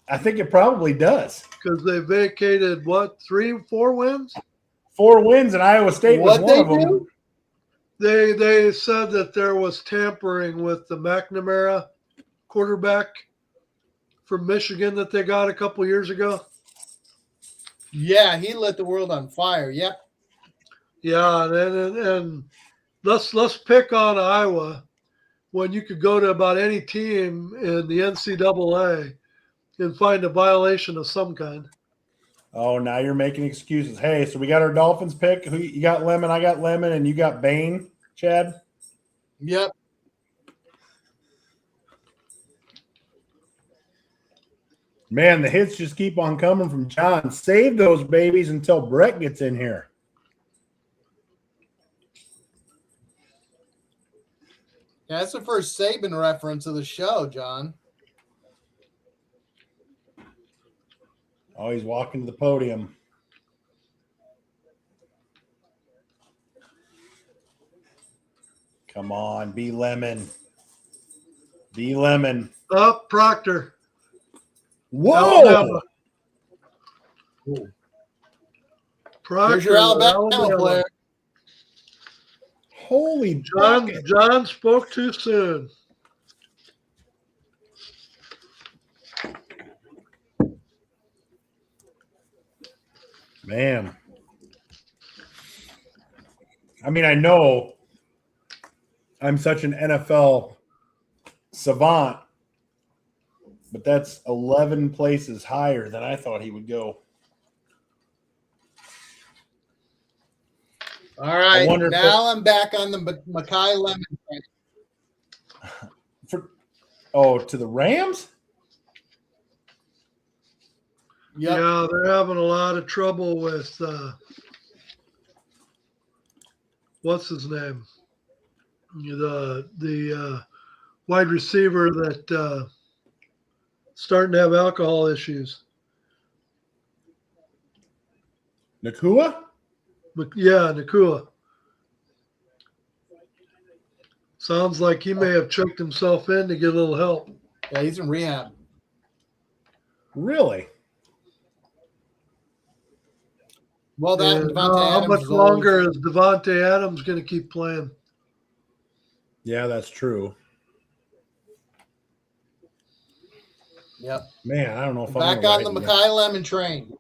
[SPEAKER 1] I think it probably does.
[SPEAKER 6] Because they vacated, 4 wins?
[SPEAKER 1] 4 wins, and Iowa State was one of them.
[SPEAKER 6] They said that there was tampering with the McNamara quarterback from Michigan that they got a couple years ago.
[SPEAKER 5] Yeah, he lit the world on fire. Yep.
[SPEAKER 6] Yeah, and let's pick on Iowa when you could go to about any team in the NCAA and find a violation of some kind.
[SPEAKER 1] Oh, now you're making excuses. Hey, so we got our Dolphins pick. Who you got? Lemon. I got Lemon, and you got Bain, Chad.
[SPEAKER 5] Yep.
[SPEAKER 1] Man, the hits just keep on coming from John. Save those babies until Brett gets in here.
[SPEAKER 5] Yeah, that's the first Saban reference of the show, John.
[SPEAKER 1] Oh, he's walking to the podium. Come on, be Lemon. Be Lemon.
[SPEAKER 6] Up, Proctor.
[SPEAKER 1] Whoa!
[SPEAKER 6] Proctor,
[SPEAKER 5] Here's your Alabama player.
[SPEAKER 1] Holy
[SPEAKER 6] John spoke too soon.
[SPEAKER 1] Man. I mean, I know I'm such an NFL savant, but that's 11 places higher than I thought he would go.
[SPEAKER 5] All right, now I'm back on the Makai Lemon train.
[SPEAKER 1] To the Rams?
[SPEAKER 5] Yep.
[SPEAKER 6] Yeah, they're having a lot of trouble with what's his name? The wide receiver that starting to have alcohol issues.
[SPEAKER 1] Nakua?
[SPEAKER 6] Yeah, Nakua. Sounds like he may have checked himself in to get a little help.
[SPEAKER 5] Yeah, he's in rehab.
[SPEAKER 1] Really?
[SPEAKER 5] Well, that
[SPEAKER 6] And,
[SPEAKER 5] Devontae
[SPEAKER 6] how
[SPEAKER 5] Adams
[SPEAKER 6] much
[SPEAKER 5] is
[SPEAKER 6] longer is Devontae Adams going to keep playing?
[SPEAKER 1] Yeah, that's true.
[SPEAKER 5] Yep.
[SPEAKER 1] Man, I don't know if
[SPEAKER 5] Back on the Mackay Lemon train.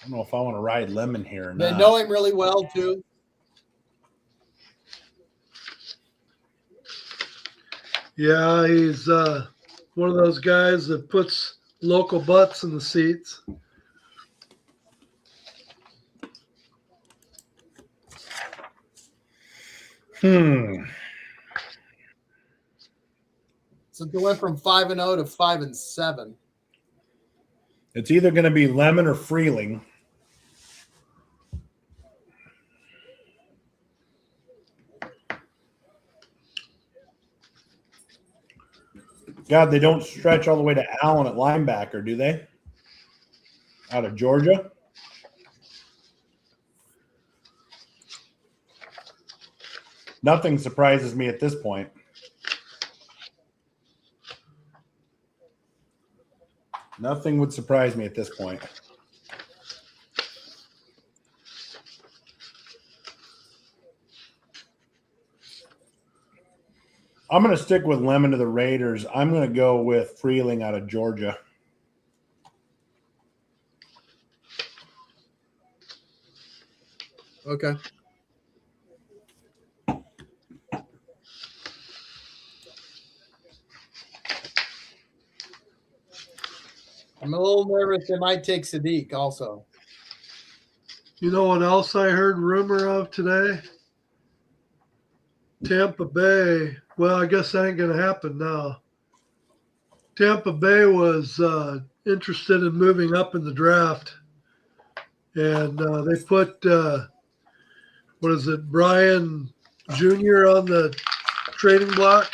[SPEAKER 1] I don't know if I want to ride Lemon here or
[SPEAKER 5] They
[SPEAKER 1] not.
[SPEAKER 5] know him really well too.
[SPEAKER 6] Yeah, he's one of those guys that puts local butts in the seats.
[SPEAKER 5] So they went from 5-0 to 5-7.
[SPEAKER 1] It's either going to be Lemon or Freeling. God, they don't stretch all the way to Allen at linebacker, do they? Out of Georgia? Nothing surprises me at this point. Nothing would surprise me at this point. I'm going to stick with Lemon to the Raiders. I'm going to go with Freeling out of Georgia.
[SPEAKER 5] Okay. I'm a little nervous they might take Sadiq also.
[SPEAKER 6] You know what else I heard rumor of today? Tampa Bay. Well, I guess that ain't going to happen now. Tampa Bay was interested in moving up in the draft. And they put, what is it, Brian Jr. on the trading block.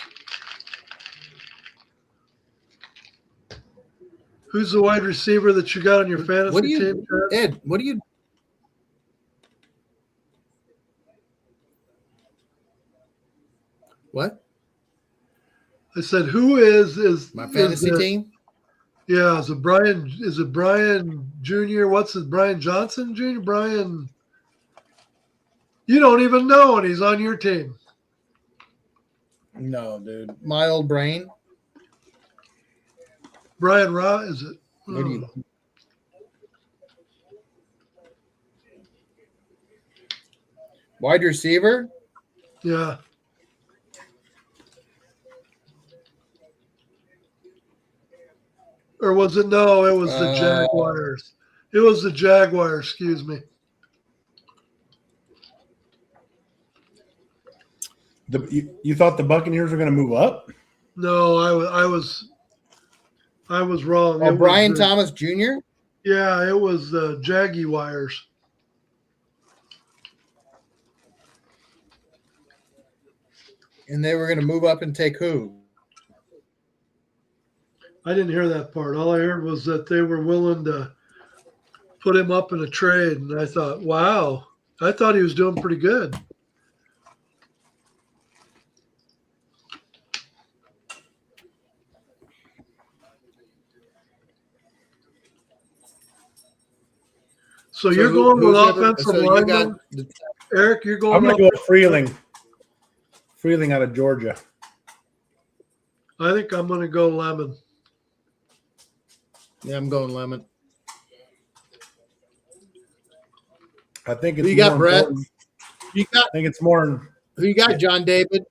[SPEAKER 6] Who's the wide receiver that you got on your fantasy team?
[SPEAKER 5] Ed, what do you What?
[SPEAKER 6] I said, who is
[SPEAKER 5] My fantasy team?
[SPEAKER 6] Yeah, is it Brian Jr.? What's his Brian Johnson Jr.? Brian, you don't even know, and he's on your team.
[SPEAKER 5] No, dude. My old brain.
[SPEAKER 6] Brian Ra, is it?
[SPEAKER 5] What do you Wide receiver?
[SPEAKER 6] Yeah. Or was it? No, it was the Jaguars. It was the Jaguars, excuse me.
[SPEAKER 1] You thought the Buccaneers were going to move up?
[SPEAKER 6] No, I was wrong.
[SPEAKER 5] Oh, Brian Thomas Jr.?
[SPEAKER 6] Yeah, it was the Jaguars.
[SPEAKER 5] And they were going to move up and take who?
[SPEAKER 6] I didn't hear that part. All I heard was that they were willing to put him up in a trade, and I thought, wow, I thought he was doing pretty good. So you're going with offensive lineman? Eric, you're going.
[SPEAKER 1] I'm going to go with Freeling. Freeling out of Georgia.
[SPEAKER 6] I think I'm going to go Lemon.
[SPEAKER 5] Yeah, I'm going Lemon.
[SPEAKER 1] I think
[SPEAKER 5] Who
[SPEAKER 1] it's
[SPEAKER 5] you got,
[SPEAKER 1] more
[SPEAKER 5] Brett?
[SPEAKER 1] important.
[SPEAKER 5] You got
[SPEAKER 1] I think it's more.
[SPEAKER 5] Who you got, John David?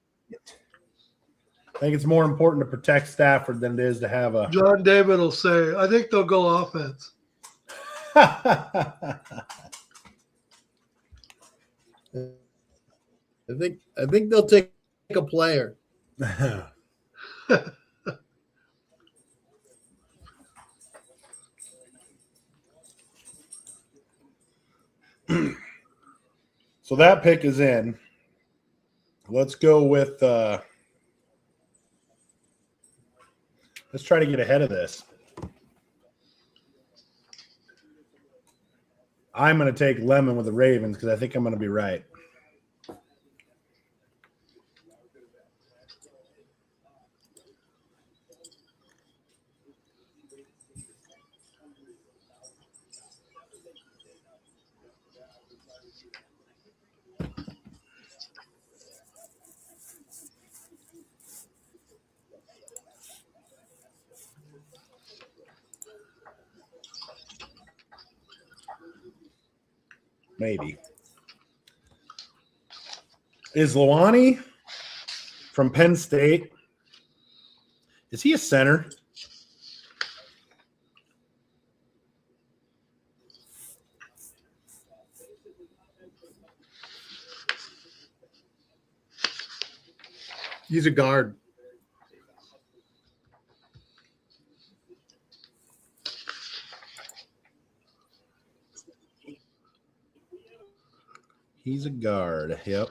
[SPEAKER 1] I think it's more important to protect Stafford than it is to have a.
[SPEAKER 6] John David will say, I think they'll go offense.
[SPEAKER 5] I think they'll take a player.
[SPEAKER 1] So that pick is in. Let's go with. Let's try to get ahead of this. I'm going to take Lemon with the Ravens because I think I'm going to be right. Maybe. Is Luani from Penn State? Is he a center?
[SPEAKER 5] He's a guard.
[SPEAKER 1] He's a guard. Yep.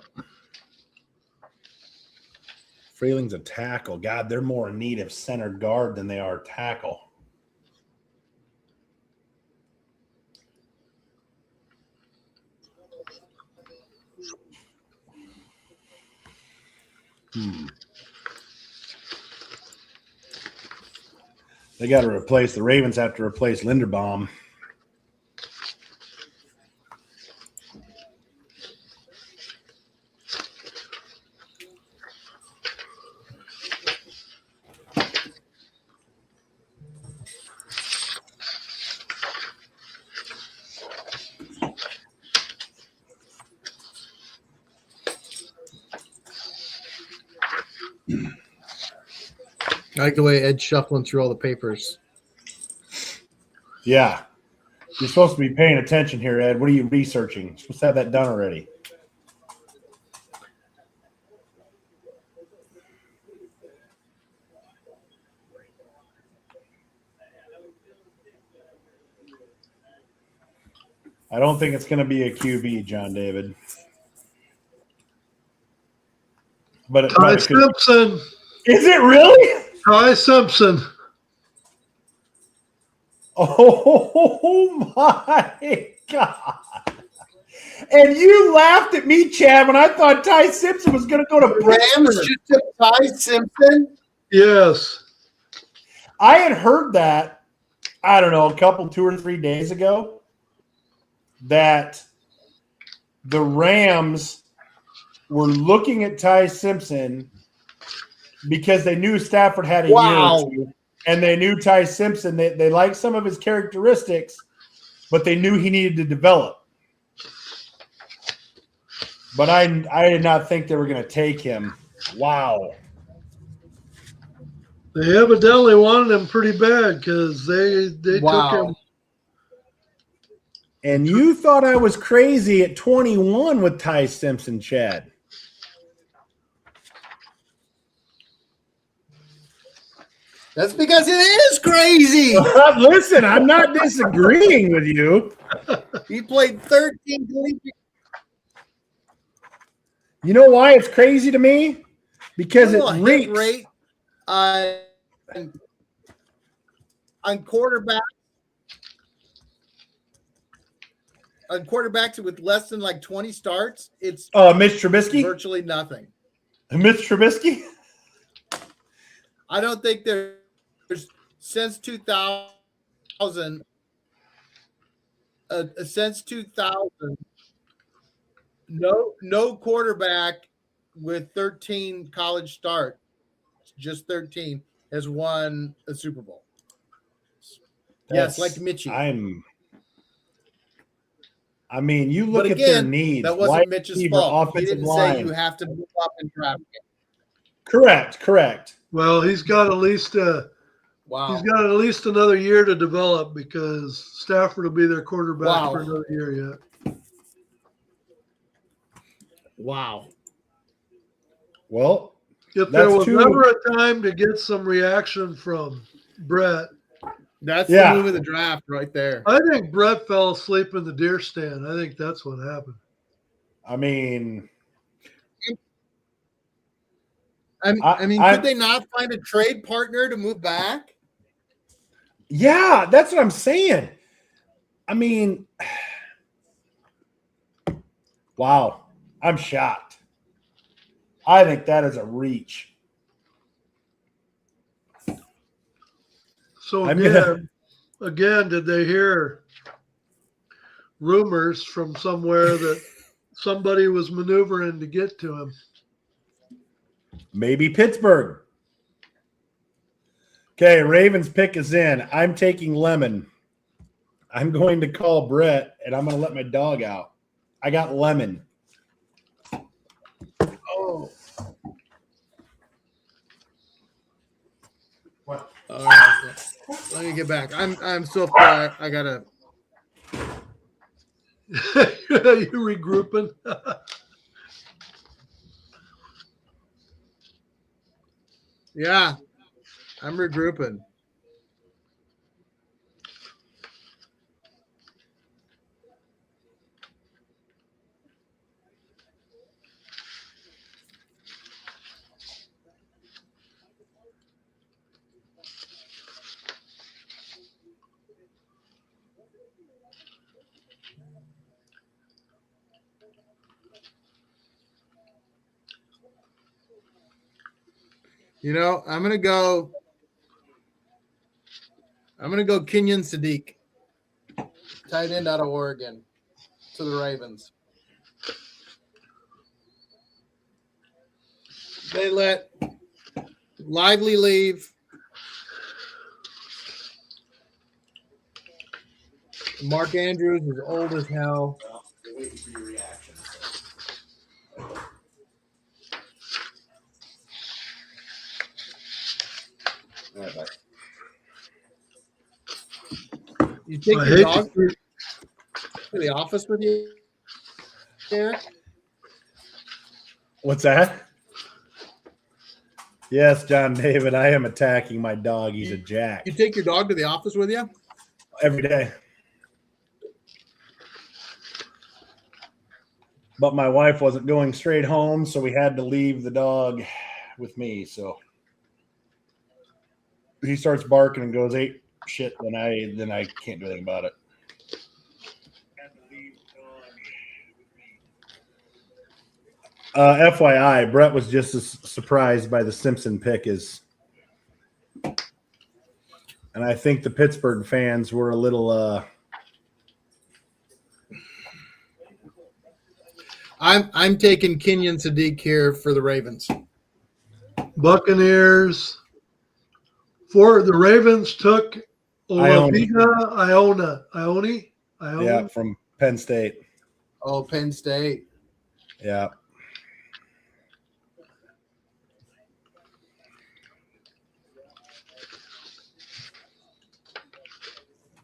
[SPEAKER 1] Freeling's a tackle. God, they're more in need of center guard than they are tackle. They got to replace the Ravens. Have to replace Linderbaum.
[SPEAKER 5] I like the way Ed's shuffling through all the papers.
[SPEAKER 1] Yeah. You're supposed to be paying attention here, Ed. What are you researching? You're supposed to have that done already. I don't think it's going to be a QB, John David. But
[SPEAKER 6] Ty Simpson.
[SPEAKER 1] Is it really?
[SPEAKER 6] Ty Simpson.
[SPEAKER 1] Oh my God. And you laughed at me, Chad, when I thought Ty Simpson was going to go to
[SPEAKER 5] Rams just took Ty Simpson.
[SPEAKER 6] Yes.
[SPEAKER 1] I had heard that, I don't know, 2 or 3 days ago, that the Rams were looking at Ty Simpson because they knew Stafford had a year or two, and they knew Ty Simpson. They liked some of his characteristics, but they knew he needed to develop. But I did not think they were going to take him. Wow.
[SPEAKER 6] They evidently wanted him pretty bad because they took him.
[SPEAKER 1] And you thought I was crazy at 21 with Ty Simpson, Chad.
[SPEAKER 5] That's because it is crazy.
[SPEAKER 1] Listen, I'm not disagreeing with you.
[SPEAKER 5] He played 13 games.
[SPEAKER 1] You know why it's crazy to me? Because it
[SPEAKER 5] hit
[SPEAKER 1] reeks.
[SPEAKER 5] rate on quarterbacks. On quarterbacks with less than like 20 starts, it's
[SPEAKER 1] Mitch Trubisky?
[SPEAKER 5] virtually nothing.
[SPEAKER 1] Mitch Trubisky?
[SPEAKER 5] I don't think there's since 2000 no quarterback with 13 college start, just 13, has won a Super Bowl. Yes, like Mitchie.
[SPEAKER 1] I mean, you look at their needs.
[SPEAKER 5] That wasn't Mitch's fault. He
[SPEAKER 1] Offensive
[SPEAKER 5] didn't
[SPEAKER 1] line.
[SPEAKER 5] say you have to move up and draft him.
[SPEAKER 1] Correct.
[SPEAKER 6] Well, he's got at least
[SPEAKER 5] Wow.
[SPEAKER 6] he's got at least another year to develop because Stafford will be their quarterback for another year yet.
[SPEAKER 5] Wow.
[SPEAKER 1] Well,
[SPEAKER 6] if there was ever a time to get some reaction from Brett,
[SPEAKER 5] that's the move of the draft right there.
[SPEAKER 6] I think Brett fell asleep in the deer stand. I think that's what happened.
[SPEAKER 1] I mean,
[SPEAKER 5] could they not find a trade partner to move back?
[SPEAKER 1] yeah, that's what I'm saying. I mean, wow, I'm shocked. I think that is a reach.
[SPEAKER 6] So again, did they hear rumors from somewhere that somebody was maneuvering to get to him?
[SPEAKER 1] Maybe Pittsburgh. Okay, Ravens pick is in. I'm taking Lemon. I'm going to call Brett, and I'm going to let my dog out. I got lemon.
[SPEAKER 5] Oh.
[SPEAKER 1] What?
[SPEAKER 5] All right. Let me get back. I'm so far. I gotta.
[SPEAKER 6] You regrouping?
[SPEAKER 5] Yeah, I'm regrouping. You know, I'm gonna go Kenyon Sadiq, tight end out of Oregon, to the Ravens. They let Lively leave. Mark Andrews is old as hell.
[SPEAKER 1] We're waiting for your reaction. All right, bye.
[SPEAKER 5] You take
[SPEAKER 6] I
[SPEAKER 5] your
[SPEAKER 6] hate
[SPEAKER 5] dog
[SPEAKER 6] to-
[SPEAKER 5] to the office with you, Eric?
[SPEAKER 1] What's that? Yes, John David, I am attacking my dog. He's a jack
[SPEAKER 5] You take your dog to the office with you?
[SPEAKER 1] every day. But my wife wasn't going straight home, so we had to leave the dog with me. So he starts barking and goes ape shit, then I can't do anything about it. FYI, Brett was just as surprised by the Simpson pick as, and I think the Pittsburgh fans were a little.
[SPEAKER 5] I'm taking Kenyon Sadiq here for the Ravens.
[SPEAKER 6] Buccaneers. For the Ravens took
[SPEAKER 1] Ione.
[SPEAKER 6] Ione.
[SPEAKER 1] Yeah, from Penn State.
[SPEAKER 5] Oh, Penn State.
[SPEAKER 1] Yeah.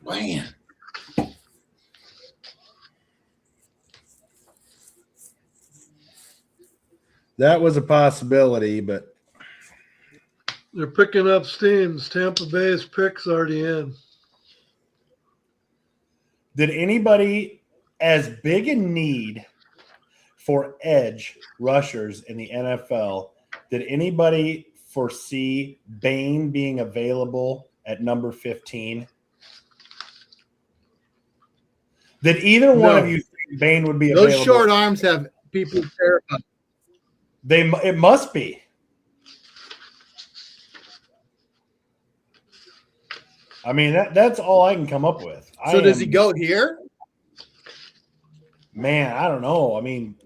[SPEAKER 5] Man.
[SPEAKER 1] That was a possibility, but
[SPEAKER 6] They're picking up steams. Tampa Bay's pick's already in.
[SPEAKER 1] did anybody as big a need for edge rushers in the NFL, did anybody foresee Bain being available at number 15? Did either one of you think Bain would be available?
[SPEAKER 5] Those short arms have people terrified.
[SPEAKER 1] It must be. I mean, that's all I can come up with.
[SPEAKER 5] So does he go here?
[SPEAKER 1] Man, I don't know. I mean,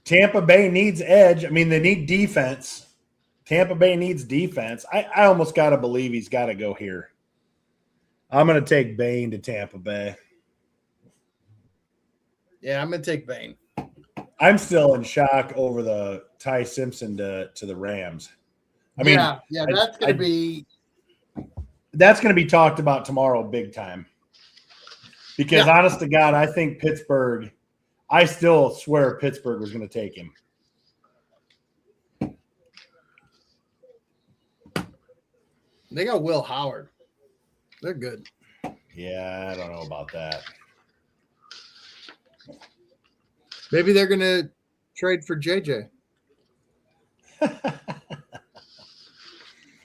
[SPEAKER 1] Tampa Bay needs edge. I mean, they need defense. Tampa Bay needs defense. I almost got to believe he's got to go here. I'm going to take Bain to Tampa Bay.
[SPEAKER 5] Yeah, I'm going to take Bain.
[SPEAKER 1] I'm still in shock over the Ty Simpson to the Rams. I mean,
[SPEAKER 5] yeah, that's going to be.
[SPEAKER 1] That's going to be talked about tomorrow big time. Because honest to God, I think Pittsburgh, I still swear Pittsburgh was going to take him.
[SPEAKER 5] They got Will Howard. They're good.
[SPEAKER 1] Yeah, I don't know about that.
[SPEAKER 5] Maybe they're going to trade for JJ.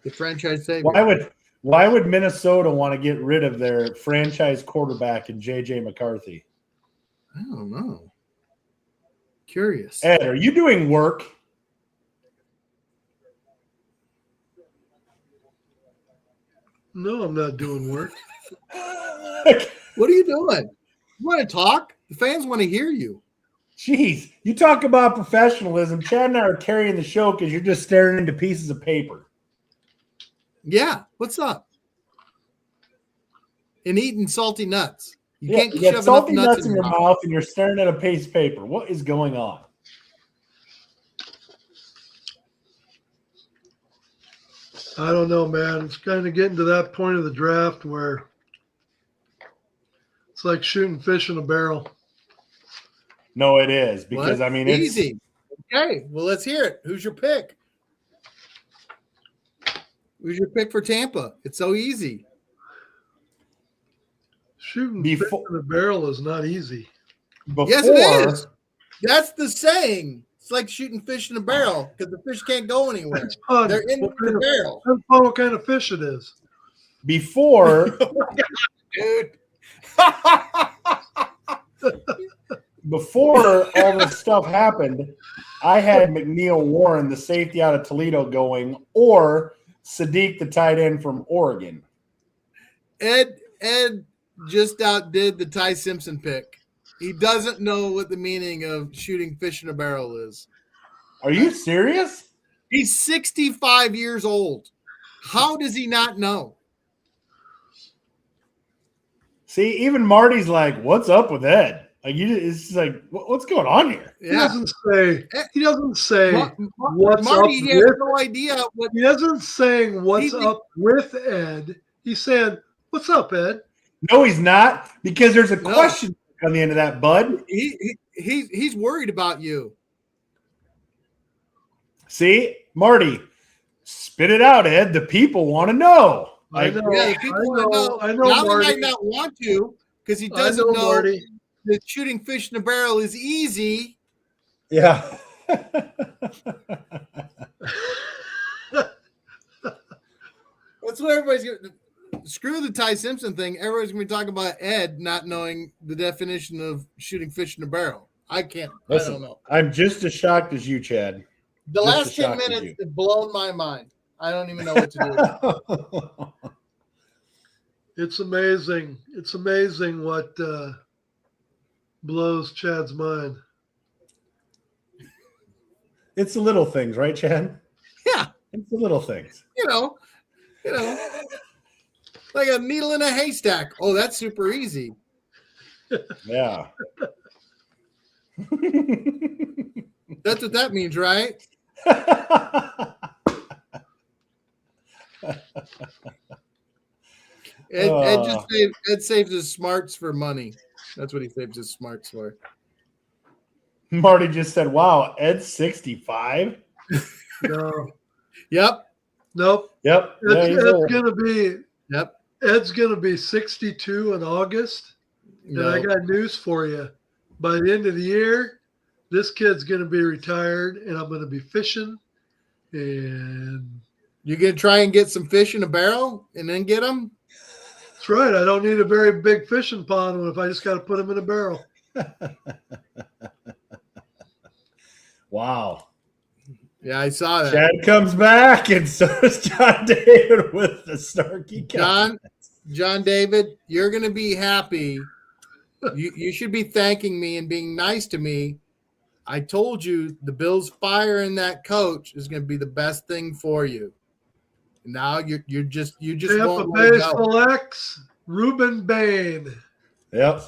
[SPEAKER 5] The franchise savior.
[SPEAKER 1] Why would Minnesota want to get rid of their franchise quarterback in JJ McCarthy?
[SPEAKER 5] I don't know. Curious.
[SPEAKER 1] Ed, are you doing work?
[SPEAKER 6] No, I'm not doing work.
[SPEAKER 5] What are you doing? You want to talk? The fans want to hear you.
[SPEAKER 1] Jeez, you talk about professionalism. Chad and I are carrying the show because you're just staring into pieces of paper.
[SPEAKER 5] Yeah. What's up? and eating salty nuts. You
[SPEAKER 1] Yeah,
[SPEAKER 5] can't
[SPEAKER 1] you
[SPEAKER 5] shove
[SPEAKER 1] got
[SPEAKER 5] enough
[SPEAKER 1] salty
[SPEAKER 5] nuts
[SPEAKER 1] nuts in your mouth and you're staring at a piece of paper. What is going on?
[SPEAKER 6] I don't know, man. It's kind of getting to that point of the draft where it's like shooting fish in a barrel.
[SPEAKER 1] No, it is because
[SPEAKER 5] What?
[SPEAKER 1] I mean it's
[SPEAKER 5] Easy. Okay, well, let's hear it. Who's your pick? Who's your pick for Tampa? It's so easy.
[SPEAKER 6] Shooting
[SPEAKER 1] Before-
[SPEAKER 6] fish in a barrel is not easy.
[SPEAKER 1] before.
[SPEAKER 5] Yes, it is. That's the saying. It's like shooting fish in a barrel because the fish can't go anywhere.
[SPEAKER 6] It's fun.
[SPEAKER 5] They're in the barrel.
[SPEAKER 6] Depends on what kind of fish it is.
[SPEAKER 1] Before
[SPEAKER 5] Dude.
[SPEAKER 1] before all this stuff happened, I had McNeil Warren, the safety out of Toledo, going, or Sadiq, the tight end from Oregon.
[SPEAKER 5] Ed just outdid the Ty Simpson pick. He doesn't know what the meaning of shooting fish in a barrel is.
[SPEAKER 1] Are you serious?
[SPEAKER 5] He's 65 years old. How does he not know?
[SPEAKER 1] See, even Marty's like, "What's up with Ed?" Like, it's just like, what's going on here?
[SPEAKER 6] He doesn't say. He doesn't say what's
[SPEAKER 5] Marty,
[SPEAKER 6] up
[SPEAKER 5] he has
[SPEAKER 6] with.
[SPEAKER 5] no idea what.
[SPEAKER 6] He doesn't saying what's
[SPEAKER 5] He-
[SPEAKER 6] up with Ed. He's saying, "What's up, Ed?"
[SPEAKER 1] No, he's not, because there's a
[SPEAKER 5] No.
[SPEAKER 1] question on the end of that, bud.
[SPEAKER 5] He's worried about you.
[SPEAKER 1] See, Marty, spit it out, Ed. The people want to know. Like,
[SPEAKER 6] I know.
[SPEAKER 5] Yeah, people want to know.
[SPEAKER 6] I know,
[SPEAKER 5] Now
[SPEAKER 6] Marty.
[SPEAKER 5] he might not want to because he
[SPEAKER 6] I
[SPEAKER 5] doesn't know
[SPEAKER 6] Marty.
[SPEAKER 5] that shooting fish in a barrel is easy.
[SPEAKER 1] yeah.
[SPEAKER 5] That's what everybody's going to screw the Ty Simpson thing. Everybody's going to be talking about Ed not knowing the definition of shooting fish in a barrel. I can't.
[SPEAKER 1] Listen,
[SPEAKER 5] I don't know.
[SPEAKER 1] I'm just as shocked as you, Chad.
[SPEAKER 5] The
[SPEAKER 1] just
[SPEAKER 5] last
[SPEAKER 1] as
[SPEAKER 5] 10
[SPEAKER 1] shocked as
[SPEAKER 5] minutes
[SPEAKER 1] you.
[SPEAKER 5] have blown my mind. I don't even know what to do.
[SPEAKER 6] It's amazing. It's amazing what blows Chad's mind.
[SPEAKER 1] It's the little things, right, Chad?
[SPEAKER 5] Yeah.
[SPEAKER 1] It's the little things.
[SPEAKER 5] You know, like a needle in a haystack. Oh, that's super easy.
[SPEAKER 1] Yeah.
[SPEAKER 5] That's what that means, right? Ed saves his smarts for money. That's what he saves his smarts for.
[SPEAKER 1] Marty just said, "Wow, Ed's 65."
[SPEAKER 6] No.
[SPEAKER 5] Yep.
[SPEAKER 6] Nope.
[SPEAKER 1] Yep. Yeah, he's old.
[SPEAKER 5] Yep.
[SPEAKER 6] Ed's gonna be 62 in August.
[SPEAKER 5] No.
[SPEAKER 6] And I got news for you. By the end of the year, this kid's gonna be retired, and I'm gonna be fishing. And
[SPEAKER 5] You gonna try and get some fish in a barrel and then get them?
[SPEAKER 6] that's right. I don't need a very big fishing pond if I just got to put them in a barrel.
[SPEAKER 1] Wow.
[SPEAKER 5] Yeah, I saw that.
[SPEAKER 1] Chad comes back, and so does John David with the snarky
[SPEAKER 5] John David, you're gonna be happy. You should be thanking me and being nice to me. I told you the Bills firing that coach is going to be the best thing for you. Now you just
[SPEAKER 6] Tampa
[SPEAKER 5] won't
[SPEAKER 6] Bay
[SPEAKER 5] let go.
[SPEAKER 6] selects Reuben Bain.
[SPEAKER 1] Yep.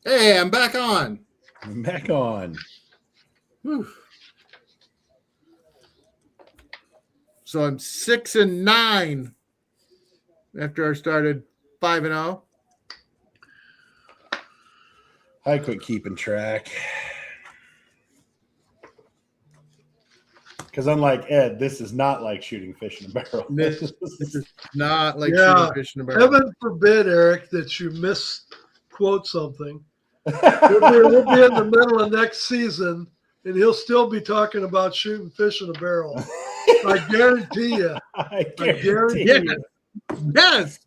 [SPEAKER 5] Hey, I'm back on.
[SPEAKER 1] Back on.
[SPEAKER 5] Whew. So I'm 6-9 after I started 5-0.
[SPEAKER 1] I quit keeping track. Because unlike Ed, this is not like shooting fish in a barrel.
[SPEAKER 5] This is not like
[SPEAKER 6] Yeah.
[SPEAKER 5] shooting fish in a barrel.
[SPEAKER 6] Heaven forbid, Eric, that you misquote something. We'll be in the middle of next season, and he'll still be talking about shooting fish in a barrel. I guarantee you.
[SPEAKER 1] I
[SPEAKER 6] guarantee
[SPEAKER 1] guarantee
[SPEAKER 6] you.
[SPEAKER 5] Yes.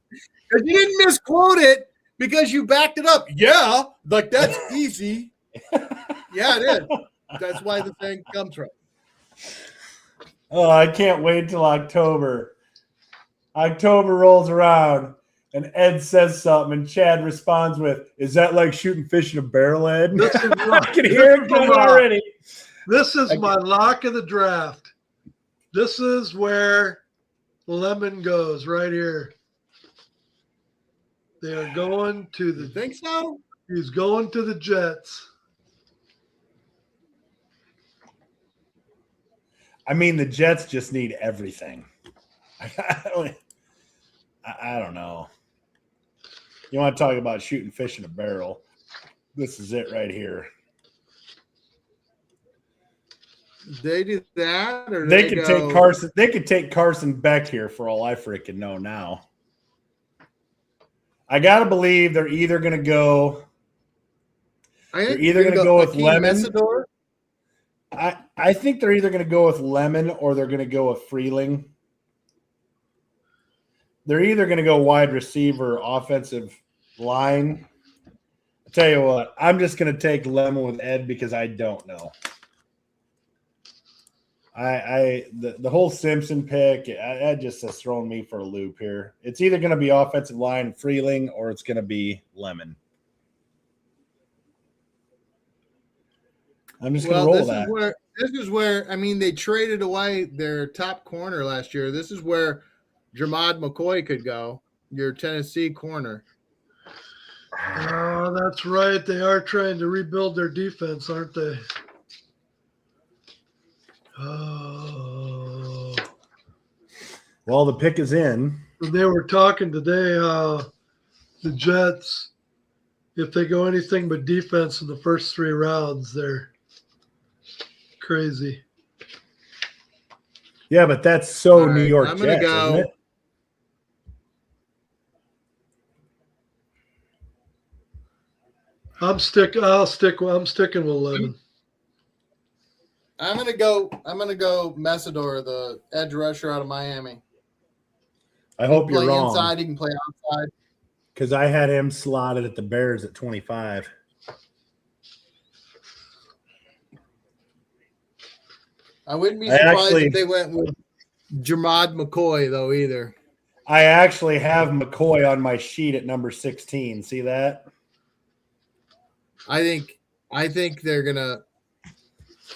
[SPEAKER 5] Because you didn't misquote it because you backed it up. Yeah, like that's easy. Yeah, it is. That's why the thing comes from.
[SPEAKER 1] Oh, I can't wait till October. October rolls around, and Ed says something, and Chad responds with, "Is that like shooting fish in a barrel, Ed?"
[SPEAKER 6] This is
[SPEAKER 1] I can hear it coming already.
[SPEAKER 6] This is my lock of the draft. This is where Lemon goes right here. They are going to
[SPEAKER 5] You
[SPEAKER 6] the.
[SPEAKER 5] think so?
[SPEAKER 6] He's going to the Jets.
[SPEAKER 1] I mean, the Jets just need everything. I don't know. You want to talk about shooting fish in a barrel? This is it right here.
[SPEAKER 5] They do that, or
[SPEAKER 1] They could take Carson. They could take Carson Beck here for all I freaking know now. I gotta believe they're either gonna go. They're either gonna go with Lemon.
[SPEAKER 5] Messidor.
[SPEAKER 1] I think they're either gonna go with Lemon or they're gonna go with Freeling. They're either gonna go wide receiver, offensive line. I tell you what, I'm just gonna take Lemon with Ed because I don't know. The whole Simpson pick, that just has thrown me for a loop here. It's either going to be offensive line Freeling or it's going to be Lemon. I'm just going to roll that.
[SPEAKER 5] This is where I mean they traded away their top corner last year. This is where Jamad McCoy could go, your Tennessee corner.
[SPEAKER 6] Oh, that's right. They are trying to rebuild their defense, aren't they? Oh.
[SPEAKER 1] Well, the pick is in.
[SPEAKER 6] They were talking today the Jets, if they go anything but defense in the first 3 rounds, they're crazy.
[SPEAKER 1] Yeah, but that's so
[SPEAKER 5] right,
[SPEAKER 1] New York
[SPEAKER 5] I'm gonna
[SPEAKER 1] Jets,
[SPEAKER 5] go.
[SPEAKER 1] isn't it?
[SPEAKER 6] I'm sticking with Lemon.
[SPEAKER 5] I'm gonna go Messidor, the edge rusher out of Miami.
[SPEAKER 1] I hope you're
[SPEAKER 5] play
[SPEAKER 1] wrong.
[SPEAKER 5] Inside, he can play outside.
[SPEAKER 1] Because I had him slotted at the Bears at 25.
[SPEAKER 5] I wouldn't be surprised if they went with Jamad McCoy though either.
[SPEAKER 1] I actually have McCoy on my sheet at number 16. See that?
[SPEAKER 5] I think they're gonna.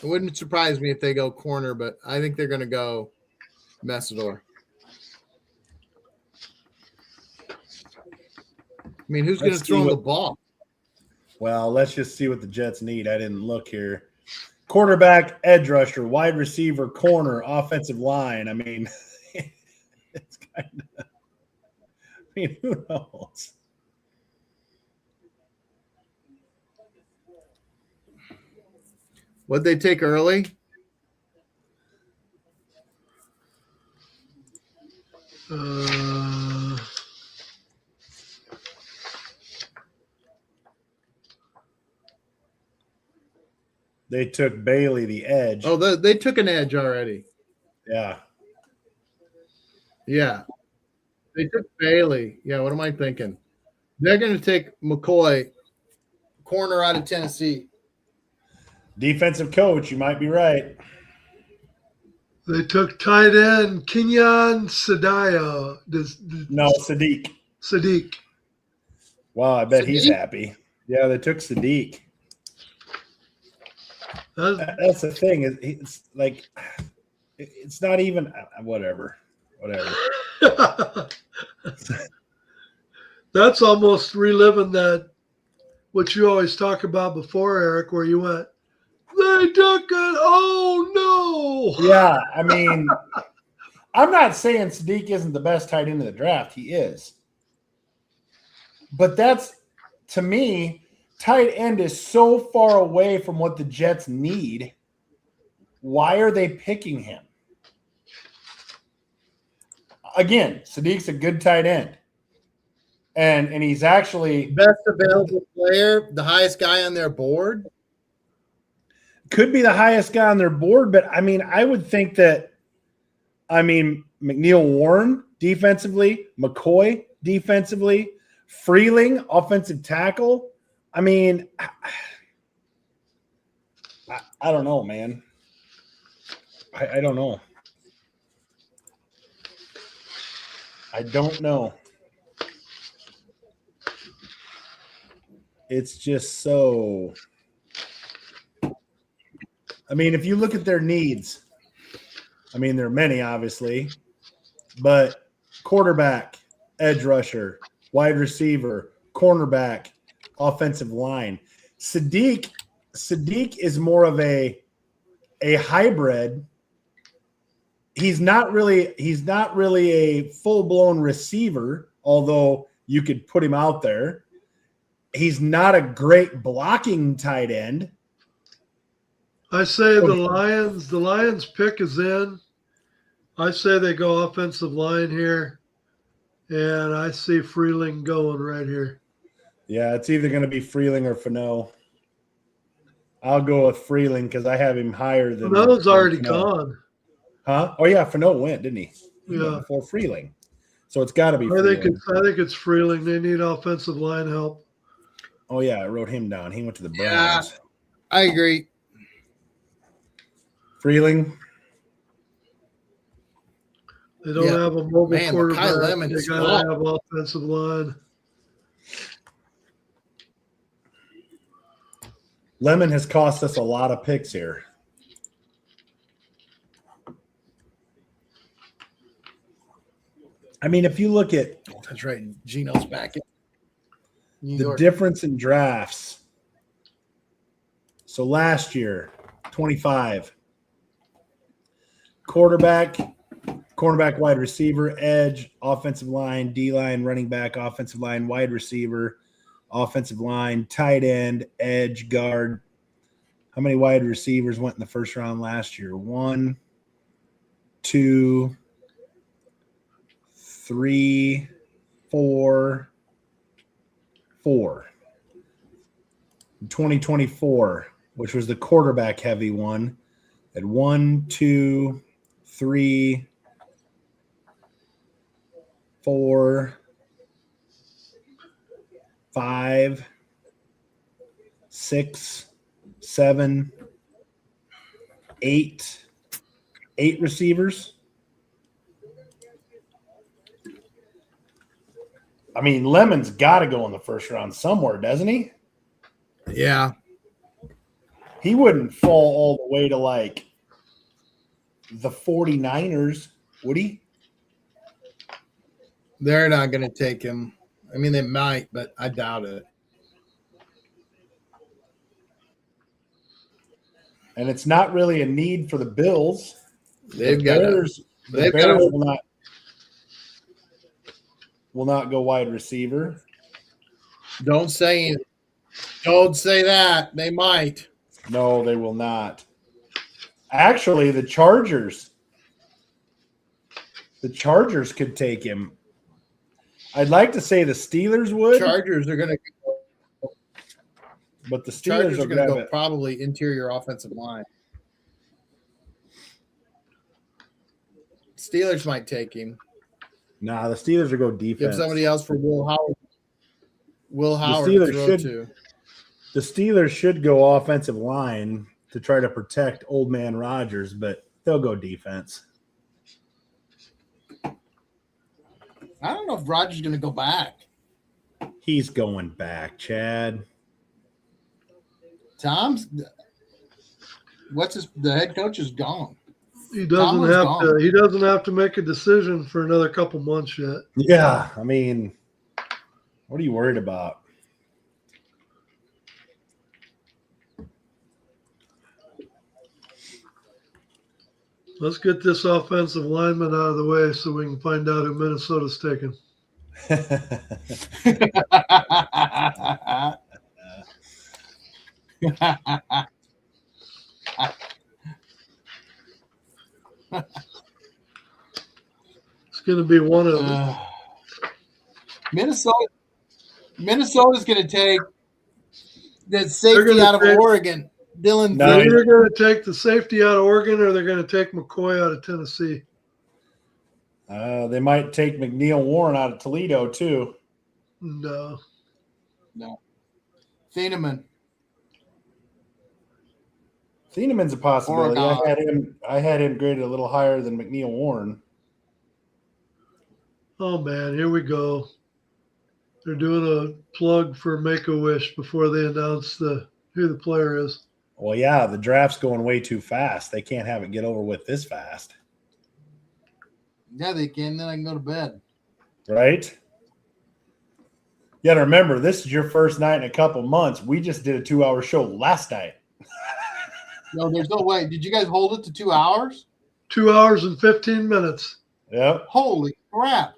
[SPEAKER 5] It wouldn't surprise me if they go corner, but I think they're gonna go Messidor. I mean, who's going to throw the ball?
[SPEAKER 1] Well, let's just see what the Jets need. I didn't look here. Quarterback, edge rusher, wide receiver, corner, offensive line. I mean, it's kind of. I mean, who knows?
[SPEAKER 5] What'd they take early?
[SPEAKER 1] They took Bailey, the edge.
[SPEAKER 5] Oh, they took an edge already.
[SPEAKER 1] Yeah.
[SPEAKER 5] Yeah. They took Bailey. Yeah, what am I thinking? They're going to take McCoy, corner out of Tennessee.
[SPEAKER 1] Defensive coach, you might be right.
[SPEAKER 6] They took tight end Kenyon Sadaya.
[SPEAKER 1] No, Sadiq.
[SPEAKER 6] Sadiq.
[SPEAKER 1] Wow, I bet he's
[SPEAKER 5] Sadiq?
[SPEAKER 1] happy. Yeah, they took Sadiq. That's the thing. It's like it's not even whatever.
[SPEAKER 6] That's almost reliving that what you always talk about before, Eric, where you went, they took it. Oh no.
[SPEAKER 1] Yeah, I mean, I'm not saying Sadiq isn't the best tight end of the draft. He is. But that's, to me, tight end is so far away from what the Jets need. Why are they picking him? Again, Sadiq's a good tight end. And he's actually
[SPEAKER 5] Best available player, the highest guy on their board.
[SPEAKER 1] could be the highest guy on their board, but I mean, I would think that, McNeil Warren defensively, McCoy defensively, Freeling offensive tackle. I mean, I don't know, man. I don't know. I don't know. It's just so. I mean, if you look at their needs, there are many, obviously. but quarterback, edge rusher, wide receiver, cornerback, offensive line. Sadiq is more of a hybrid. He's not really a full-blown receiver, although you could put him out there. He's not a great blocking tight end.
[SPEAKER 6] I say the Lions pick is in. I say they go offensive line here, and I see Freeling going right here.
[SPEAKER 1] Yeah, it's either going to be Freeling or Fano. I'll go with Freeling because I have him higher than
[SPEAKER 6] Fano's already
[SPEAKER 1] Fano.
[SPEAKER 6] gone.
[SPEAKER 1] Huh? Oh yeah, Fano went, didn't he? He went
[SPEAKER 6] Yeah.
[SPEAKER 1] before Freeling. So it's got to be
[SPEAKER 6] I
[SPEAKER 1] Freeling.
[SPEAKER 6] think it's Freeling. They need offensive line help.
[SPEAKER 1] Oh yeah, I wrote him down. He went to the
[SPEAKER 5] Yeah.
[SPEAKER 1] Browns.
[SPEAKER 5] I agree.
[SPEAKER 1] Freeling.
[SPEAKER 6] They don't have a mobile
[SPEAKER 5] Man,
[SPEAKER 6] quarterback.
[SPEAKER 5] Kyle Lemon
[SPEAKER 6] They
[SPEAKER 5] is
[SPEAKER 6] got to
[SPEAKER 5] flop.
[SPEAKER 6] have offensive line.
[SPEAKER 1] Lemon has cost us a lot of picks here. I mean, if you look at
[SPEAKER 5] That's right. Gino's back in New
[SPEAKER 1] the
[SPEAKER 5] York.
[SPEAKER 1] difference in drafts. So last year, 25. Quarterback, cornerback, wide receiver, edge, offensive line, D-line, running back, offensive line, wide receiver, offensive line, tight end, edge, guard. How many wide receivers went in the first round last year? 1, 2, 3, 4. 2024, which was the quarterback heavy one, at 1, 2, 3, 4, 5, 6, 7, 8 receivers. I mean, Lemon's got to go in the first round somewhere, doesn't he?
[SPEAKER 5] Yeah.
[SPEAKER 1] He wouldn't fall all the way to like the 49ers, would he?
[SPEAKER 5] They're not going to take him. I mean, they might, but I doubt it.
[SPEAKER 1] And it's not really a need for the Bills.
[SPEAKER 5] They've
[SPEAKER 1] the
[SPEAKER 5] got
[SPEAKER 1] Bears, the Bears will not go wide receiver.
[SPEAKER 5] Don't say that. They might.
[SPEAKER 1] No, they will not. Actually, the Chargers could take him. I'd like to say the Steelers would,
[SPEAKER 5] Chargers are going to
[SPEAKER 1] but the Steelers will
[SPEAKER 5] go
[SPEAKER 1] grab it.
[SPEAKER 5] probably interior offensive line. Steelers might take him.
[SPEAKER 1] Nah, the Steelers will go defense.
[SPEAKER 5] Give somebody else for Will Howard. Will Howard
[SPEAKER 1] Steelers
[SPEAKER 5] to throw
[SPEAKER 1] should-
[SPEAKER 5] to.
[SPEAKER 1] The Steelers should go offensive line to try to protect old man Rodgers, but they'll go defense.
[SPEAKER 5] I don't know if Rodgers is going to go back.
[SPEAKER 1] He's going back, Chad.
[SPEAKER 5] The head coach is gone.
[SPEAKER 6] He doesn't
[SPEAKER 5] Tomlin's
[SPEAKER 6] have
[SPEAKER 5] gone.
[SPEAKER 6] to. He doesn't have to make a decision for another couple months yet.
[SPEAKER 1] Yeah, I mean, what are you worried about?
[SPEAKER 6] Let's get this offensive lineman out of the way so we can find out who Minnesota's taking. It's going to be one of them.
[SPEAKER 5] Minnesota's going to take the
[SPEAKER 6] They're
[SPEAKER 5] safety
[SPEAKER 6] gonna
[SPEAKER 5] out of
[SPEAKER 6] take-
[SPEAKER 5] Oregon. Dylan
[SPEAKER 1] No.
[SPEAKER 6] They're
[SPEAKER 5] Vee.
[SPEAKER 6] either going to take the safety out of Oregon or they're going to take McCoy out of Tennessee.
[SPEAKER 1] They might take McNeil Warren out of Toledo too.
[SPEAKER 6] No.
[SPEAKER 5] No. Thieneman.
[SPEAKER 1] Thieneman's a possibility.
[SPEAKER 5] Oregon.
[SPEAKER 1] I had him graded a little higher than McNeil Warren.
[SPEAKER 6] Oh, man, here we go. They're doing a plug for Make-A-Wish before they announce who the player is.
[SPEAKER 1] Well, yeah, the draft's going way too fast. They can't have it get over with this fast.
[SPEAKER 5] Yeah, they can. Then I can go to bed.
[SPEAKER 1] Right? You got to remember, this is your first night in a couple months. We just did a 2-hour show last night.
[SPEAKER 5] No, there's no way. Did you guys hold it to 2 hours?
[SPEAKER 6] 2 hours and 15 minutes.
[SPEAKER 1] Yep.
[SPEAKER 5] Holy crap.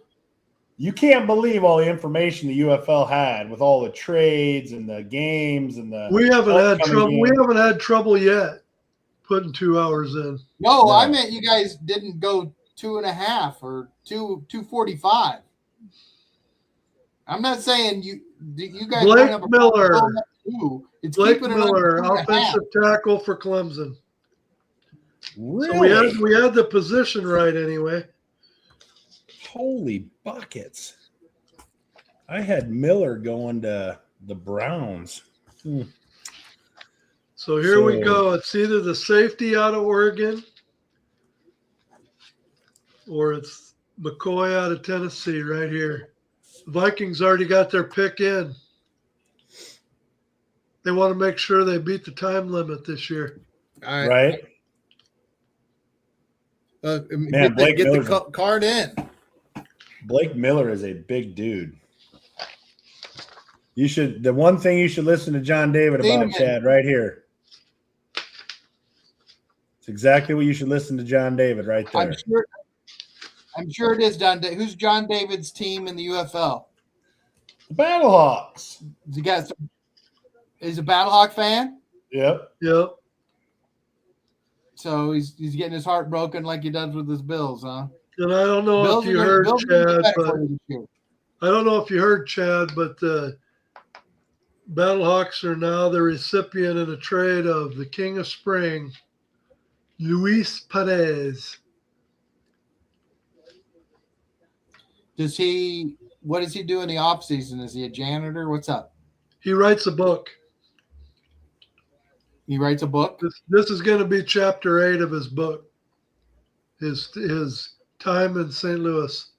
[SPEAKER 1] You can't believe all the information the UFL had with all the trades and the games and the.
[SPEAKER 6] We haven't had
[SPEAKER 1] upcoming
[SPEAKER 6] trouble. We
[SPEAKER 1] games.
[SPEAKER 6] haven't had trouble yet putting 2 hours in.
[SPEAKER 5] No,
[SPEAKER 1] No.
[SPEAKER 5] I meant you guys didn't go 2.5 or 2:45. I'm not saying you guys.
[SPEAKER 6] Blake
[SPEAKER 5] don't have a
[SPEAKER 6] Miller.
[SPEAKER 5] problem going up to 2. It's
[SPEAKER 6] Blake
[SPEAKER 5] keeping it under
[SPEAKER 6] Miller,
[SPEAKER 5] 2.5.
[SPEAKER 6] offensive tackle for Clemson.
[SPEAKER 1] Really?
[SPEAKER 6] So we had the position right anyway.
[SPEAKER 1] Holy buckets. I had Miller going to the Browns.
[SPEAKER 6] So here we
[SPEAKER 1] So-
[SPEAKER 6] go. It's either the safety out of Oregon or it's McCoy out of Tennessee right here. The Vikings already got their pick in. They want to make sure they beat the time limit this year.
[SPEAKER 5] All right.
[SPEAKER 1] Right? Man, Blake
[SPEAKER 5] Get the
[SPEAKER 1] Miller's
[SPEAKER 5] card in.
[SPEAKER 1] Blake Miller is a big dude. The one thing you should listen to John David
[SPEAKER 5] Wait a
[SPEAKER 1] about,
[SPEAKER 5] minute.
[SPEAKER 1] Chad, right here. It's exactly what you should listen to John David right there.
[SPEAKER 5] I'm sure it is John. Who's John David's team in the UFL?
[SPEAKER 1] The Battlehawks.
[SPEAKER 5] He's a Battlehawk fan,
[SPEAKER 1] Yep.
[SPEAKER 6] Yep.
[SPEAKER 5] so he's getting his heart broken like he does with his Bills, huh?
[SPEAKER 6] And I don't know if you heard
[SPEAKER 5] Bills are gonna
[SPEAKER 6] Chad,
[SPEAKER 5] get better
[SPEAKER 6] but
[SPEAKER 5] for you this year.
[SPEAKER 6] I don't know if you heard Chad, but the Battlehawks are now the recipient in a trade of the King of Spring, Luis Perez.
[SPEAKER 5] What does he do in the off season? Is he a janitor? What's up?
[SPEAKER 6] He writes a book.
[SPEAKER 5] He writes a book.
[SPEAKER 6] This is going to be chapter 8 of his book. His time in St. Louis.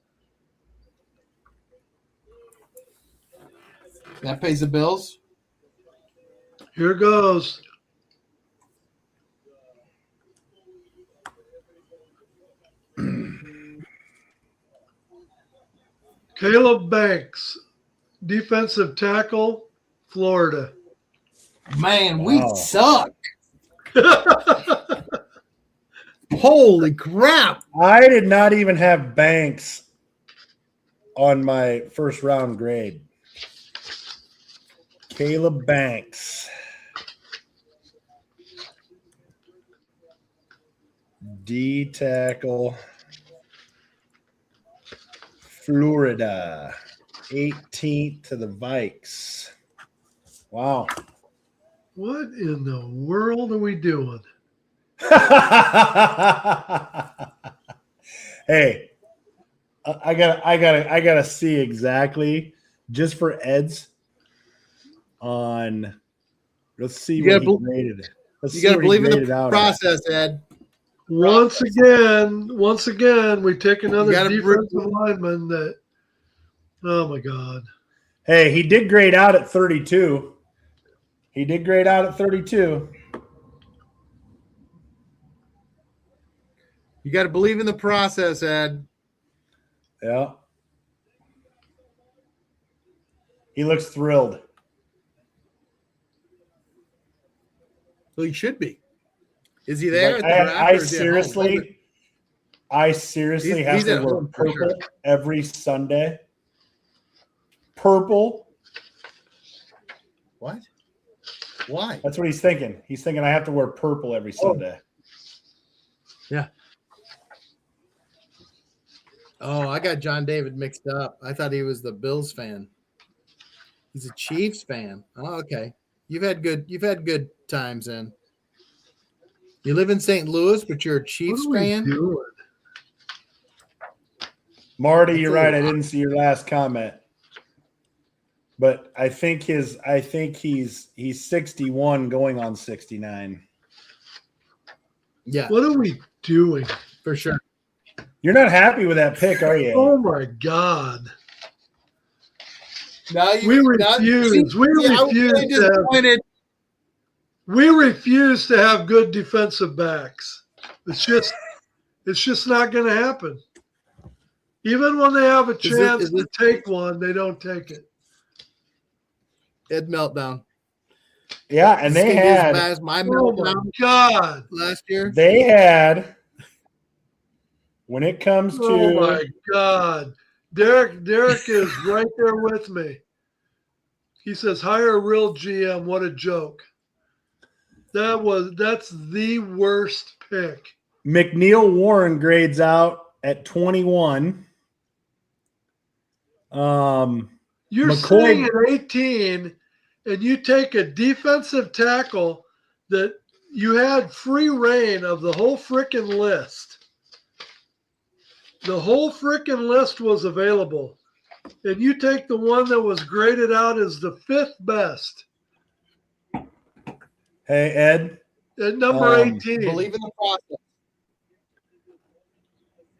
[SPEAKER 5] That pays the bills.
[SPEAKER 6] Here goes. Caleb Banks, defensive tackle, Florida.
[SPEAKER 5] Man, we
[SPEAKER 1] Wow.
[SPEAKER 5] suck. Holy crap.
[SPEAKER 1] I did not even have Banks on my first round grade. Caleb Banks. D tackle. Florida. 18th to the Vikes. Wow.
[SPEAKER 6] What in the world are we doing?
[SPEAKER 1] Hey, I gotta see exactly just for Ed's on. Let's see
[SPEAKER 5] You
[SPEAKER 1] what
[SPEAKER 5] gotta
[SPEAKER 1] he graded. Let's
[SPEAKER 5] You
[SPEAKER 1] see
[SPEAKER 5] got to
[SPEAKER 1] what he
[SPEAKER 5] believe in
[SPEAKER 1] graded
[SPEAKER 5] the
[SPEAKER 1] out at.
[SPEAKER 5] process, Ed.
[SPEAKER 6] Once again, we take another
[SPEAKER 5] You gotta
[SPEAKER 6] defensive lineman that, oh my God.
[SPEAKER 1] Hey, he did grade out at 32. He did grade out at 32.
[SPEAKER 5] You got to believe in the process, Ed.
[SPEAKER 1] Yeah. He looks thrilled.
[SPEAKER 5] Well, he should be. Is he there?
[SPEAKER 1] Like,
[SPEAKER 5] at the draft,
[SPEAKER 1] I
[SPEAKER 5] or is he at home?
[SPEAKER 1] seriously
[SPEAKER 5] He's
[SPEAKER 1] have to
[SPEAKER 5] at
[SPEAKER 1] wear
[SPEAKER 5] home for
[SPEAKER 1] purple
[SPEAKER 5] sure.
[SPEAKER 1] every Sunday. Purple.
[SPEAKER 5] What? Why?
[SPEAKER 1] That's what he's thinking. He's thinking I have to wear purple every Sunday.
[SPEAKER 5] Yeah. Oh, I got John David mixed up. I thought he was the Bills fan. He's a Chiefs fan. Oh, okay. You've had good times then. You live in St. Louis, but you're a Chiefs
[SPEAKER 6] What are we
[SPEAKER 5] fan.
[SPEAKER 6] doing?
[SPEAKER 1] Marty,
[SPEAKER 5] That's
[SPEAKER 1] you're
[SPEAKER 5] a
[SPEAKER 1] right. I
[SPEAKER 5] lot.
[SPEAKER 1] didn't see your last comment. But I think he's 61 going on 69.
[SPEAKER 5] Yeah,
[SPEAKER 6] What are we doing?
[SPEAKER 5] for sure.
[SPEAKER 1] You're not happy with that pick, are you?
[SPEAKER 6] Oh my God.
[SPEAKER 5] Now
[SPEAKER 6] We refuse. We refuse to have,
[SPEAKER 5] disappointed.
[SPEAKER 6] we refuse to have good defensive backs. It's just not going to happen. Even when they have a
[SPEAKER 5] Is
[SPEAKER 6] chance
[SPEAKER 5] this-
[SPEAKER 6] to take one, they don't take it.
[SPEAKER 5] Ed meltdown.
[SPEAKER 1] Yeah, and
[SPEAKER 5] This
[SPEAKER 1] they
[SPEAKER 5] is gonna be as
[SPEAKER 1] had
[SPEAKER 5] bad as my
[SPEAKER 6] Oh my
[SPEAKER 5] meltdown
[SPEAKER 6] God.
[SPEAKER 5] last year.
[SPEAKER 1] they had when it comes to
[SPEAKER 6] Oh my God. Derek is right there with me. He says, hire a real GM. What a joke. That's the worst pick.
[SPEAKER 1] McNeil Warren grades out at 21.
[SPEAKER 6] You're
[SPEAKER 1] McCoy-
[SPEAKER 6] sitting at 18 and you take a defensive tackle that you had free reign of the whole frickin' list. The whole frickin' list was available. And you take the one that was graded out as the 5th best
[SPEAKER 1] Hey Ed,
[SPEAKER 6] at number 18.
[SPEAKER 5] Believe in the process.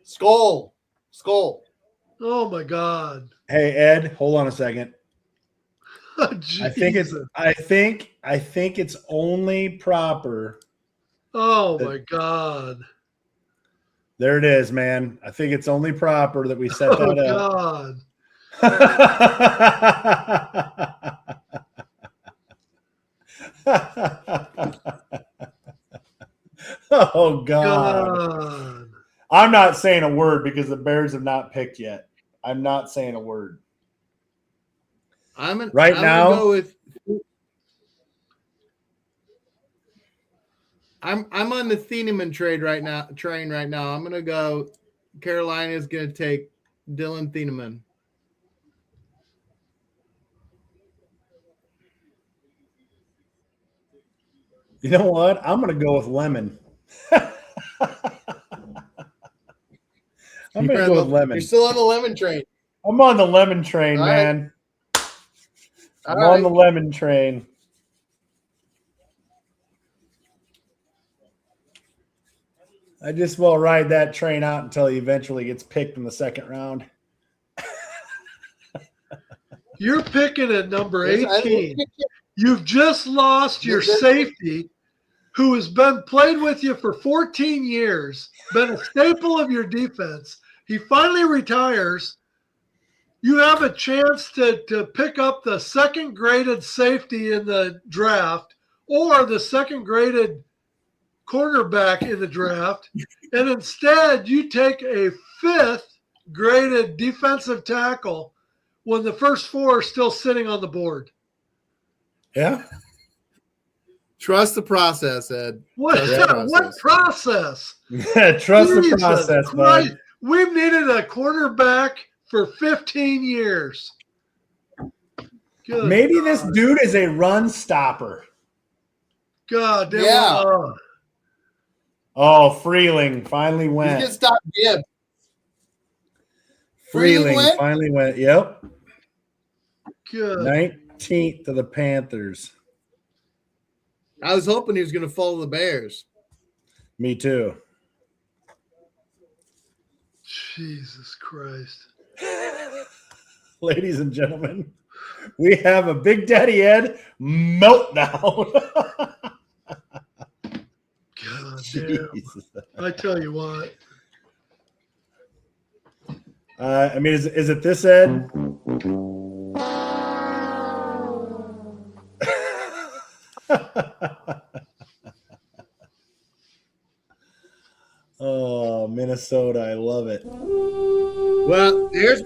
[SPEAKER 5] Skull.
[SPEAKER 6] Oh my God.
[SPEAKER 1] hey Ed, hold on a second. I think it's
[SPEAKER 6] Jesus.
[SPEAKER 1] I think it's only proper.
[SPEAKER 6] Oh my God.
[SPEAKER 1] There it is, man. I think it's only proper that we set
[SPEAKER 6] Oh
[SPEAKER 1] that up.
[SPEAKER 6] God.
[SPEAKER 1] Oh God.
[SPEAKER 6] God.
[SPEAKER 1] I'm not saying a word because the Bears have not picked yet. I'm not saying a word.
[SPEAKER 5] I'm
[SPEAKER 1] Now-
[SPEAKER 5] gonna go with. I'm on the Thieneman train right now. I'm gonna go. Carolina's gonna take Dylan Thieneman.
[SPEAKER 1] You know what? I'm going to go with Lemon. I'm going to go with Lemon.
[SPEAKER 5] You're still on the lemon train.
[SPEAKER 1] I'm on the lemon train,
[SPEAKER 5] All right.
[SPEAKER 1] man. I'm
[SPEAKER 5] All
[SPEAKER 1] on the
[SPEAKER 5] right.
[SPEAKER 1] lemon train. I just will ride that train out until he eventually gets picked in the second round.
[SPEAKER 6] You're picking at number
[SPEAKER 5] I think
[SPEAKER 6] 18. You've just lost your safety, who has been played with you for 14 years, been a staple of your defense. He finally retires. You have a chance to pick up the second graded safety in the draft or the second graded cornerback in the draft. And instead, you take a 5th graded defensive tackle when the first 4 are still sitting on the board.
[SPEAKER 1] Yeah.
[SPEAKER 5] Trust the process, Ed.
[SPEAKER 6] What,
[SPEAKER 5] Trust
[SPEAKER 6] what process?
[SPEAKER 1] Trust the
[SPEAKER 6] Jesus
[SPEAKER 1] process,
[SPEAKER 6] Christ.
[SPEAKER 1] bud.
[SPEAKER 6] We've needed a quarterback for 15 years. Good
[SPEAKER 1] Maybe
[SPEAKER 6] God.
[SPEAKER 1] this dude is a run stopper.
[SPEAKER 6] God damn.
[SPEAKER 5] Yeah.
[SPEAKER 1] Oh, Freeling finally
[SPEAKER 5] He's
[SPEAKER 1] went.
[SPEAKER 5] gonna stop Gibbs.
[SPEAKER 1] Freeling
[SPEAKER 5] went?
[SPEAKER 1] finally went. Yep.
[SPEAKER 6] Good.
[SPEAKER 1] 19th to the Panthers.
[SPEAKER 5] I was hoping he was gonna follow the Bears.
[SPEAKER 1] Me too.
[SPEAKER 6] Jesus Christ.
[SPEAKER 1] Ladies and gentlemen, we have a Big Daddy Ed meltdown.
[SPEAKER 6] God damn.
[SPEAKER 1] Jesus.
[SPEAKER 6] I tell you what.
[SPEAKER 1] I mean, is it this Ed? Oh, Minnesota, I love it.
[SPEAKER 5] Well, here's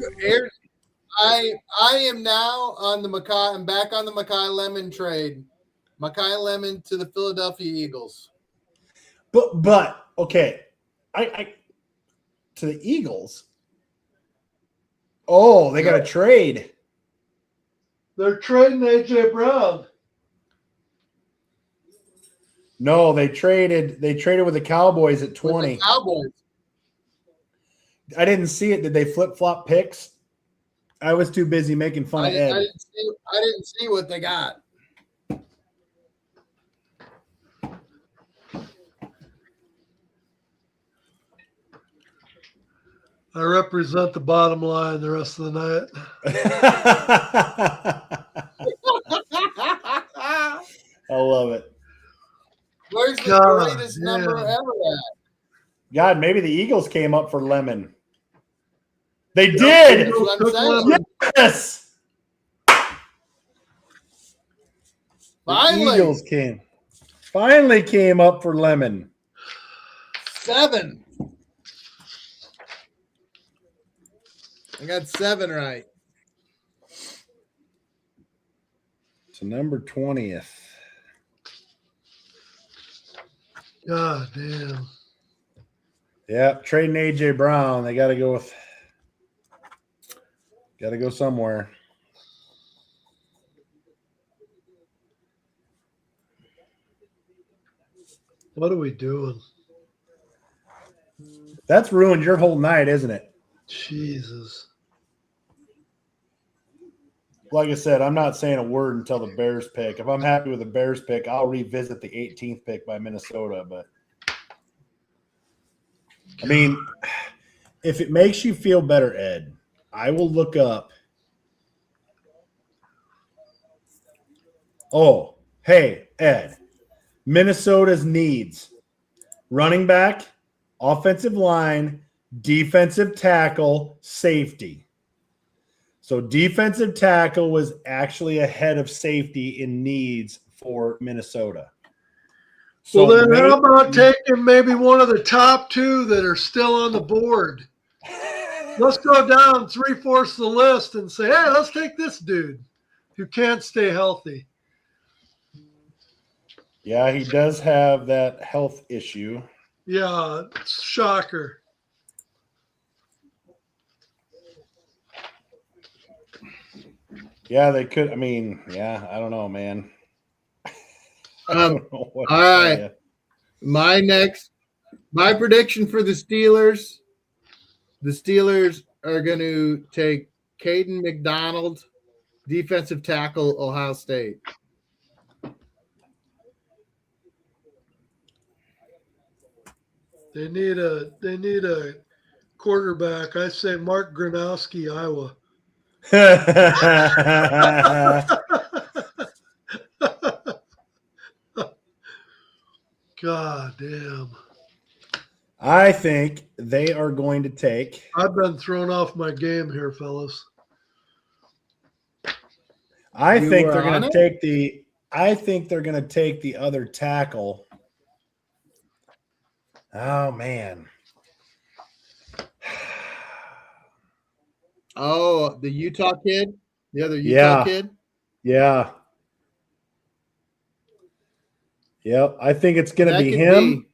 [SPEAKER 5] I am now on the Mackay. I'm back on the Mackay Lemon trade. Mackay Lemon to the Philadelphia Eagles.
[SPEAKER 1] But okay, I to the Eagles. Oh, they got a trade.
[SPEAKER 6] They're trading AJ Brown.
[SPEAKER 1] No, they traded with the Cowboys at 20.
[SPEAKER 5] With the Cowboys.
[SPEAKER 1] I didn't see it. Did they flip-flop picks? I was too busy making fun
[SPEAKER 5] I
[SPEAKER 1] of Ed.
[SPEAKER 5] didn't see what they got.
[SPEAKER 6] I represent the bottom line the rest of the night.
[SPEAKER 1] I love it.
[SPEAKER 5] Where's the
[SPEAKER 6] God,
[SPEAKER 5] greatest number
[SPEAKER 6] yeah.
[SPEAKER 5] ever at?
[SPEAKER 1] God, maybe the Eagles came up for Lemon. They did.
[SPEAKER 5] That's what I'm
[SPEAKER 6] Took
[SPEAKER 5] saying.
[SPEAKER 6] Lemon.
[SPEAKER 1] Yes.
[SPEAKER 5] Finally.
[SPEAKER 1] The Eagles finally came up for Lemon.
[SPEAKER 5] 7. I got 7 right.
[SPEAKER 1] So number 20th.
[SPEAKER 6] God damn.
[SPEAKER 1] Yeah, trading AJ Brown. They got to go somewhere.
[SPEAKER 6] What are we doing?
[SPEAKER 1] That's ruined your whole night, isn't it?
[SPEAKER 6] Jesus.
[SPEAKER 1] Like I said, I'm not saying a word until the Bears pick. If I'm happy with the Bears pick, I'll revisit the 18th pick by Minnesota. But I mean, if it makes you feel better, Ed, I will look up. Oh, hey, Ed, Minnesota's needs: running back, offensive line, defensive tackle, safety. So defensive tackle was actually ahead of safety in needs for Minnesota. So
[SPEAKER 6] Well, then how about taking maybe one of the top 2 that are still on the board? Let's go down 3/4 of the list and say, hey, let's take this dude who can't stay healthy.
[SPEAKER 1] Yeah, he does have that health issue.
[SPEAKER 6] Yeah, shocker.
[SPEAKER 1] Yeah, they could. I mean, yeah, I don't know, man.
[SPEAKER 5] All right. My prediction for the Steelers are going to take Caden McDonald, defensive tackle, Ohio State.
[SPEAKER 6] They need a quarterback. I say Mark Gronowski, Iowa. God damn.
[SPEAKER 1] I think they are going to take.
[SPEAKER 6] I've been thrown off my game here, fellas.
[SPEAKER 1] I
[SPEAKER 5] You
[SPEAKER 1] think
[SPEAKER 5] were
[SPEAKER 1] they're going
[SPEAKER 5] on
[SPEAKER 1] to
[SPEAKER 5] it?
[SPEAKER 1] take the. I think they're going to take the other tackle. Oh man.
[SPEAKER 5] Oh, the Utah kid? The other Utah kid?
[SPEAKER 1] Yeah. Yep. I think it's going to
[SPEAKER 5] That
[SPEAKER 1] be
[SPEAKER 5] could
[SPEAKER 1] him.
[SPEAKER 5] be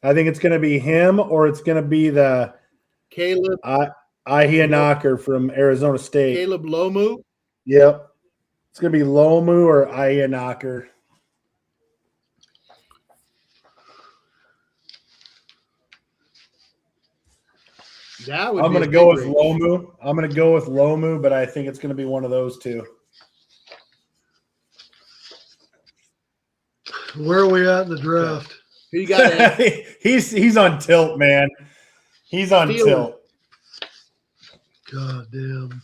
[SPEAKER 1] I think it's going to be him, or it's going to be the
[SPEAKER 5] Caleb
[SPEAKER 1] Knocker from Arizona State.
[SPEAKER 5] Caleb Lomu.
[SPEAKER 1] Yep. It's going to be Lomu or Knocker.
[SPEAKER 5] That would
[SPEAKER 1] I'm
[SPEAKER 5] be
[SPEAKER 1] going to
[SPEAKER 5] a
[SPEAKER 1] go
[SPEAKER 5] big
[SPEAKER 1] with
[SPEAKER 5] raise.
[SPEAKER 1] Lomu. I'm going to go with Lomu, but I think it's going to be one of those two.
[SPEAKER 6] Where are we at in the draft?
[SPEAKER 5] Who you got? Ed?
[SPEAKER 1] he's on tilt, man. He's on
[SPEAKER 5] Steelers.
[SPEAKER 1] tilt.
[SPEAKER 6] God damn.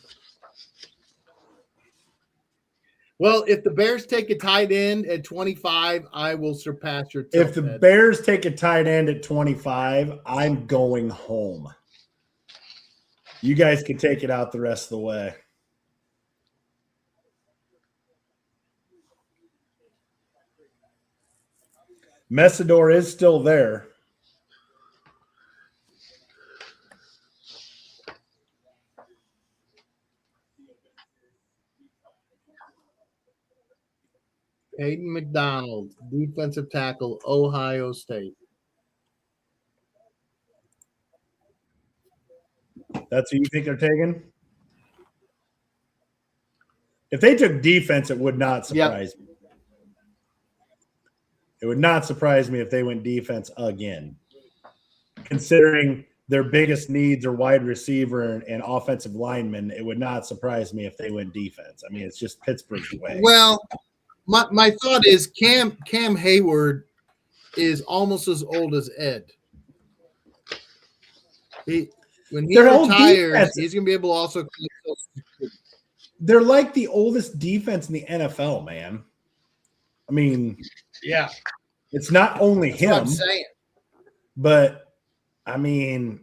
[SPEAKER 5] Well, if the Bears take a tight end at 25, I will surpass your tilt.
[SPEAKER 1] If the
[SPEAKER 5] Ed.
[SPEAKER 1] Bears take a tight end at 25, I'm going home. You guys can take it out the rest of the way. Messidor is still there.
[SPEAKER 5] Hayden McDonald, defensive tackle, Ohio State.
[SPEAKER 1] That's who you think they're taking? If they took defense, it would not surprise me. It would not surprise me if they went defense again, considering their biggest needs are wide receiver and offensive linemen. It would not surprise me if they went defense. I mean, it's just Pittsburgh's way.
[SPEAKER 5] Well, my thought is Cam Hayward is almost as old as Ed. When he
[SPEAKER 1] They're all
[SPEAKER 5] retires,
[SPEAKER 1] defense.
[SPEAKER 5] he's going to be able to also.
[SPEAKER 1] They're like the oldest defense in the NFL, man. I mean,
[SPEAKER 5] Yeah,
[SPEAKER 1] it's not only
[SPEAKER 5] that's what I'm
[SPEAKER 1] him,
[SPEAKER 5] saying.
[SPEAKER 1] but I mean,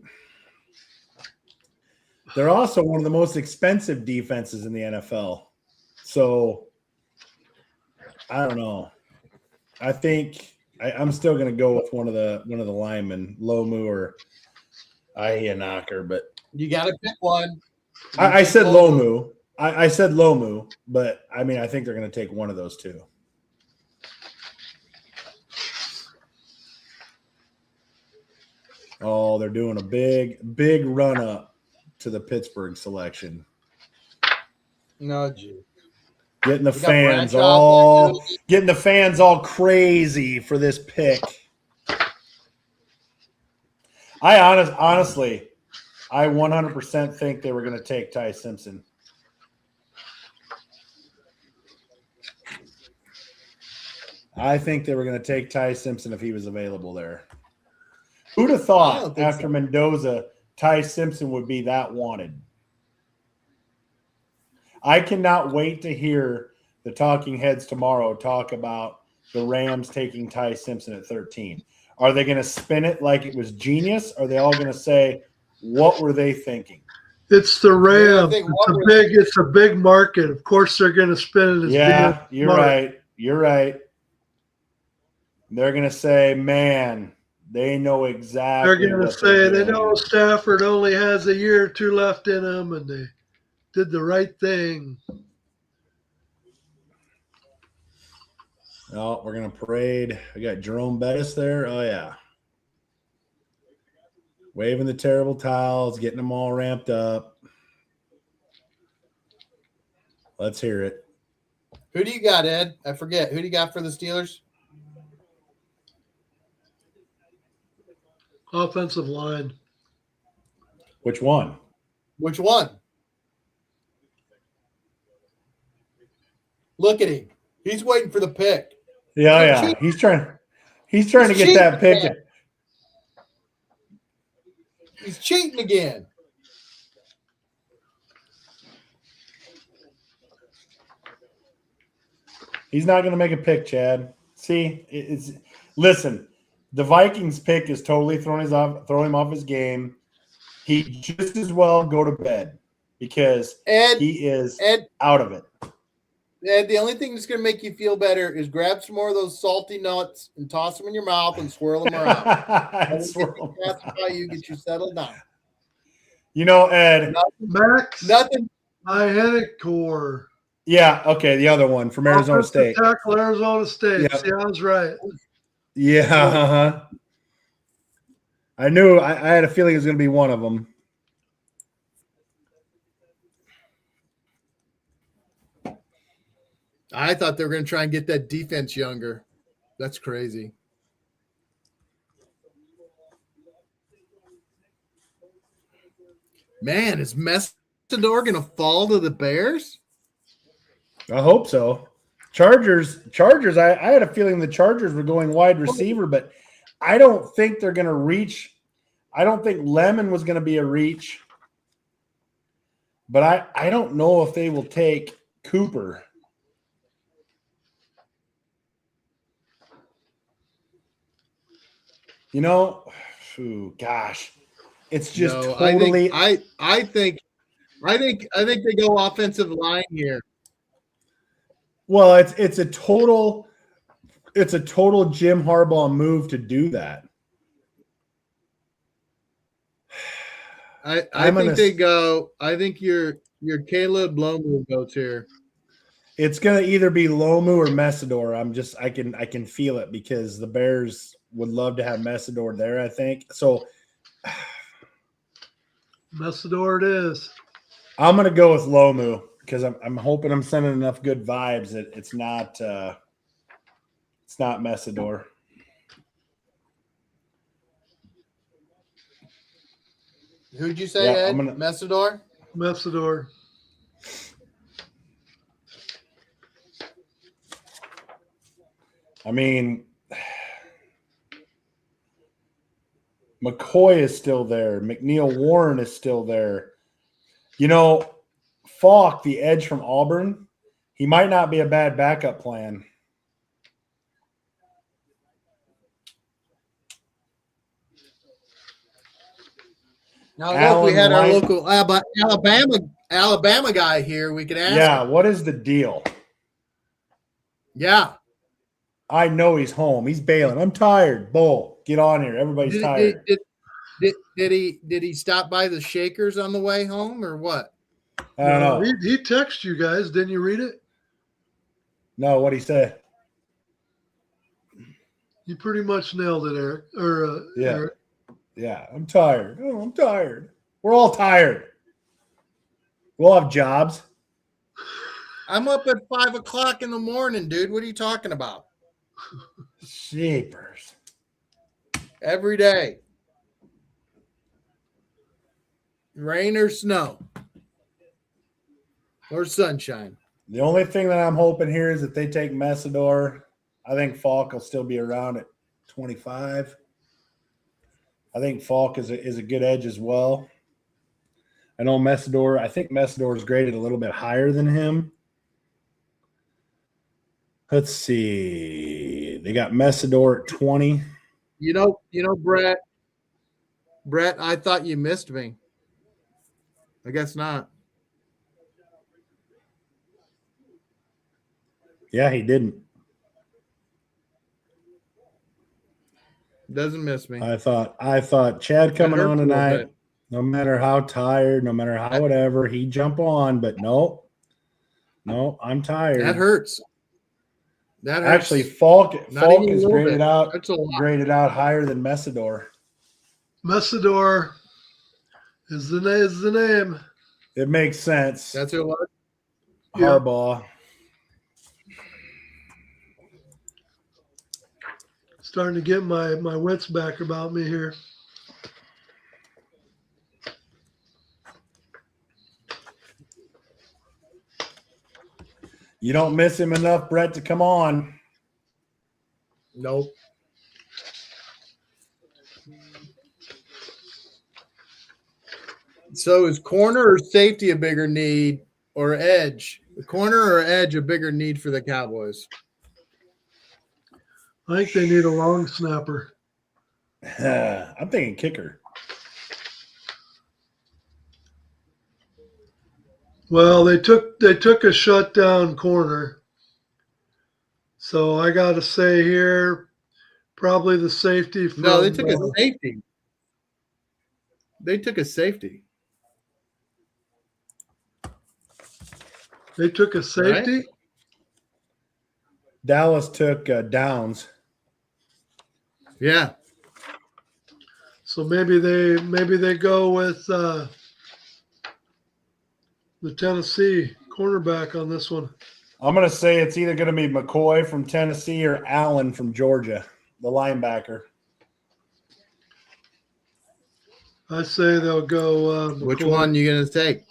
[SPEAKER 1] They're also one of the most expensive defenses in the NFL. So I don't know. I think I'm still going to go with one of the linemen, Lomu or Knocker. But
[SPEAKER 5] You got to pick one.
[SPEAKER 1] I said Lomu. I said Lomu, but I mean I think they're going to take one of those two. Oh, they're doing a big run up to the Pittsburgh selection.
[SPEAKER 5] No, gee.
[SPEAKER 1] Getting the fans all crazy for this pick. I honestly, I 100% think they were going to take Ty Simpson. I think they were going to take Ty Simpson if he was available there. Who'd have thought after Mendoza, Ty Simpson would be that wanted? I cannot wait to hear the talking heads tomorrow talk about the Rams taking Ty Simpson at 13. Are they going to spin it like it was genius? Or are they all going to say, what were they thinking?
[SPEAKER 6] It's the Rams. It's a big market. Of course, they're going to spin it.
[SPEAKER 1] You're right. You're right. They're going to say, man, they know exactly.
[SPEAKER 6] They're going to say they know Stafford only has a year or two left in him, and they did the right thing.
[SPEAKER 1] Oh, we're going to parade. We got Jerome Bettis there. Oh, yeah. Waving the terrible towels, getting them all ramped up. Let's hear it.
[SPEAKER 5] Who do you got, Ed? I forget. Who do you got for the Steelers?
[SPEAKER 6] Offensive line.
[SPEAKER 1] Which one?
[SPEAKER 5] Which one? Look at him. He's waiting for the pick.
[SPEAKER 1] Yeah. He's trying to get that pick.
[SPEAKER 5] Again. He's cheating again.
[SPEAKER 1] He's not going to make a pick, Chad. See, listen. The Vikings pick is totally throwing him off his game. He just as well go to bed because he is out of it.
[SPEAKER 5] Ed, the only thing that's going to make you feel better is grab some more of those salty nuts and toss them in your mouth and swirl them around. You get you settled down.
[SPEAKER 1] You know, Ed.
[SPEAKER 5] Nothing.
[SPEAKER 6] My headache core.
[SPEAKER 1] Yeah, okay, the other one from Arizona State.
[SPEAKER 6] Tackle Arizona State.
[SPEAKER 1] Yep.
[SPEAKER 6] See, I was right.
[SPEAKER 1] Yeah, I knew. I had a feeling it was going to be one of them.
[SPEAKER 5] I thought they were going to try and get that defense younger. That's crazy. Man, is Messidor going to fall to the Bears?
[SPEAKER 1] I hope so. Chargers. I had a feeling the Chargers were going wide receiver, but I don't think they're going to reach. I don't think Lemon was going to be a reach, but I don't know if they will take Cooper. You know, gosh, it's just totally.
[SPEAKER 5] I think they go offensive line here.
[SPEAKER 1] Well, it's a total Jim Harbaugh move to do that.
[SPEAKER 5] I think they go. I think your Caleb Lomu goes here.
[SPEAKER 1] It's gonna either be Lomu or Messidor. I can feel it because the Bears would love to have Messidor there. I think so.
[SPEAKER 6] Messidor it is.
[SPEAKER 1] I'm gonna go with Lomu because I'm hoping I'm sending enough good vibes that it's not Messidor.
[SPEAKER 5] Who'd you say, Ed? Messidor?
[SPEAKER 6] Messidor.
[SPEAKER 1] I mean, McCoy is still there. McNeil Warren is still there. You know, Falk, the edge from Auburn, he might not be a bad backup plan.
[SPEAKER 5] Now, look,
[SPEAKER 1] Allen
[SPEAKER 5] we had our
[SPEAKER 1] White.
[SPEAKER 5] local Alabama guy here. We could ask
[SPEAKER 1] Yeah,
[SPEAKER 5] him.
[SPEAKER 1] what is the deal?
[SPEAKER 5] Yeah.
[SPEAKER 1] I know he's home. He's bailing. I'm tired. Bull, get on here. Everybody's tired.
[SPEAKER 5] Did he stop by the Shakers on the way home or what?
[SPEAKER 1] I don't know.
[SPEAKER 6] He texted you guys. Didn't you read it?
[SPEAKER 1] No, what'd he say?
[SPEAKER 6] You pretty much nailed it, Eric. Or
[SPEAKER 1] Yeah.
[SPEAKER 6] Eric.
[SPEAKER 1] Yeah, I'm tired. Oh, I'm tired. We're all tired. We'll have jobs.
[SPEAKER 5] I'm up at 5 o'clock in the morning, dude. What are you talking about?
[SPEAKER 1] Jeepers.
[SPEAKER 5] Every day. Rain or snow. Or sunshine.
[SPEAKER 1] The only thing that I'm hoping here is that they take Messidor. I think Falk will still be around at 25. I think Falk is a good edge as well. I know Messidor. I think Messidor is graded a little bit higher than him. Let's see. They got Messidor at 20.
[SPEAKER 5] You know, Brett. Brett, I thought you missed me. I guess not.
[SPEAKER 1] Yeah, he didn't.
[SPEAKER 5] Doesn't miss me.
[SPEAKER 1] I thought Chad coming
[SPEAKER 5] hurts
[SPEAKER 1] on
[SPEAKER 5] a little
[SPEAKER 1] tonight,
[SPEAKER 5] bit.
[SPEAKER 1] no matter how tired, no matter how whatever, he'd jump on, but no, I'm tired.
[SPEAKER 5] That hurts. That hurts.
[SPEAKER 1] Actually, Falk
[SPEAKER 5] Not even a
[SPEAKER 1] is
[SPEAKER 5] little
[SPEAKER 1] graded
[SPEAKER 5] bit.
[SPEAKER 1] out
[SPEAKER 5] That's a lot.
[SPEAKER 1] graded out higher than Messidor.
[SPEAKER 6] Messidor is the name.
[SPEAKER 1] It makes sense.
[SPEAKER 5] That's a lot.
[SPEAKER 1] Harbaugh.
[SPEAKER 6] Starting to get my wits back about me here.
[SPEAKER 1] You don't miss him enough, Brett, to come on.
[SPEAKER 5] Nope. So is corner or safety a bigger need or edge? The corner or edge a bigger need for the Cowboys?
[SPEAKER 6] I think they need a long snapper.
[SPEAKER 1] I'm thinking kicker.
[SPEAKER 6] Well, they took a shutdown corner. So I got to say here, probably the safety from.
[SPEAKER 5] No, they took a safety. They took a safety.
[SPEAKER 6] They took a safety.
[SPEAKER 5] Right?
[SPEAKER 1] Dallas took Downs.
[SPEAKER 5] Yeah.
[SPEAKER 6] So maybe they go with the Tennessee cornerback on this one.
[SPEAKER 1] I'm going to say it's either going to be McCoy from Tennessee or Allen from Georgia, the linebacker.
[SPEAKER 6] I say they'll go.
[SPEAKER 5] Which
[SPEAKER 6] McCoy.
[SPEAKER 5] one you gonna take?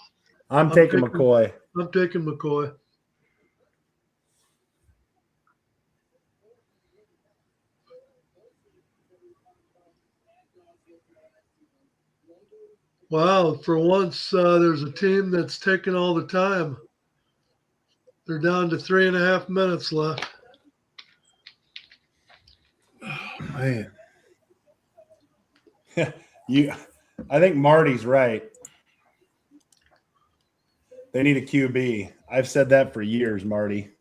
[SPEAKER 1] I'm taking
[SPEAKER 6] taking-
[SPEAKER 1] McCoy.
[SPEAKER 6] I'm taking McCoy. Wow, for once, there's a team that's taking all the time. They're down to 3.5 minutes left.
[SPEAKER 1] Man. I think Marty's right. They need a QB. I've said that for years, Marty.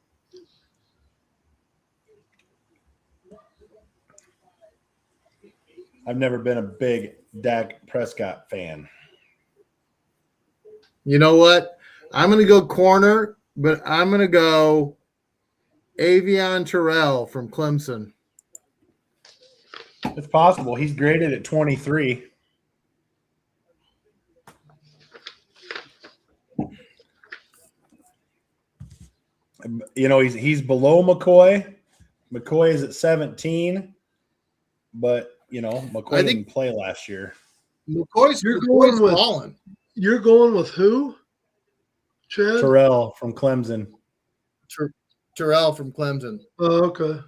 [SPEAKER 1] I've never been a big Dak Prescott fan.
[SPEAKER 5] You know what? I'm gonna go corner, but I'm gonna go Avion Terrell from Clemson.
[SPEAKER 1] It's possible. He's graded at 23. You know, he's below McCoy. McCoy is at 17, but you know, McCoy didn't play last year.
[SPEAKER 5] McCoy's falling.
[SPEAKER 6] You're going with who? Chad?
[SPEAKER 1] Terrell from Clemson.
[SPEAKER 5] Terrell from Clemson.
[SPEAKER 6] Oh, okay.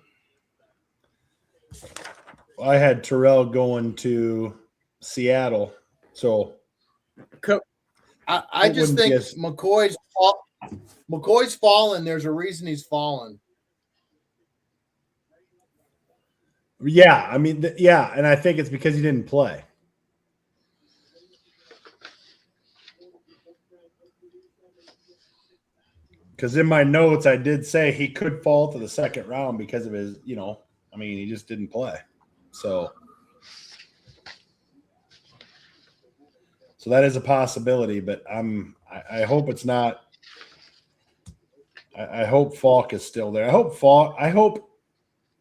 [SPEAKER 1] I had Terrell going to Seattle, so
[SPEAKER 5] I just
[SPEAKER 1] wouldn't
[SPEAKER 5] think
[SPEAKER 1] guess.
[SPEAKER 5] McCoy's fallen. There's a reason he's fallen.
[SPEAKER 1] Yeah, I mean, yeah, and I think it's because he didn't play. Because in my notes, I did say he could fall to the second round because of his, he just didn't play. So that is a possibility, but I hope it's not. I hope Falk is still there. I hope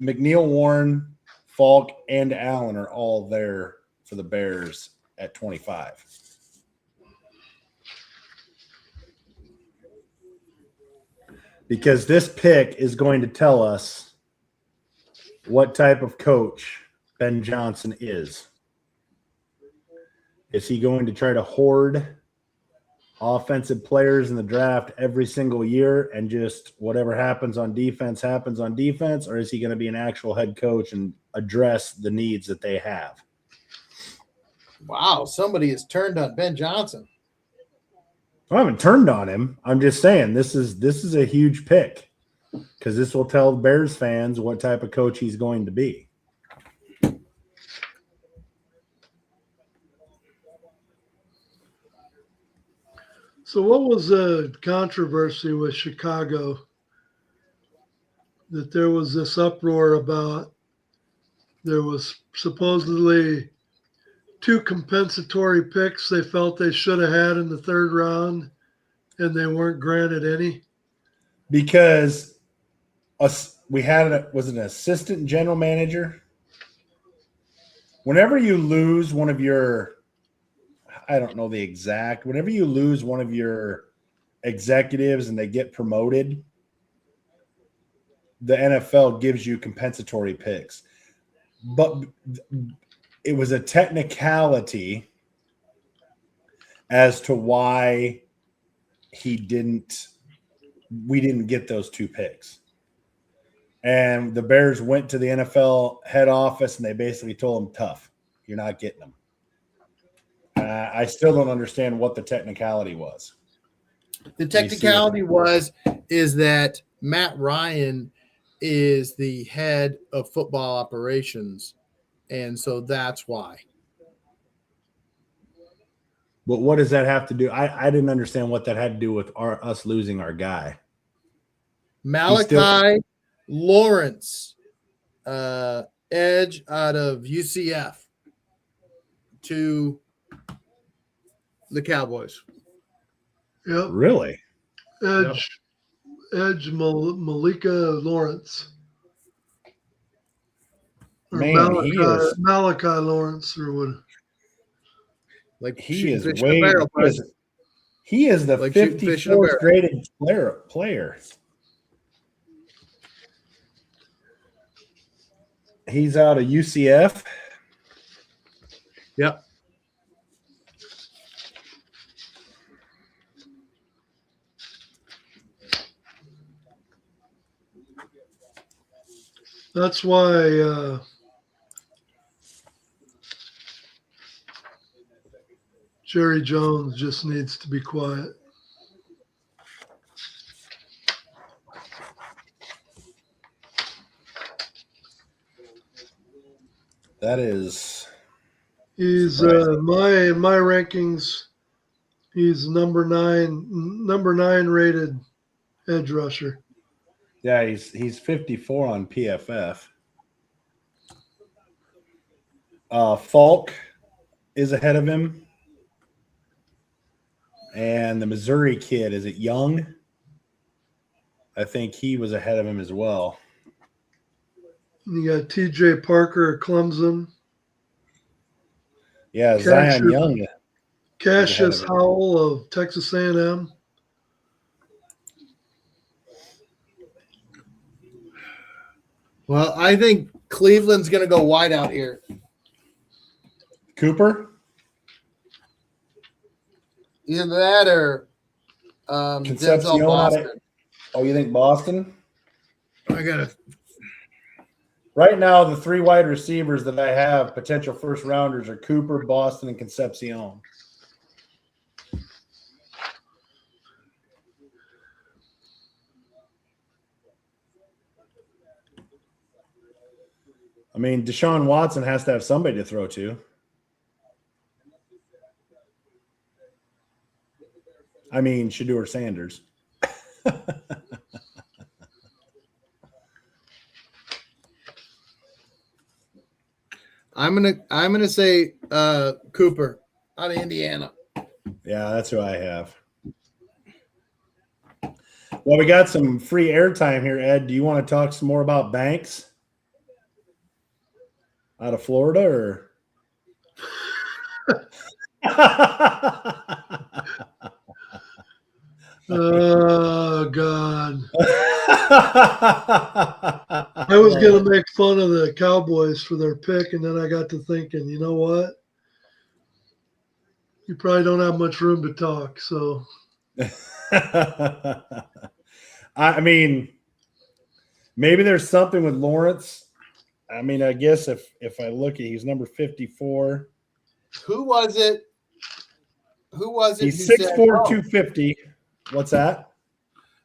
[SPEAKER 1] McNeil, Warren, Falk, and Allen are all there for the Bears at 25. Because this pick is going to tell us what type of coach Ben Johnson is. Is he going to try to hoard offensive players in the draft every single year and just whatever happens on defense, or is he going to be an actual head coach and address the needs that they have?
[SPEAKER 5] Wow, somebody has turned on Ben Johnson.
[SPEAKER 1] I haven't turned on him. I'm just saying this is a huge pick because this will tell Bears fans what type of coach he's going to be.
[SPEAKER 6] So what was the controversy with Chicago that there was this uproar about? There was supposedly 2 compensatory picks they felt they should have had in the third round, and they weren't granted any.
[SPEAKER 1] Because we had was an assistant general manager. Whenever you lose one of your, I don't know the exact, whenever you lose one of your executives and they get promoted, the NFL gives you compensatory picks. But it was a technicality as to why we didn't get those 2 picks. And the Bears went to the NFL head office and they basically told them, tough, you're not getting them. I still don't understand what the technicality was.
[SPEAKER 5] The technicality is that Matt Ryan is the head of football operations, and so that's why.
[SPEAKER 1] But what does that have to do? I didn't understand what that had to do with us losing our guy.
[SPEAKER 5] Malachi Lawrence, edge out of UCF to the Cowboys.
[SPEAKER 6] Yep.
[SPEAKER 1] Really?
[SPEAKER 6] Edge Malika Lawrence. Or
[SPEAKER 1] Man,
[SPEAKER 6] Malachi Lawrence or what?
[SPEAKER 5] Like
[SPEAKER 1] he is
[SPEAKER 5] the
[SPEAKER 1] like 54th graded player. He's out of UCF.
[SPEAKER 5] Yep.
[SPEAKER 6] That's why Jerry Jones just needs to be quiet.
[SPEAKER 1] That is.
[SPEAKER 6] He's my rankings. He's number 9 rated edge rusher.
[SPEAKER 1] Yeah, he's 54 on PFF. Falk is ahead of him. And the Missouri kid, is it Young? I think he was ahead of him as well.
[SPEAKER 6] You got TJ Parker, Clemson.
[SPEAKER 1] Yeah, Zion Young.
[SPEAKER 6] Cassius Howell of Texas A&M.
[SPEAKER 5] Well, I think Cleveland's going to go wide out here.
[SPEAKER 1] Cooper?
[SPEAKER 5] Either that or Denzel Boston.
[SPEAKER 1] Oh, you think Boston?
[SPEAKER 5] I got to.
[SPEAKER 1] Right now, the 3 wide receivers that I have, potential first rounders, are Cooper, Boston, and Concepcion. I mean, Deshaun Watson has to have somebody to throw to. I mean, Shedeur Sanders.
[SPEAKER 5] I'm gonna say Cooper out of Indiana.
[SPEAKER 1] Yeah, that's who I have. Well, we got some free airtime here, Ed. Do you want to talk some more about Banks out of Florida, or?
[SPEAKER 6] Oh God! I was gonna make fun of the Cowboys for their pick, and then I got to thinking, you know what? You probably don't have much room to talk. So,
[SPEAKER 1] I mean, maybe there's something with Lawrence. I mean, I guess if I look at, he's number 54.
[SPEAKER 5] Who was it?
[SPEAKER 1] He's
[SPEAKER 5] who
[SPEAKER 1] 6'4",
[SPEAKER 5] said,
[SPEAKER 1] 250. What's that?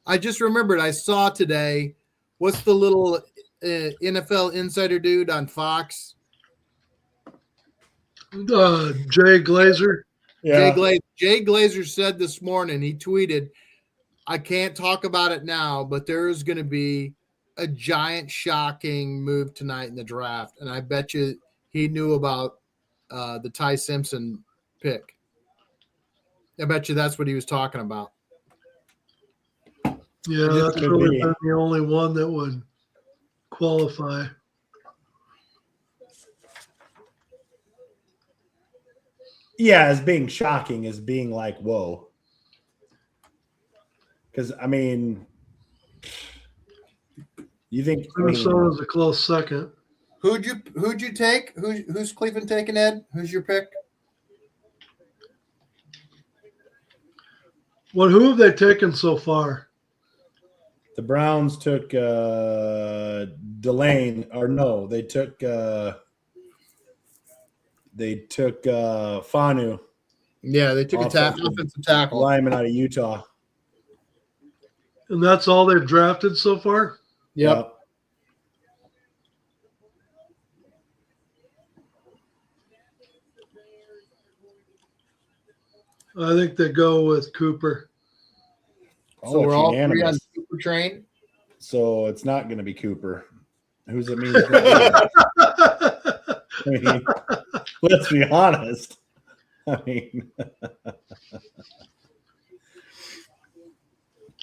[SPEAKER 5] I just remembered. I saw today. What's the little NFL insider dude on Fox?
[SPEAKER 6] Jay Glazer.
[SPEAKER 1] Yeah.
[SPEAKER 5] Jay Glazer said this morning. He tweeted, "I can't talk about it now, but there is going to be a giant, shocking move tonight in the draft." And I bet you he knew about the Ty Simpson pick. I bet you that's what he was talking about.
[SPEAKER 6] Yeah, that's really been the only one that would qualify.
[SPEAKER 1] Yeah, as being shocking, as being like, whoa. Because, I mean, you think
[SPEAKER 6] Minnesota's a close second.
[SPEAKER 5] Who'd you take? Who's Cleveland taking, Ed? Who's your pick?
[SPEAKER 6] Who have they taken so far?
[SPEAKER 1] the Browns took Delane, or no, they took Fanu.
[SPEAKER 5] Yeah, they took offensive tackle.
[SPEAKER 1] Lineman out of Utah.
[SPEAKER 6] And that's all they've drafted so far?
[SPEAKER 5] Yep.
[SPEAKER 6] I think they go with Cooper.
[SPEAKER 5] So we're all three on Cooper train.
[SPEAKER 1] So it's not going to be Cooper. Who's it mean? I mean, let's be honest. I mean,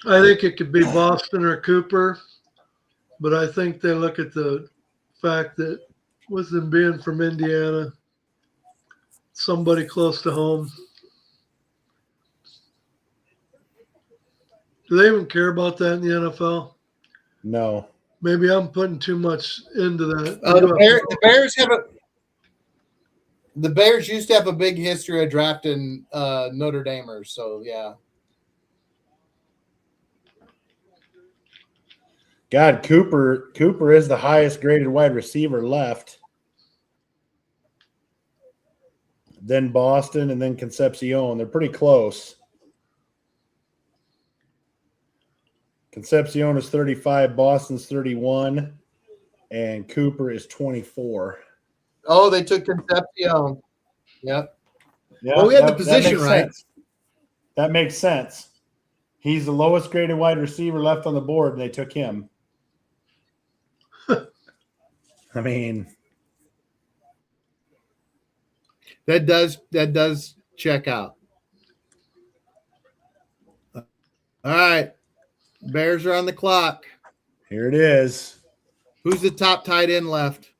[SPEAKER 6] I think it could be Boston or Cooper, but I think they look at the fact that with them being from Indiana, somebody close to home. Do they even care about that in the NFL?
[SPEAKER 1] no.
[SPEAKER 6] Maybe I'm putting too much into that.
[SPEAKER 5] The Bears have the Bears used to have a big history of drafting Notre Damers, so yeah.
[SPEAKER 1] God, Cooper is the highest graded wide receiver left. Then Boston and then Concepcion. They're pretty close. Concepcion is 35, Boston's 31, and Cooper is 24.
[SPEAKER 5] Oh, they took Concepcion. Yep.
[SPEAKER 1] Yeah,
[SPEAKER 5] well, we had the position right.
[SPEAKER 1] Sense. That makes sense. He's the lowest graded wide receiver left on the board, and they took him. I mean,
[SPEAKER 5] that does check out. All right. Bears are on the clock.
[SPEAKER 1] Here it is.
[SPEAKER 5] Who's the top tight end left?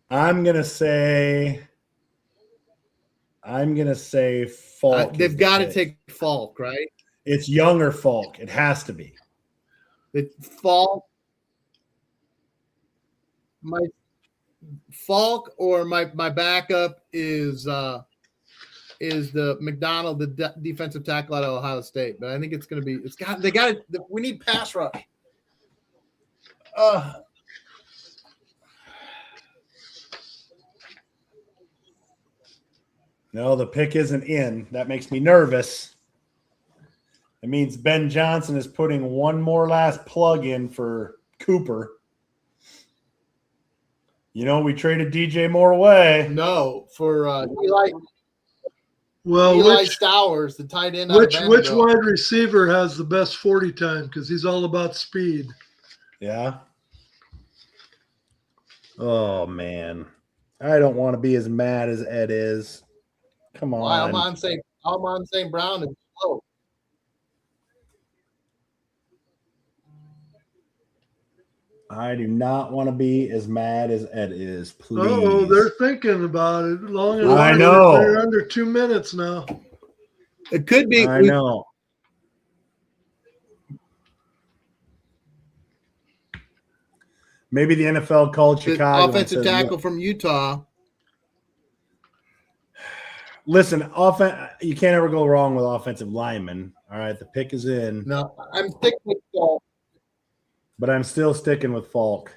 [SPEAKER 1] I'm gonna say Falk.
[SPEAKER 5] They've got to take Falk, right?
[SPEAKER 1] It's Young or Falk. It has to be.
[SPEAKER 5] Falk. Falk or my backup is the McDonald, the defensive tackle out of Ohio State. But I think it's going to be we need pass rush.
[SPEAKER 1] No, the pick isn't in. That makes me nervous. It means Ben Johnson is putting one more last plug in for Cooper. You know, we traded DJ Moore away.
[SPEAKER 5] No, for Eli.
[SPEAKER 6] Well,
[SPEAKER 5] Eli
[SPEAKER 6] which
[SPEAKER 5] Stowers, the tight end. out of
[SPEAKER 6] which
[SPEAKER 5] Vanderbilt.
[SPEAKER 6] wide receiver has the best 40 time? Because he's all about speed.
[SPEAKER 1] Yeah. Oh man, I don't want to be as mad as Ed is. Come
[SPEAKER 5] Why
[SPEAKER 1] on.
[SPEAKER 5] Almon St. Brown is slow.
[SPEAKER 1] I do not want to be as mad as Ed is. Please.
[SPEAKER 6] Oh, they're thinking about it long and
[SPEAKER 1] I
[SPEAKER 6] hard.
[SPEAKER 1] know.
[SPEAKER 6] They're under 2 minutes now.
[SPEAKER 5] It could be.
[SPEAKER 1] I know. Maybe the NFL called
[SPEAKER 5] The
[SPEAKER 1] Chicago. and
[SPEAKER 5] offensive
[SPEAKER 1] said,
[SPEAKER 5] tackle
[SPEAKER 1] "Look,
[SPEAKER 5] from Utah.
[SPEAKER 1] listen, you can't ever go wrong with offensive linemen. All right, the pick is in,
[SPEAKER 5] No, I'm sticking with
[SPEAKER 1] but I'm still sticking with Falk.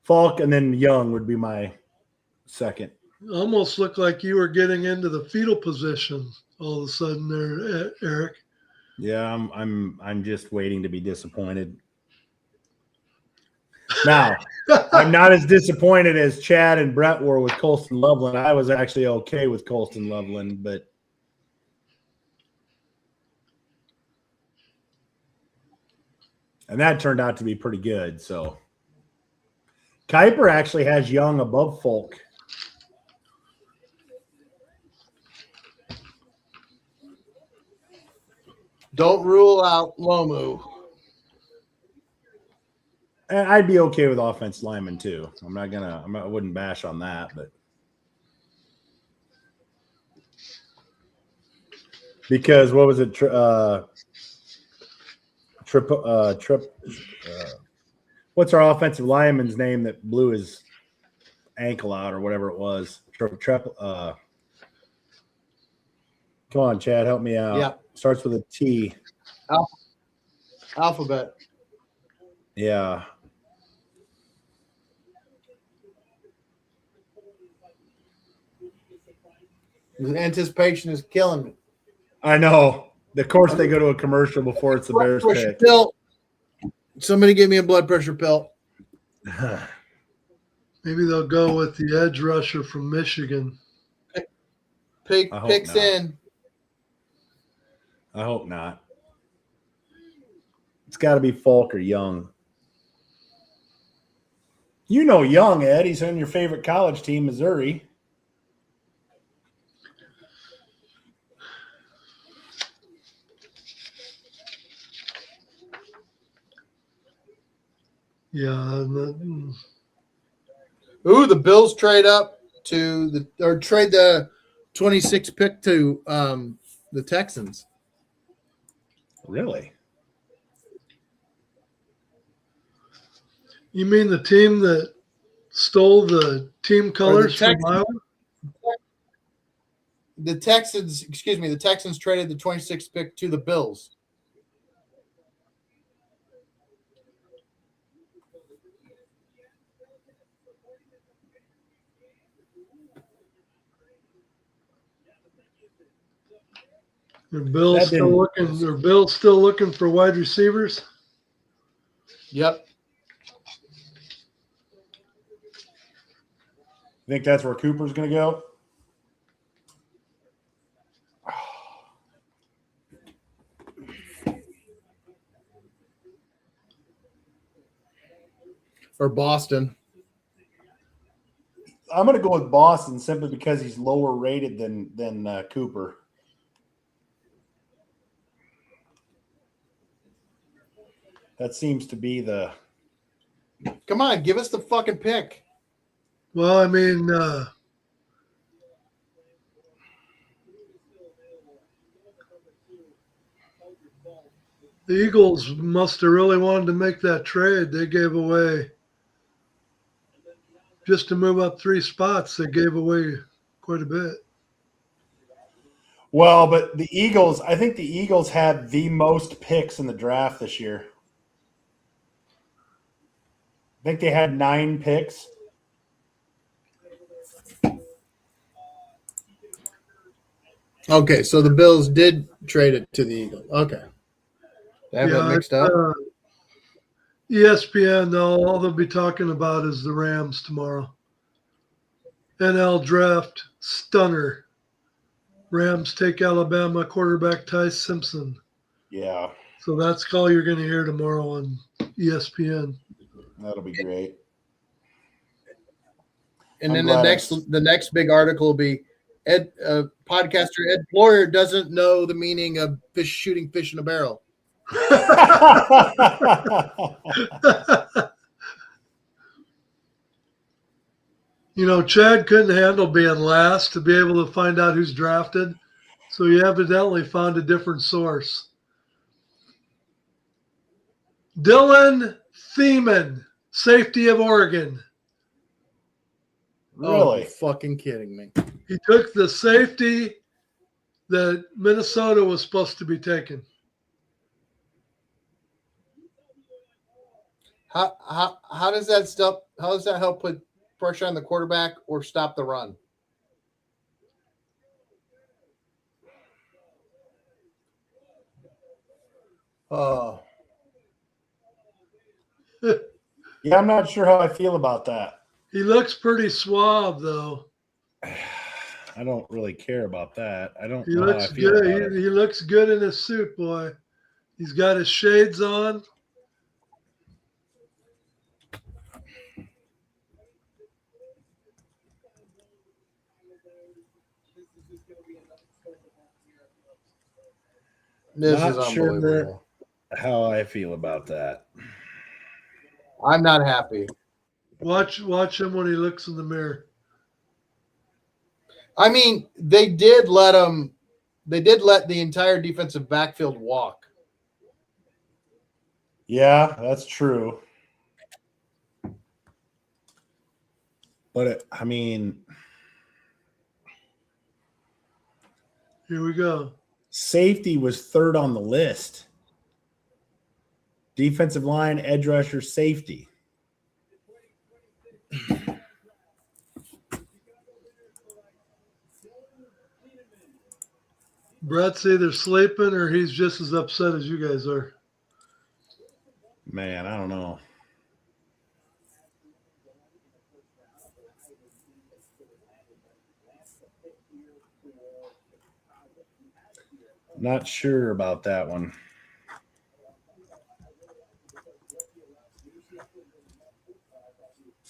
[SPEAKER 1] Falk and then Young would be my second.
[SPEAKER 6] Almost looked like you were getting into the fetal position all of a sudden there, Eric.
[SPEAKER 1] Yeah, I'm just waiting to be disappointed. Now, I'm not as disappointed as Chad and Brett were with Colston Loveland. I was actually okay with Colston Loveland, but and that turned out to be pretty good. So Kuiper actually has Young above Falk.
[SPEAKER 5] Don't rule out Lomu.
[SPEAKER 1] And I'd be okay with offense lineman too. I wouldn't bash on that, but because what was it? What's our offensive lineman's name that blew his ankle out or whatever it was? Come on, Chad, help me out.
[SPEAKER 5] Yeah.
[SPEAKER 1] Starts with a T.
[SPEAKER 5] Alphabet.
[SPEAKER 1] Yeah.
[SPEAKER 5] The anticipation is killing me.
[SPEAKER 1] I know. Of course, they go to a commercial before it's the Bears
[SPEAKER 5] Blood pressure
[SPEAKER 1] pick.
[SPEAKER 5] pill. Somebody give me a blood pressure pill.
[SPEAKER 6] Maybe they'll go with the edge rusher from Michigan.
[SPEAKER 5] Picks
[SPEAKER 1] not.
[SPEAKER 5] in.
[SPEAKER 1] I hope not. It's got to be Falk or Young. You know Young, Ed. He's on your favorite college team, Missouri.
[SPEAKER 6] Yeah.
[SPEAKER 5] Ooh, the Bills trade up to trade the 26th pick to the Texans.
[SPEAKER 1] Really?
[SPEAKER 6] You mean the team that stole the team colors from Iowa?
[SPEAKER 5] The Texans traded the 26th pick to the Bills.
[SPEAKER 6] Are Bills still looking for wide receivers?
[SPEAKER 5] Yep.
[SPEAKER 1] Think that's where Cooper's going to go?
[SPEAKER 5] Or Boston.
[SPEAKER 1] I'm going to go with Boston simply because he's lower rated than Cooper. That seems to be the.
[SPEAKER 5] Come on, give us the fucking pick.
[SPEAKER 6] Well, I mean, the Eagles must have really wanted to make that trade. They gave away, just to move up 3 spots, they gave away quite a bit.
[SPEAKER 1] Well, but I think the Eagles had the most picks in the draft this year. I think they had 9 picks.
[SPEAKER 5] Okay, so the Bills did trade it to the Eagles. Okay. They have it mixed up.
[SPEAKER 6] ESPN, though, all they'll be talking about is the Rams tomorrow. NL draft stunner. Rams take Alabama quarterback Ty Simpson.
[SPEAKER 1] Yeah,
[SPEAKER 6] So that's the call you're going to hear tomorrow on ESPN.
[SPEAKER 1] that'll be great.
[SPEAKER 5] And
[SPEAKER 1] I'm
[SPEAKER 5] then
[SPEAKER 1] glad
[SPEAKER 5] the next big article will be podcaster Ed Floyer doesn't know the meaning of shooting fish in a barrel.
[SPEAKER 6] You know, Chad couldn't handle being last to be able to find out who's drafted. So he evidently found a different source. Dylan Thiemann, safety of Oregon.
[SPEAKER 5] Oh,
[SPEAKER 1] Really?
[SPEAKER 5] you're fucking kidding me.
[SPEAKER 6] He took the safety that Minnesota was supposed to be taking.
[SPEAKER 5] How does that stuff? How does that help put pressure on the quarterback or stop the run? Oh,
[SPEAKER 1] Yeah, I'm not sure how I feel about that.
[SPEAKER 6] He looks pretty suave, though.
[SPEAKER 1] I don't really care about that. I don't
[SPEAKER 6] He
[SPEAKER 1] know how I
[SPEAKER 6] looks
[SPEAKER 1] feel
[SPEAKER 6] good.
[SPEAKER 1] about it.
[SPEAKER 6] He looks good in his suit, boy. He's got his shades on.
[SPEAKER 5] this
[SPEAKER 1] Not
[SPEAKER 5] is
[SPEAKER 1] sure
[SPEAKER 5] unbelievable.
[SPEAKER 1] how I feel about that.
[SPEAKER 5] I'm not happy.
[SPEAKER 6] Watch him when he looks in the mirror.
[SPEAKER 5] I mean, they did let the entire defensive backfield walk.
[SPEAKER 1] Yeah, that's true. But I mean,
[SPEAKER 6] Here we go.
[SPEAKER 1] safety was third on the list. Defensive line, edge rusher, safety.
[SPEAKER 6] Brett's either sleeping or he's just as upset as you guys are.
[SPEAKER 1] Man, I don't know. Not sure about that one.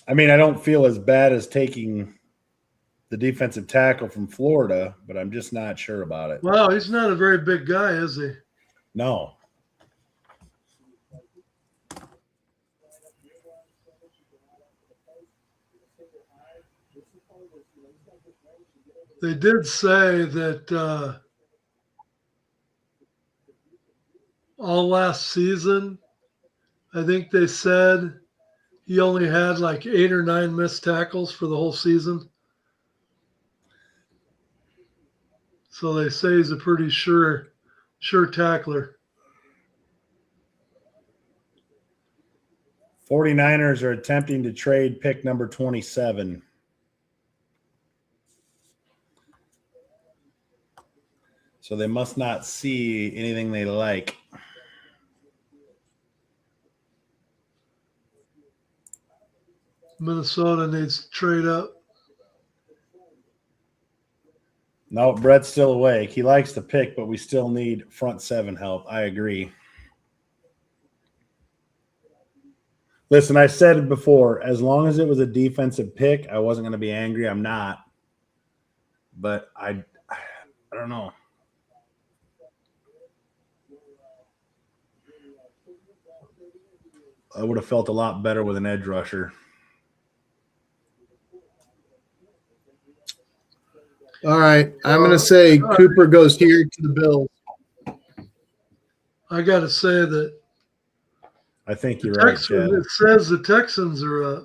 [SPEAKER 1] I mean, I don't feel as bad as taking the defensive tackle from Florida, but I'm just not sure about it.
[SPEAKER 6] Wow, he's not a very big guy, is he?
[SPEAKER 1] No.
[SPEAKER 6] They did say that all last season, I think they said he only had like 8 or 9 missed tackles for the whole season. So they say he's a pretty sure tackler.
[SPEAKER 1] 49ers are attempting to trade pick number 27. So they must not see anything they like.
[SPEAKER 6] Minnesota needs to trade up.
[SPEAKER 1] No, Brett's still awake. He likes the pick, but we still need front seven help. I agree. Listen, I said it before. As long as it was a defensive pick, I wasn't going to be angry. I'm not. But I don't know. I would have felt a lot better with an edge rusher.
[SPEAKER 5] All right. I'm going to say Cooper goes here to the Bills.
[SPEAKER 6] I got to say that
[SPEAKER 1] I think you're right, Chad.
[SPEAKER 6] it says the Texans are up.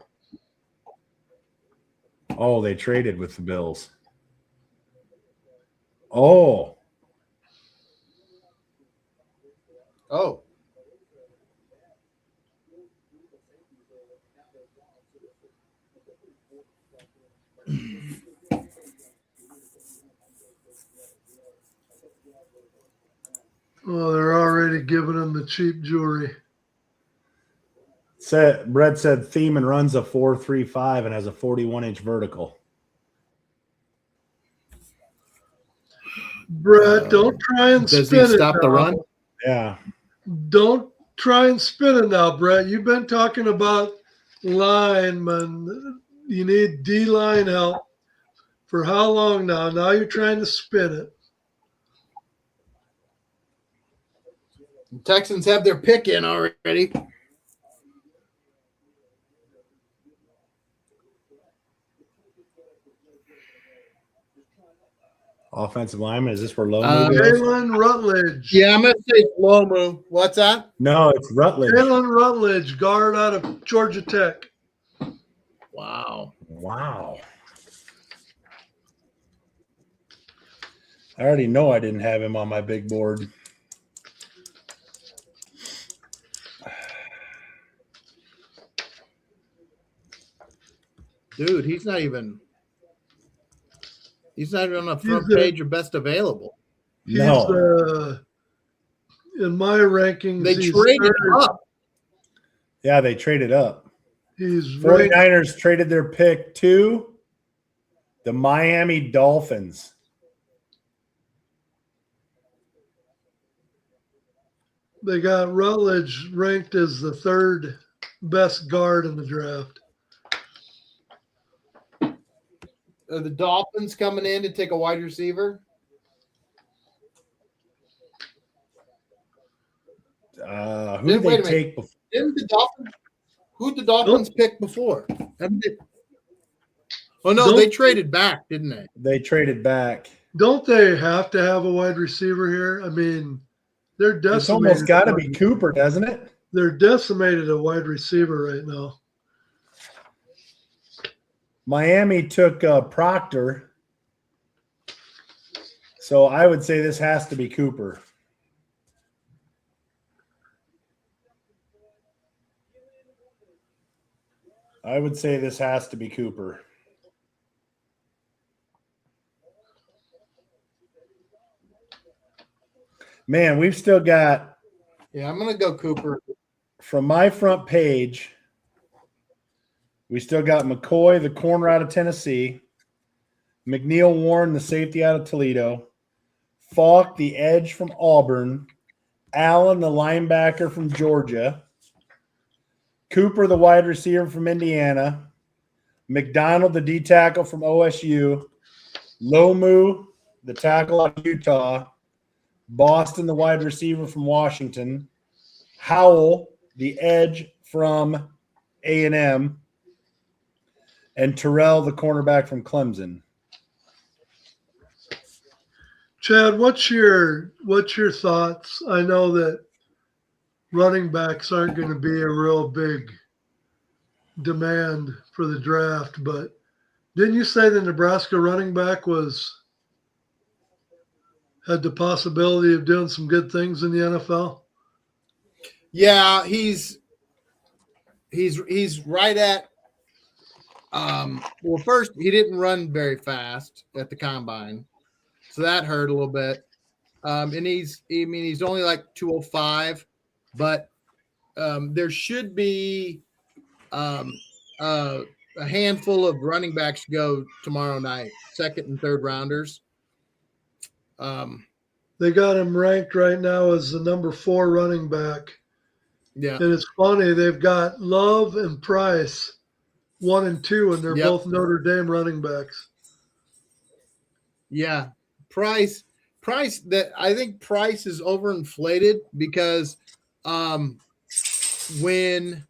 [SPEAKER 1] Oh, they traded with the Bills. Oh.
[SPEAKER 5] Oh.
[SPEAKER 6] Oh, they're already giving him the cheap jewelry.
[SPEAKER 1] Brett said Thiemann runs a 4.35 and has a 41-inch vertical.
[SPEAKER 6] Brett, don't try and
[SPEAKER 5] Does
[SPEAKER 6] spin
[SPEAKER 5] he
[SPEAKER 6] it
[SPEAKER 5] stop the
[SPEAKER 6] now.
[SPEAKER 5] run?
[SPEAKER 1] Yeah.
[SPEAKER 6] Don't try and spin it now, Brett. You've been talking about linemen. You need D-line help for how long now? Now you're trying to spin it.
[SPEAKER 5] The Texans have their pick in already.
[SPEAKER 1] Offensive lineman. Is this where Lomu goes?
[SPEAKER 6] Jalen Rutledge.
[SPEAKER 5] Yeah, I'm going to say Lomu. What's that?
[SPEAKER 1] No, it's Rutledge.
[SPEAKER 6] Jalen Rutledge, guard out of Georgia Tech.
[SPEAKER 5] Wow.
[SPEAKER 1] Wow. I already know I didn't have him on my big board.
[SPEAKER 5] Dude, he's not even on the front page of best available.
[SPEAKER 1] No.
[SPEAKER 6] In my rankings,
[SPEAKER 5] They
[SPEAKER 6] he's
[SPEAKER 5] traded
[SPEAKER 6] third.
[SPEAKER 5] up.
[SPEAKER 1] Yeah, they traded up.
[SPEAKER 6] He's ranked
[SPEAKER 1] 49ers traded their pick to the Miami Dolphins.
[SPEAKER 6] They got Rutledge ranked as the third best guard in the draft.
[SPEAKER 5] Are the Dolphins coming in to take a wide receiver?
[SPEAKER 1] Who did
[SPEAKER 5] Wait
[SPEAKER 1] they
[SPEAKER 5] a
[SPEAKER 1] take before?
[SPEAKER 5] Who'd the Dolphins pick before? Oh no, they traded back, didn't they?
[SPEAKER 1] They traded back.
[SPEAKER 6] Don't they have to have a wide receiver here? I mean, they're decimated.
[SPEAKER 1] It's almost got to be Cooper, doesn't it?
[SPEAKER 6] They're decimated a wide receiver right now.
[SPEAKER 1] Miami took Proctor. So I would say this has to be Cooper. I would say this has to be Cooper. Man, we've still got.
[SPEAKER 5] Yeah, I'm gonna go Cooper.
[SPEAKER 1] From my front page, we still got McCoy, the corner out of Tennessee, McNeil Warren, the safety out of Toledo, Falk, the edge from Auburn, Allen, the linebacker from Georgia, Cooper, the wide receiver from Indiana, McDonald, the D tackle from OSU, Lomu, the tackle out of Utah, Boston, the wide receiver from Washington, Howell, the edge from A&M, and Terrell, the cornerback from Clemson.
[SPEAKER 6] Chad, what's your thoughts? I know that running backs aren't going to be a real big demand for the draft, but didn't you say the Nebraska running back had the possibility of doing some good things in the NFL?
[SPEAKER 5] Yeah, he's right at well, first he didn't run very fast at the combine. So that hurt a little bit. And he's only like 205, but there should be a handful of running backs go tomorrow night, second and third rounders.
[SPEAKER 6] They got him ranked right now as the number 4 running back.
[SPEAKER 5] Yeah.
[SPEAKER 6] And it's funny, they've got Love and Price 1 and 2, and they're both Notre Dame running backs.
[SPEAKER 5] Yeah. Price that I think Price is overinflated because when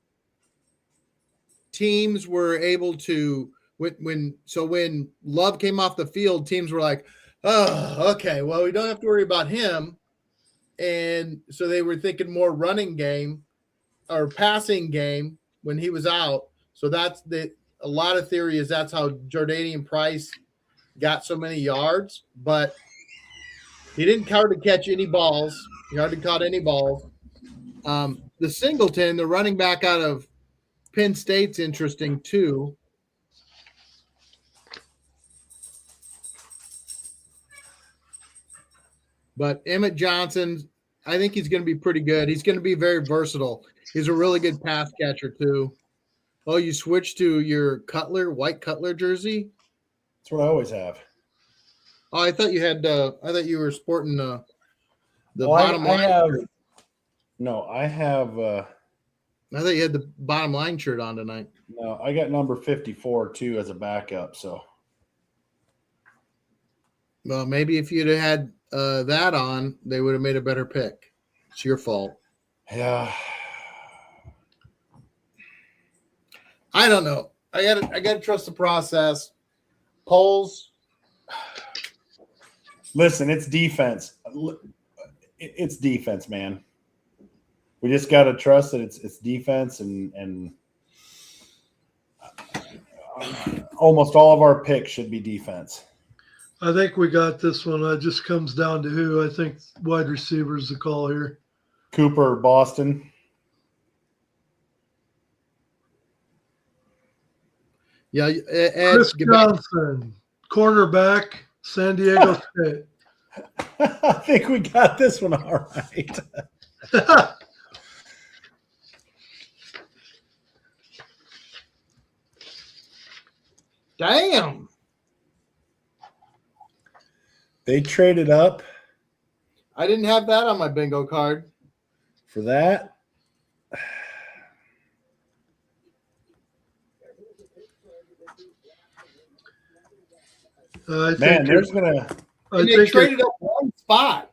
[SPEAKER 5] teams were able to when Love came off the field, teams were like, oh, okay, well, we don't have to worry about him. And so they were thinking more running game or passing game when he was out. So a lot of theory is that's how Jordanian Price got so many yards, but he didn't hardly catch any balls. He hardly caught any balls. The Singleton, the running back out of Penn State's interesting too. But Emmett Johnson, I think he's going to be pretty good. He's going to be very versatile. He's a really good pass catcher too. Oh, you switched to your white Cutler jersey?
[SPEAKER 1] That's what I always have.
[SPEAKER 5] Oh, I thought you had. I thought you were sporting the
[SPEAKER 1] Oh,
[SPEAKER 5] bottom line.
[SPEAKER 1] I have.
[SPEAKER 5] Shirt.
[SPEAKER 1] No, I have.
[SPEAKER 5] I thought you had the bottom line shirt on tonight.
[SPEAKER 1] No, I got number 54 too as a backup. So
[SPEAKER 5] Well, maybe if you'd have had that on, they would have made a better pick. It's your fault.
[SPEAKER 1] yeah.
[SPEAKER 5] I don't know. I gotta trust the process. Polls.
[SPEAKER 1] Listen, it's defense. It's defense, man. We just got to trust that it's defense, and almost all of our picks should be defense.
[SPEAKER 6] I think we got this one. It just comes down to who. I think wide receivers the call here.
[SPEAKER 1] Cooper, Boston.
[SPEAKER 5] Yeah, Ed,
[SPEAKER 6] Chris
[SPEAKER 5] get back.
[SPEAKER 6] Johnson, cornerback, San Diego State.
[SPEAKER 1] I think we got this one all right.
[SPEAKER 5] Damn.
[SPEAKER 1] They traded up
[SPEAKER 5] I didn't have that on my bingo card.
[SPEAKER 1] for that.
[SPEAKER 6] I
[SPEAKER 1] Man,
[SPEAKER 6] think
[SPEAKER 1] there's gonna.
[SPEAKER 5] And they traded up one spot.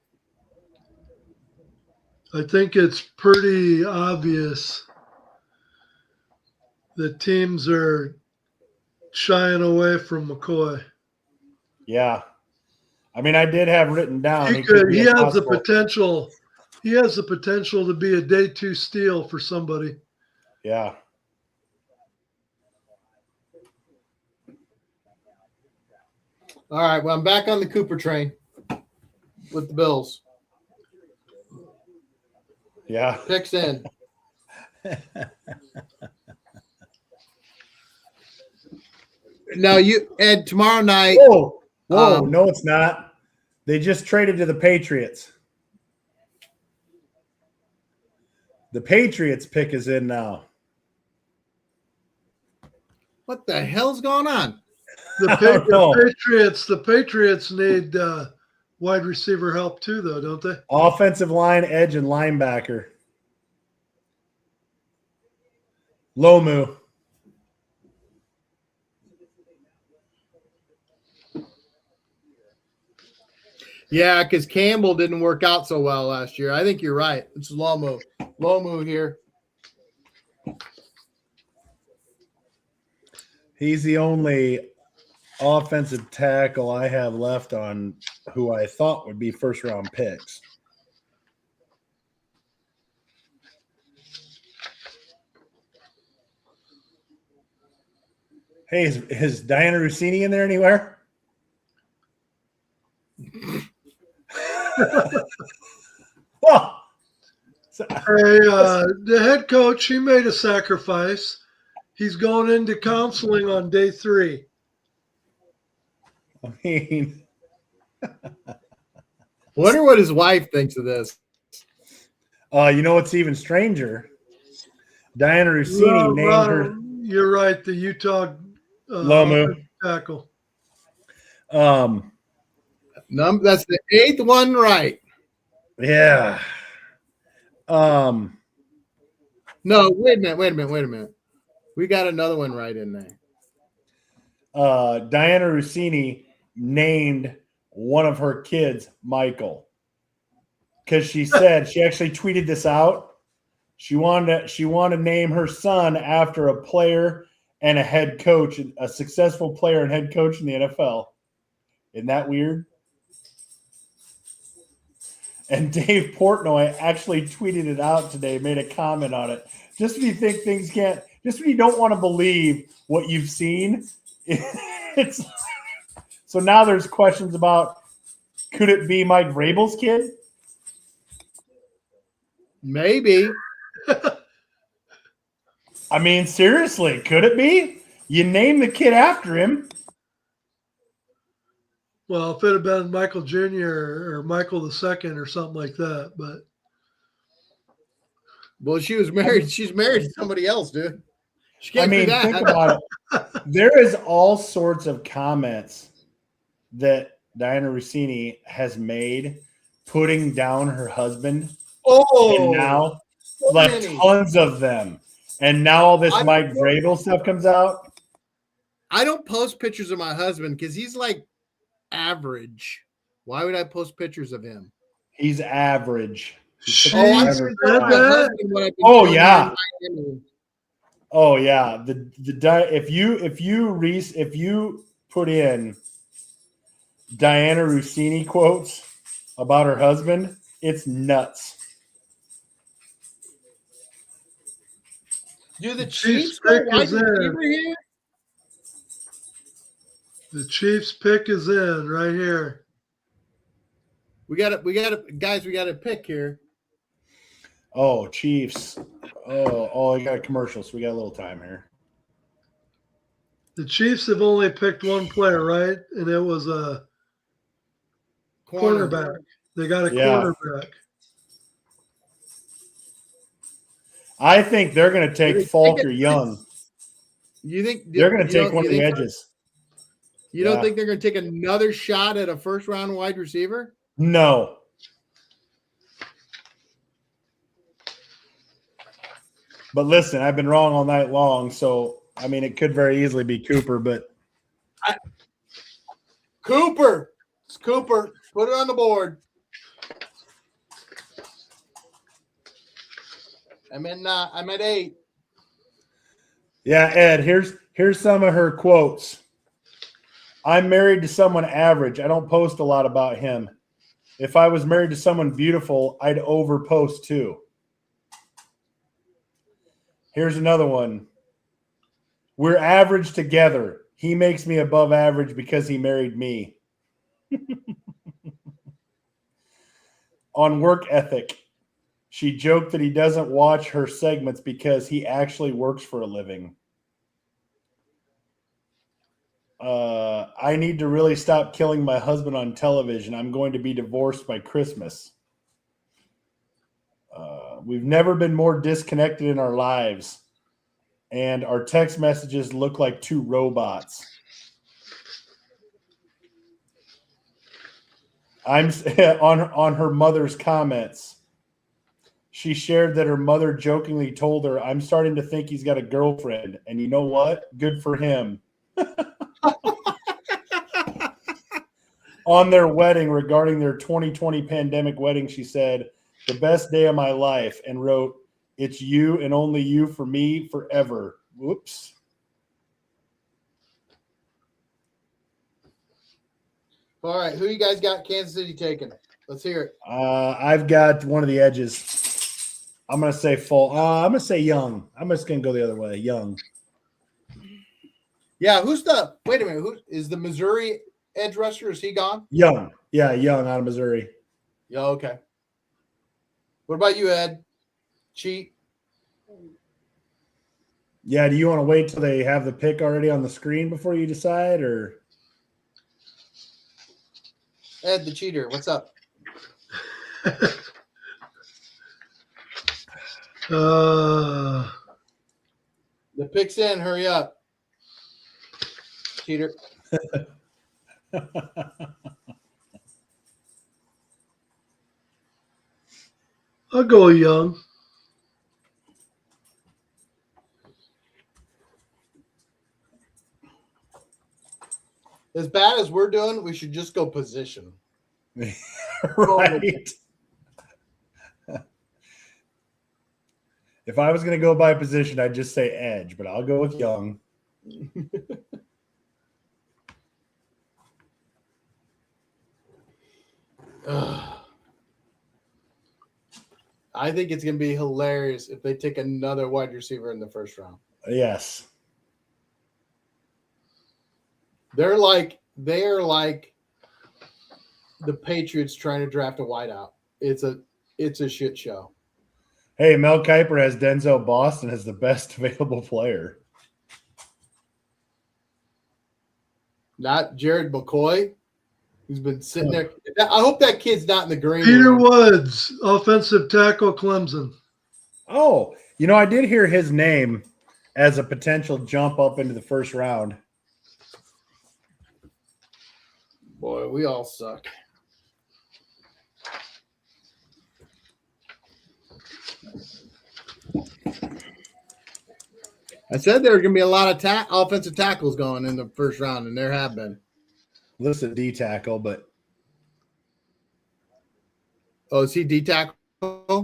[SPEAKER 6] I think it's pretty obvious that teams are shying away from McCoy.
[SPEAKER 1] Yeah, I mean, I did have written down.
[SPEAKER 6] He
[SPEAKER 1] could be
[SPEAKER 6] has
[SPEAKER 1] a
[SPEAKER 6] the
[SPEAKER 1] possible-
[SPEAKER 6] potential. He has the potential to be a day 2 steal for somebody.
[SPEAKER 1] Yeah.
[SPEAKER 5] All right, well, I'm back on the Cooper train with the Bills.
[SPEAKER 1] Yeah.
[SPEAKER 5] Picks in. Now Ed, tomorrow night.
[SPEAKER 1] Whoa, no, it's not. They just traded to the Patriots. The Patriots pick is in now.
[SPEAKER 5] What the hell's going on?
[SPEAKER 6] The Patriots need wide receiver help too, though, don't they?
[SPEAKER 1] Offensive line, edge, and linebacker. Lomu.
[SPEAKER 5] Yeah, because Campbell didn't work out so well last year. I think you're right. It's Lomu. Lomu here.
[SPEAKER 1] He's the only offensive tackle I have left on who I thought would be first round picks. Hey, is Diana Rossini in there anywhere? Oh,
[SPEAKER 6] The head coach, he made a sacrifice. He's going into counseling on day 3.
[SPEAKER 1] I mean,
[SPEAKER 5] Wonder what his wife thinks of this.
[SPEAKER 1] you know what's even stranger? Diana Rossini named her.
[SPEAKER 6] You're right. The Utah
[SPEAKER 1] Lomu
[SPEAKER 6] tackle.
[SPEAKER 5] That's the 8th one right.
[SPEAKER 1] Yeah.
[SPEAKER 5] No, wait a minute. We got another one right in there.
[SPEAKER 1] Diana Rossini named one of her kids Michael because she said she actually tweeted this out. She wanted to name her son after a player and a head coach, a successful player and head coach in the NFL. Isn't that weird? And Dave Portnoy actually tweeted it out today, made a comment on it. Just when you think things can't, just when you don't want to believe what you've seen, it's so now there's questions about could it be Mike Vrabel's kid?
[SPEAKER 5] Maybe.
[SPEAKER 1] I mean, seriously, could it be? You name the kid after him.
[SPEAKER 6] Well, if it had been Michael Jr. or Michael II or something like that, but
[SPEAKER 5] Well, she was married. She's married to somebody else, dude. She
[SPEAKER 1] I
[SPEAKER 5] can't do
[SPEAKER 1] mean,
[SPEAKER 5] that.
[SPEAKER 1] think about it. There is all sorts of comments that Diana Rossini has made putting down her husband.
[SPEAKER 5] Oh,
[SPEAKER 1] And now,
[SPEAKER 5] so
[SPEAKER 1] like
[SPEAKER 5] many.
[SPEAKER 1] tons of them. And now all this
[SPEAKER 5] I-
[SPEAKER 1] Mike Vrabel stuff comes out.
[SPEAKER 5] I don't post pictures of my husband because he's like average. Why would I post pictures of him?
[SPEAKER 1] He's average.
[SPEAKER 6] She
[SPEAKER 5] Oh, I'm
[SPEAKER 1] average
[SPEAKER 6] said
[SPEAKER 5] gonna tell my
[SPEAKER 6] that?
[SPEAKER 5] husband what I've been
[SPEAKER 1] Oh,
[SPEAKER 5] telling
[SPEAKER 1] yeah.
[SPEAKER 5] him in Miami.
[SPEAKER 1] Oh yeah, if you put in Diana Rossini quotes about her husband, it's nuts.
[SPEAKER 5] Do the
[SPEAKER 6] Chiefs
[SPEAKER 5] Chiefs go
[SPEAKER 6] pick
[SPEAKER 5] wide
[SPEAKER 6] is in.
[SPEAKER 5] receiver here?
[SPEAKER 6] The Chiefs pick is in right here.
[SPEAKER 5] We got to pick here.
[SPEAKER 1] Oh, Chiefs. Oh, I got a commercial, so we got a little time here.
[SPEAKER 6] The Chiefs have only picked one player, right? And it was a cornerback. They got a
[SPEAKER 1] Yeah.
[SPEAKER 6] cornerback.
[SPEAKER 1] I think they're going to take Falk or Young.
[SPEAKER 5] You think
[SPEAKER 1] They're going to
[SPEAKER 5] you
[SPEAKER 1] take
[SPEAKER 5] don't-
[SPEAKER 1] one
[SPEAKER 5] you
[SPEAKER 1] of the
[SPEAKER 5] think so?
[SPEAKER 1] edges.
[SPEAKER 5] You don't
[SPEAKER 1] Yeah.
[SPEAKER 5] think they're going to take another shot at a first round wide receiver?
[SPEAKER 1] No. But listen, I've been wrong all night long, so I mean it could very easily be Cooper, but
[SPEAKER 5] Cooper. It's Cooper. Put it on the board. I'm at 8.
[SPEAKER 1] yeah, Ed, here's some of her quotes. I'm married to someone average. I don't post a lot about him. If I was married to someone beautiful, I'd overpost too. Here's another one. We're average together. He makes me above average because he married me. On work ethic, she joked that he doesn't watch her segments because he actually works for a living. I need to really stop killing my husband on television. I'm going to be divorced by Christmas. We've never been more disconnected in our lives, and our text messages look like two robots. I'm on her mother's comments. She shared that her mother jokingly told her, "I'm starting to think he's got a girlfriend, and you know what? Good for him." On their wedding, regarding their 2020 pandemic wedding, she said, "The best day of my life," and wrote, "It's you and only you for me forever." Whoops.
[SPEAKER 5] All right, who you guys got Kansas City taking? Let's hear it.
[SPEAKER 1] I've got one of the edges. I'm going to say full. I'm going to say Young. I'm just going to go the other way. Young.
[SPEAKER 5] Yeah, wait a minute, who is the Missouri edge rusher? Is he gone?
[SPEAKER 1] Young. Yeah, Young out of Missouri.
[SPEAKER 5] Yeah, okay. What about you, Ed? Cheat?
[SPEAKER 1] Yeah, do you want to wait till they have the pick already on the screen before you decide, or?
[SPEAKER 5] Ed, the cheater, what's up?
[SPEAKER 6] Uh,
[SPEAKER 5] The pick's in, hurry up. Cheater.
[SPEAKER 6] I'll go Young.
[SPEAKER 5] As bad as we're doing, we should just go position.
[SPEAKER 1] Right. If I was going to go by position, I'd just say edge, but I'll go with Young.
[SPEAKER 5] I think it's going to be hilarious if they take another wide receiver in the first round.
[SPEAKER 1] Yes.
[SPEAKER 5] They are like the Patriots trying to draft a wideout. It's a shit show.
[SPEAKER 1] Hey, Mel Kiper has Denzel Boston as the best available player.
[SPEAKER 5] Not Jared McCoy, who's been sitting there. I hope that kid's not in the green
[SPEAKER 6] Peter
[SPEAKER 5] room.
[SPEAKER 6] Woods, offensive tackle, Clemson.
[SPEAKER 1] Oh, I did hear his name as a potential jump up into the first round.
[SPEAKER 5] Boy, we all suck. I said there were going to be a lot of offensive tackles going in the first round, and there have been.
[SPEAKER 1] Listen, D tackle, but
[SPEAKER 5] Oh, is he D tackle?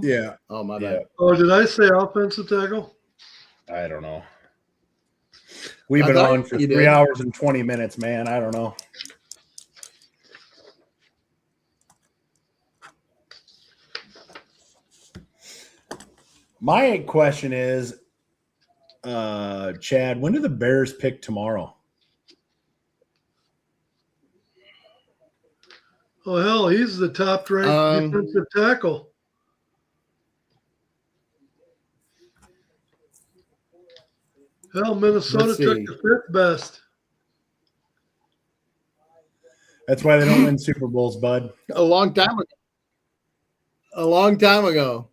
[SPEAKER 1] yeah.
[SPEAKER 5] Oh, my
[SPEAKER 1] Yeah.
[SPEAKER 5] bad.
[SPEAKER 6] Oh, did I say offensive tackle?
[SPEAKER 1] I don't know. We've
[SPEAKER 5] I
[SPEAKER 1] been
[SPEAKER 5] thought
[SPEAKER 1] on for
[SPEAKER 5] you
[SPEAKER 1] 3
[SPEAKER 5] did.
[SPEAKER 1] hours and 20 minutes, man. I don't know. My question is, Chad, when do the Bears pick tomorrow?
[SPEAKER 6] Oh, hell, he's the top ranked defensive tackle. Hell, Minnesota
[SPEAKER 5] Let's
[SPEAKER 6] took
[SPEAKER 5] see.
[SPEAKER 6] the fifth best.
[SPEAKER 1] That's why they don't win Super Bowls, bud.
[SPEAKER 5] A long time ago. A long time ago.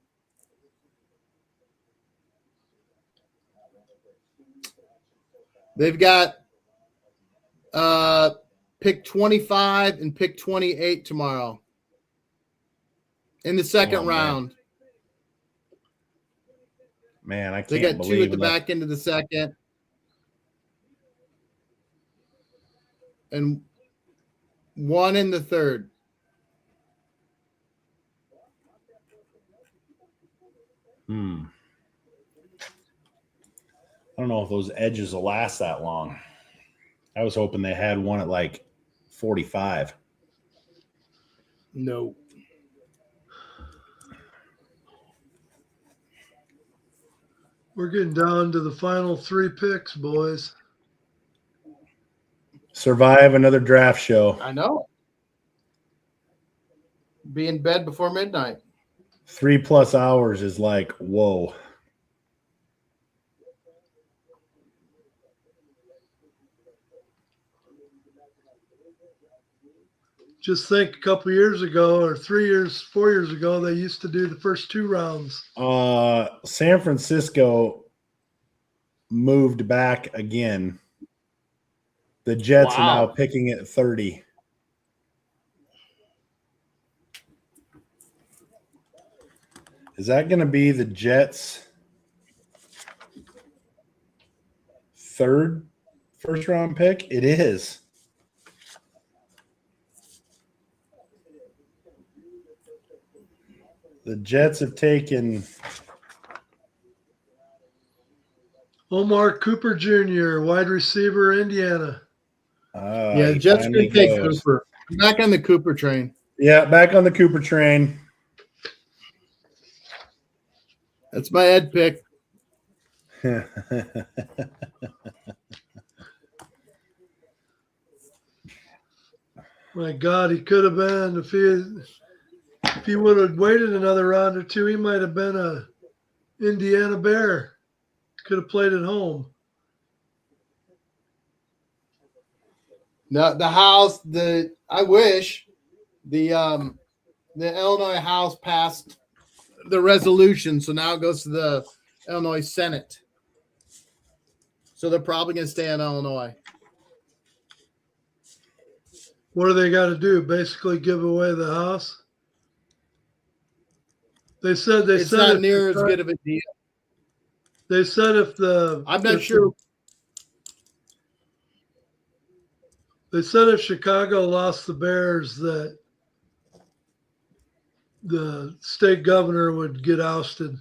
[SPEAKER 5] They've got pick 25 and pick 28 tomorrow in the second round.
[SPEAKER 1] Man, I
[SPEAKER 5] They
[SPEAKER 1] can't
[SPEAKER 5] got
[SPEAKER 1] believe
[SPEAKER 5] 2 at the
[SPEAKER 1] that.
[SPEAKER 5] back end of the second. And 1 in the third.
[SPEAKER 1] I don't know if those edges will last that long. I was hoping they had one at like 45.
[SPEAKER 5] No.
[SPEAKER 6] We're getting down to the final 3 picks, boys.
[SPEAKER 1] Survive another draft show.
[SPEAKER 5] I know. Be in bed before midnight.
[SPEAKER 1] 3+ hours is like, whoa.
[SPEAKER 6] Just think a couple years ago or 4 years ago, they used to do the first 2 rounds.
[SPEAKER 1] San Francisco moved back again. The Jets are now picking at 30. Is that going to be the Jets' third first-round pick? It is. The Jets have taken
[SPEAKER 6] Omar Cooper Jr., wide receiver, Indiana.
[SPEAKER 5] Yeah, Jets going to take Cooper. I'm back on the Cooper train.
[SPEAKER 1] Yeah, back on the Cooper train.
[SPEAKER 5] That's my Ed pick.
[SPEAKER 6] My God, he could have been if he would have waited another round or 2, he might have been a Indiana Bear. Could have played at home.
[SPEAKER 5] No, the House. I wish the Illinois House passed the resolution, so now it goes to the Illinois Senate. So they're probably going to stay in Illinois.
[SPEAKER 6] What do they got to do? Basically, give away the house. They said
[SPEAKER 5] it's not near as good of a deal.
[SPEAKER 6] They said
[SPEAKER 5] I'm not sure.
[SPEAKER 6] They said if Chicago lost the Bears, that the state governor would get ousted.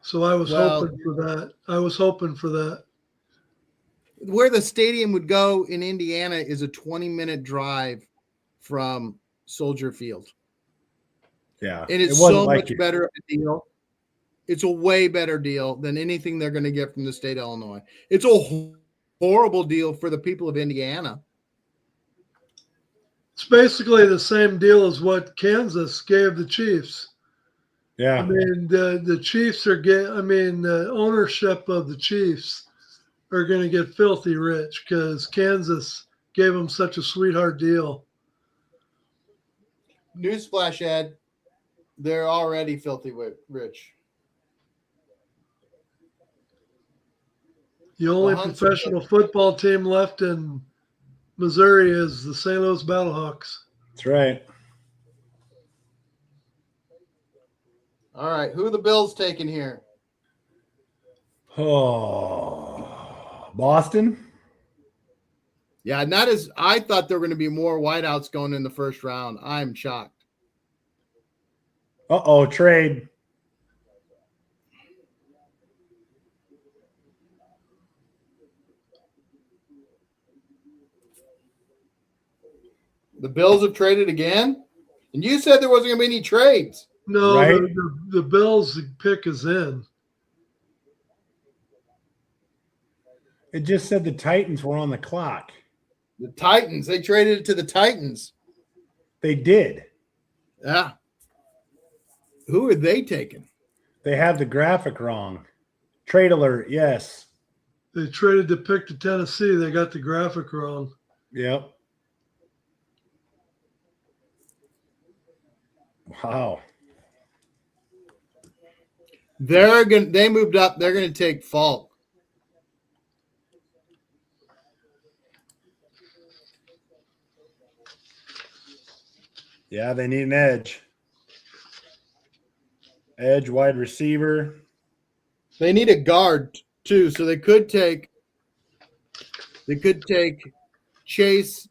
[SPEAKER 6] So I was hoping for that.
[SPEAKER 5] Where the stadium would go in Indiana is a 20-minute drive from Soldier Field.
[SPEAKER 1] Yeah.
[SPEAKER 5] And it's so much better of a deal. It's a way better deal than anything they're going to get from the state of Illinois. It's a horrible deal for the people of Indiana.
[SPEAKER 6] It's basically the same deal as what Kansas gave the Chiefs.
[SPEAKER 1] Yeah.
[SPEAKER 6] I mean, the Chiefs are the ownership of the Chiefs are going to get filthy rich because Kansas gave them such a sweetheart deal.
[SPEAKER 5] Newsflash, Ed. They're already filthy rich.
[SPEAKER 6] The only professional football team left in Missouri is the St. Louis Battlehawks.
[SPEAKER 1] That's right.
[SPEAKER 5] All right. Who are the Bills taking here?
[SPEAKER 1] Oh, Boston.
[SPEAKER 5] Yeah, not as I thought there were going to be more wideouts going in the first round. I'm shocked.
[SPEAKER 1] Uh-oh, trade.
[SPEAKER 5] The Bills have traded again? And you said there wasn't going to be any trades.
[SPEAKER 6] No,
[SPEAKER 1] Right?
[SPEAKER 6] the Bills pick is in.
[SPEAKER 1] It just said the Titans were on the clock.
[SPEAKER 5] The Titans, they traded it to the Titans.
[SPEAKER 1] They did.
[SPEAKER 5] Yeah. Who are they taking?
[SPEAKER 1] They have the graphic wrong. Trade alert, yes.
[SPEAKER 6] They traded the pick to Tennessee. They got the graphic wrong.
[SPEAKER 1] Yep. Wow.
[SPEAKER 5] They moved up. They're going to take Falk.
[SPEAKER 1] Yeah, they need an edge. Edge, wide receiver.
[SPEAKER 5] They need a guard too, so they could take Chase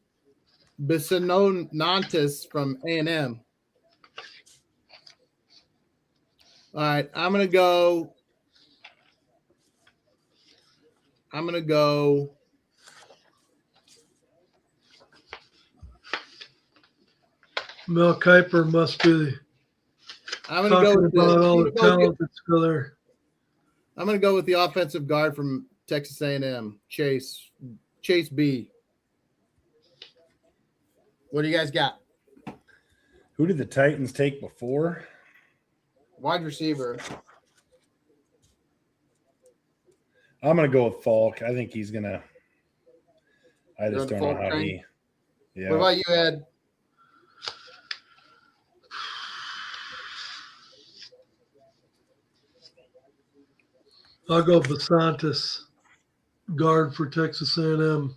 [SPEAKER 5] Bisonantes from A&M. All right, I'm gonna go.
[SPEAKER 6] Mel Kiper must be
[SPEAKER 5] I'm gonna go
[SPEAKER 6] talking
[SPEAKER 5] with
[SPEAKER 6] about all the
[SPEAKER 5] the,
[SPEAKER 6] talent that's still there.
[SPEAKER 5] I'm gonna go with the offensive guard from Texas A&M, Chase B. What do you guys got?
[SPEAKER 1] Who did the Titans take before?
[SPEAKER 5] Wide receiver.
[SPEAKER 1] I'm going to go with Falk. I think he's going to – I just
[SPEAKER 5] You're
[SPEAKER 1] don't
[SPEAKER 5] on
[SPEAKER 1] know how
[SPEAKER 5] Falk
[SPEAKER 1] he – yeah.
[SPEAKER 5] What about you, Ed?
[SPEAKER 6] I'll go Basantis, guard for Texas A&M.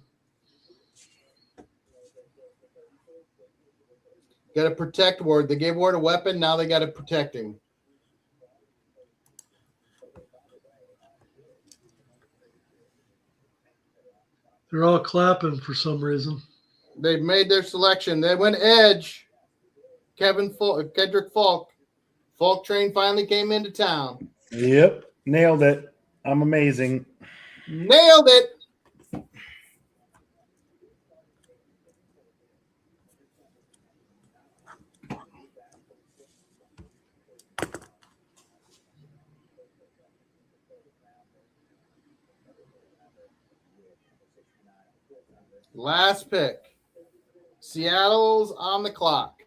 [SPEAKER 5] Got to protect Ward. They gave Ward a weapon. Now they got to protect him.
[SPEAKER 6] They're all clapping for some reason.
[SPEAKER 5] They've made their selection. They went edge. Kedrick Falk. Falk train finally came into town.
[SPEAKER 1] Yep. Nailed it. I'm amazing.
[SPEAKER 5] Nailed it. Last pick. Seattle's on the clock.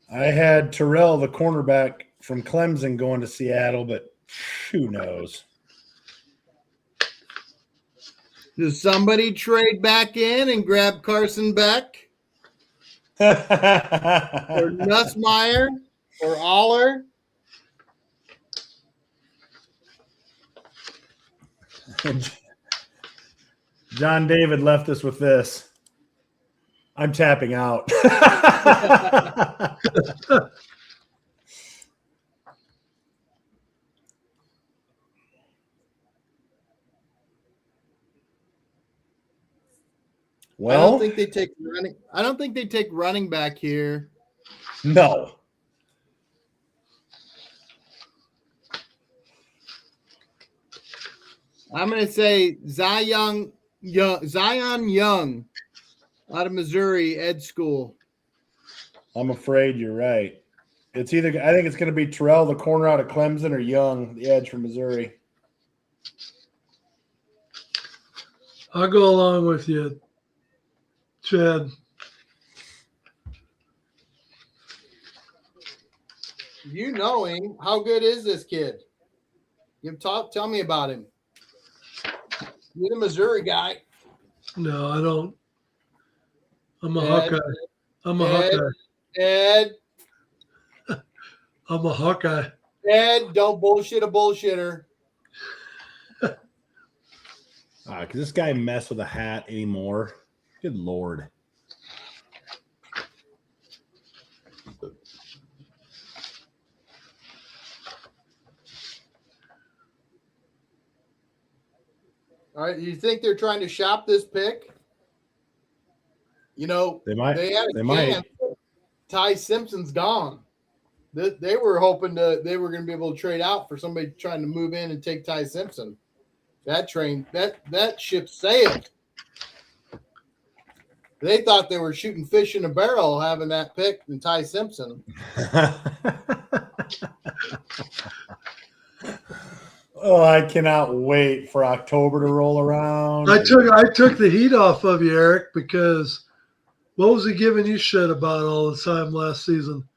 [SPEAKER 1] I had Terrell, the cornerback from Clemson, going to Seattle, but who knows?
[SPEAKER 5] Does somebody trade back in and grab Carson Beck or Nussmeier or Aller?
[SPEAKER 1] John David left us with this. I'm tapping out. Well,
[SPEAKER 5] I don't think they take running back here.
[SPEAKER 1] no.
[SPEAKER 5] I'm going to say Zion Young out of Missouri Ed School.
[SPEAKER 1] I'm afraid you're right. It's either I think it's going to be Terrell, the corner out of Clemson, or Young, the edge from Missouri.
[SPEAKER 6] I'll go along with you, Chad.
[SPEAKER 5] You knowing how good is this kid? Tell me about him. You're the Missouri guy.
[SPEAKER 6] No, I don't. I'm a
[SPEAKER 5] Ed,
[SPEAKER 6] Hawkeye. I'm a Hawkeye.
[SPEAKER 5] Ed,
[SPEAKER 6] I'm a Hawkeye.
[SPEAKER 5] Ed, don't bullshit a bullshitter.
[SPEAKER 1] Because this guy mess with a hat anymore. Good Lord.
[SPEAKER 5] All right, you think they're trying to shop this pick? You know,
[SPEAKER 1] They might.
[SPEAKER 5] They had a
[SPEAKER 1] They might.
[SPEAKER 5] chance. Ty Simpson's gone. They were hoping they were going to be able to trade out for somebody trying to move in and take Ty Simpson. That ship sailed. They thought they were shooting fish in a barrel having that pick and Ty Simpson.
[SPEAKER 1] Oh, I cannot wait for October to roll around.
[SPEAKER 6] I took the heat off of you, Eric, because what was he giving you shit about all the time last season?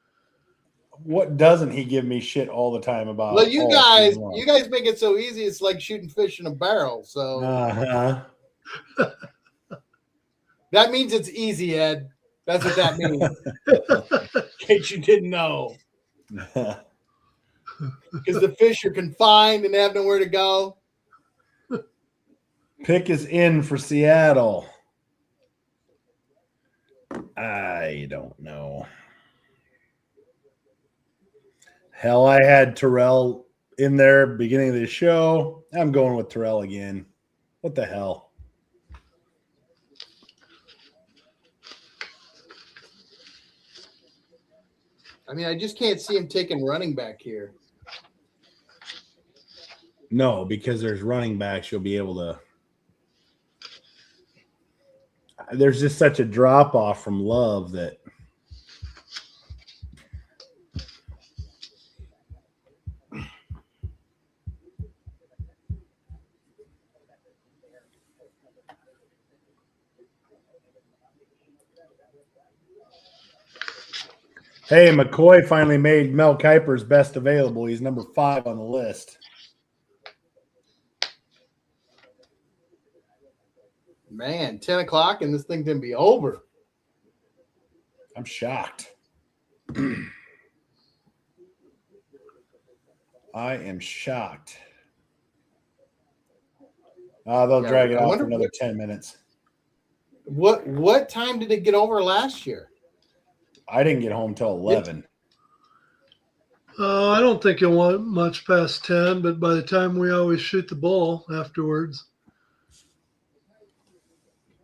[SPEAKER 1] What doesn't he give me shit all the time about?
[SPEAKER 5] Well, you guys make it so easy. It's like shooting fish in a barrel. So that means it's easy, Ed. That's what that means. In case you didn't know. Because the fish are confined and they have nowhere to go.
[SPEAKER 1] Pick is in for Seattle. I don't know. Hell, I had Terrell in there beginning of the show. I'm going with Terrell again. What the hell?
[SPEAKER 5] I mean, I just can't see him taking running back here.
[SPEAKER 1] No, because there's running backs you'll be able to. There's just such a drop off from Love that. Hey, McCoy finally made Mel Kiper's best available. He's number 5 on the list.
[SPEAKER 5] Man, 10 o'clock and this thing didn't be over.
[SPEAKER 1] I'm shocked. I am shocked. They'll drag it out for another 10 minutes.
[SPEAKER 5] What time did it get over last year?
[SPEAKER 1] I didn't get home till 11.
[SPEAKER 6] I don't think it went much past 10, but by the time we always shoot the ball afterwards.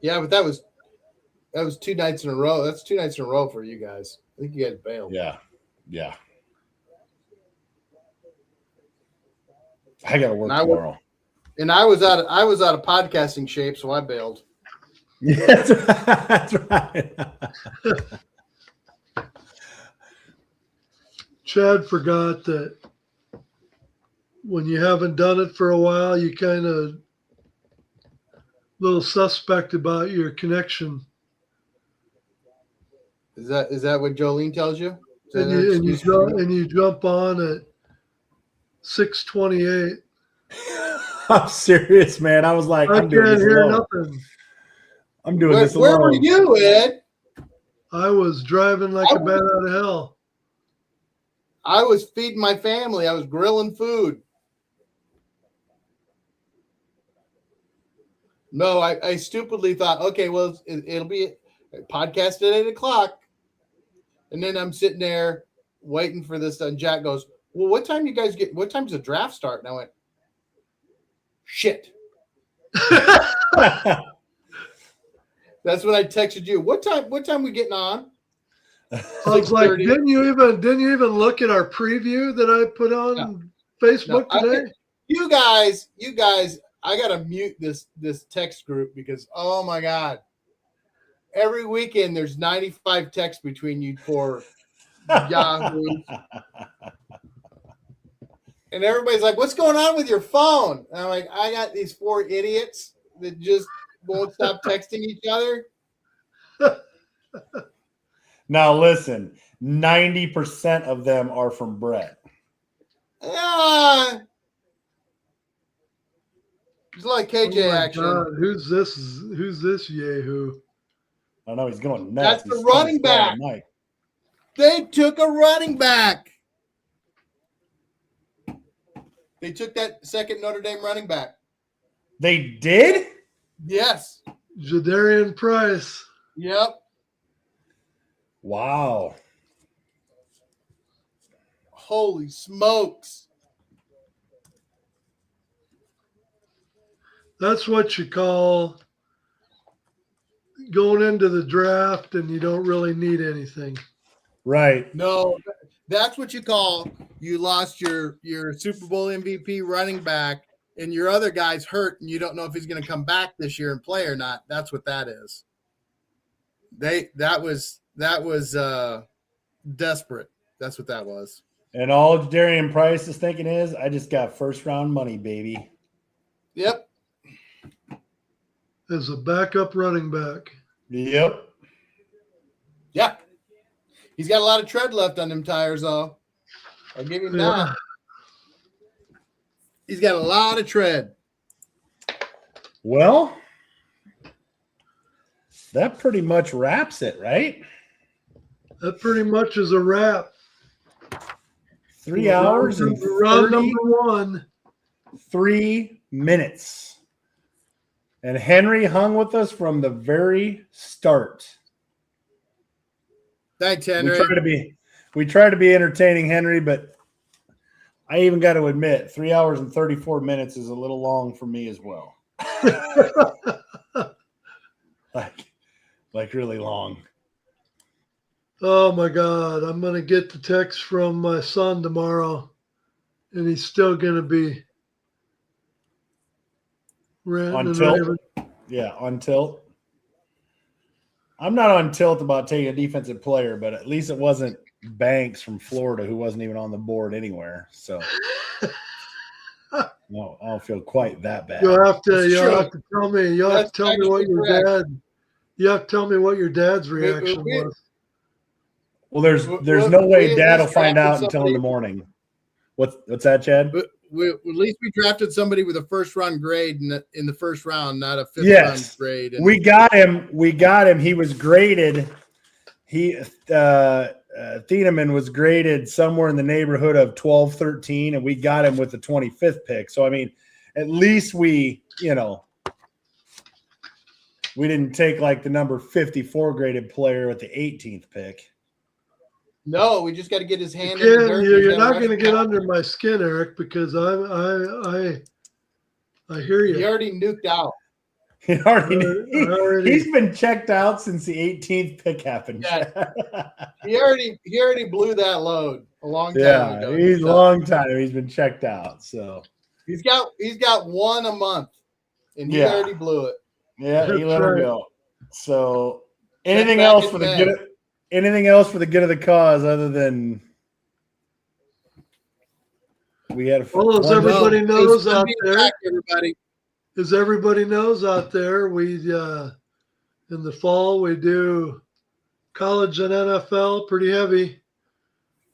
[SPEAKER 5] Yeah, but that was 2 nights in a row. That's 2 nights in a row for you guys. I think you guys bailed.
[SPEAKER 1] Yeah. I got to work tomorrow.
[SPEAKER 5] And I was out of podcasting shape, so I bailed.
[SPEAKER 1] Yeah, that's right.
[SPEAKER 6] Chad forgot that when you haven't done it for a while, you kind of little suspect about your connection.
[SPEAKER 5] Is that what Jolene tells you?
[SPEAKER 6] And you jump on at 6:28.
[SPEAKER 1] I'm serious, man. I was like,
[SPEAKER 6] I
[SPEAKER 1] I'm doing
[SPEAKER 6] can't
[SPEAKER 1] this
[SPEAKER 6] hear
[SPEAKER 1] alone.
[SPEAKER 6] nothing.
[SPEAKER 1] I'm doing this alone.
[SPEAKER 5] Where were you, Ed?
[SPEAKER 6] I was driving like a bat out of hell.
[SPEAKER 5] I was feeding my family. I was grilling food. No, I stupidly thought, okay, well, it'll be a podcast at 8 o'clock. And then I'm sitting there waiting for this. And Jack goes, well, what time does the draft start? And I went, shit. That's when I texted you. What time we getting on?
[SPEAKER 6] I was like, didn't you even look at our preview that I put on Facebook today?
[SPEAKER 5] You guys, I gotta mute this text group because oh my god, every weekend there's 95 texts between you four yahoos, and everybody's like, "What's going on with your phone?" And I'm like, "I got these 4 idiots that just won't stop texting each other."
[SPEAKER 1] Now listen, 90% of them are from Brett.
[SPEAKER 5] It's like KJ action.
[SPEAKER 6] God, who's this yahoo?
[SPEAKER 1] I don't know. He's going nuts.
[SPEAKER 5] That's the running back. They took a running back. They took that second Notre Dame running back.
[SPEAKER 1] They did?
[SPEAKER 5] Yes.
[SPEAKER 6] Jadarian Price.
[SPEAKER 5] Yep.
[SPEAKER 1] Wow.
[SPEAKER 5] Holy smokes.
[SPEAKER 6] That's what you call going into the draft and you don't really need anything.
[SPEAKER 1] Right.
[SPEAKER 5] No, that's what you call you lost your Super Bowl MVP running back and your other guy's hurt and you don't know if he's going to come back this year and play or not. That's what that is. That was desperate. That's what that was.
[SPEAKER 1] And all Darian Price is thinking is, I just got first round money, baby.
[SPEAKER 5] Yep.
[SPEAKER 6] As a backup running back.
[SPEAKER 1] Yep.
[SPEAKER 5] Yeah. He's got a lot of tread left on them tires, though. I'll give him that. He's got a lot of tread.
[SPEAKER 1] Well, that pretty much wraps it, right?
[SPEAKER 6] That pretty much is a wrap.
[SPEAKER 1] 3 hours and
[SPEAKER 6] round number 1.
[SPEAKER 1] 3 minutes. And Henry hung with us from the very start.
[SPEAKER 5] Thanks, Henry.
[SPEAKER 1] We try to be entertaining, Henry, but I even got to admit, 3 hours and 34 minutes is a little long for me as well. like really long.
[SPEAKER 6] Oh my God. I'm going to get the text from my son tomorrow and he's still going to be ranting
[SPEAKER 1] On
[SPEAKER 6] and
[SPEAKER 1] tilt?
[SPEAKER 6] raving.
[SPEAKER 1] Yeah, on tilt. I'm not on tilt about taking a defensive player, but at least it wasn't Banks from Florida who wasn't even on the board anywhere. So no, I don't feel quite that bad.
[SPEAKER 6] You'll have to tell me. You have to tell me what your
[SPEAKER 5] correct.
[SPEAKER 6] dad. You have to tell me what your dad's reaction was.
[SPEAKER 1] Well, there's no way Dad will find out until in the morning. What's that, Chad?
[SPEAKER 5] At least we drafted somebody with a first-round grade in the first round, not a
[SPEAKER 1] Yes.
[SPEAKER 5] fifth-round grade. And
[SPEAKER 1] We got him. He was graded. Thieneman was graded somewhere in the neighborhood of 12, 13, and we got him with the 25th pick. So, I mean, at least we didn't take like the number 54 graded player at the 18th pick.
[SPEAKER 5] no, we just got to get his hand in the dirt.
[SPEAKER 6] You're not going to get under my skin, Eric, because I hear you.
[SPEAKER 5] He already nuked out.
[SPEAKER 1] He's been checked out since the 18th pick happened.
[SPEAKER 5] Yeah. He already blew that load a long time ago.
[SPEAKER 1] Yeah, he's a long time. He's been checked out. So
[SPEAKER 5] he's got one a month, and he already blew it.
[SPEAKER 1] Yeah, he let him go. So anything
[SPEAKER 5] back
[SPEAKER 1] else
[SPEAKER 5] in
[SPEAKER 1] for the
[SPEAKER 5] bed.
[SPEAKER 1] good? Anything else for the good of the cause other than we had a
[SPEAKER 6] Well, as everybody knows out there,
[SPEAKER 5] everybody.
[SPEAKER 6] as everybody knows out there, we in the fall we do college and NFL pretty heavy,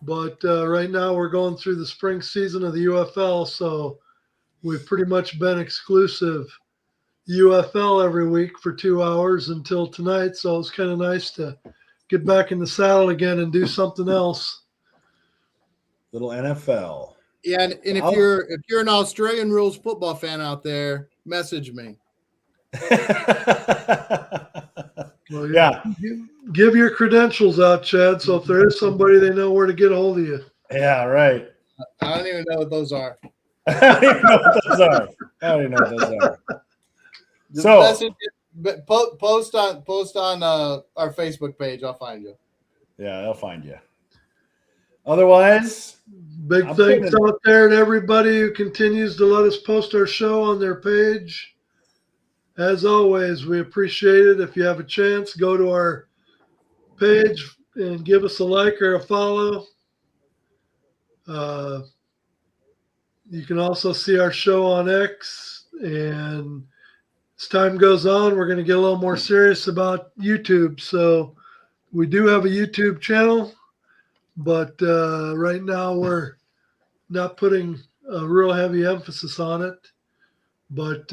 [SPEAKER 6] but right now we're going through the spring season of the UFL, so we've pretty much been exclusive UFL every week for 2 hours until tonight. So it's kind of nice to get back in the saddle again and do something else.
[SPEAKER 1] little NFL.
[SPEAKER 5] Yeah, and if you're an Australian rules football fan out there, message me.
[SPEAKER 6] Well,
[SPEAKER 1] Yeah.
[SPEAKER 6] Give your credentials out, Chad. So if there is somebody, they know where to get a hold of you.
[SPEAKER 1] Yeah, right.
[SPEAKER 5] I don't even know what those are.
[SPEAKER 1] I don't even know what those are.
[SPEAKER 5] Just
[SPEAKER 1] So-
[SPEAKER 5] message, but post on our Facebook page. I'll find you.
[SPEAKER 1] Yeah, they'll find you. Otherwise,
[SPEAKER 6] Big
[SPEAKER 1] I'm
[SPEAKER 6] thanks
[SPEAKER 1] feeling-
[SPEAKER 6] out there to everybody who continues to let us post our show on their page. As always, we appreciate it. If you have a chance, go to our page and give us a like or a follow. You can also see our show on X. And as time goes on, we're going to get a little more serious about YouTube. So we do have a YouTube channel, but right now we're not putting a real heavy emphasis on it. But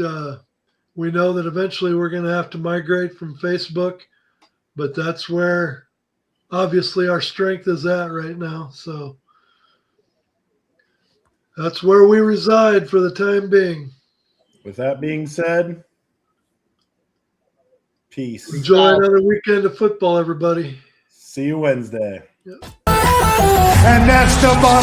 [SPEAKER 6] we know that eventually we're going to have to migrate from Facebook, but that's where obviously our strength is at right now. So that's where we reside for the time being.
[SPEAKER 1] With that being said, peace.
[SPEAKER 6] Enjoy another weekend of football, everybody.
[SPEAKER 1] See you Wednesday.
[SPEAKER 2] And that's the bottom.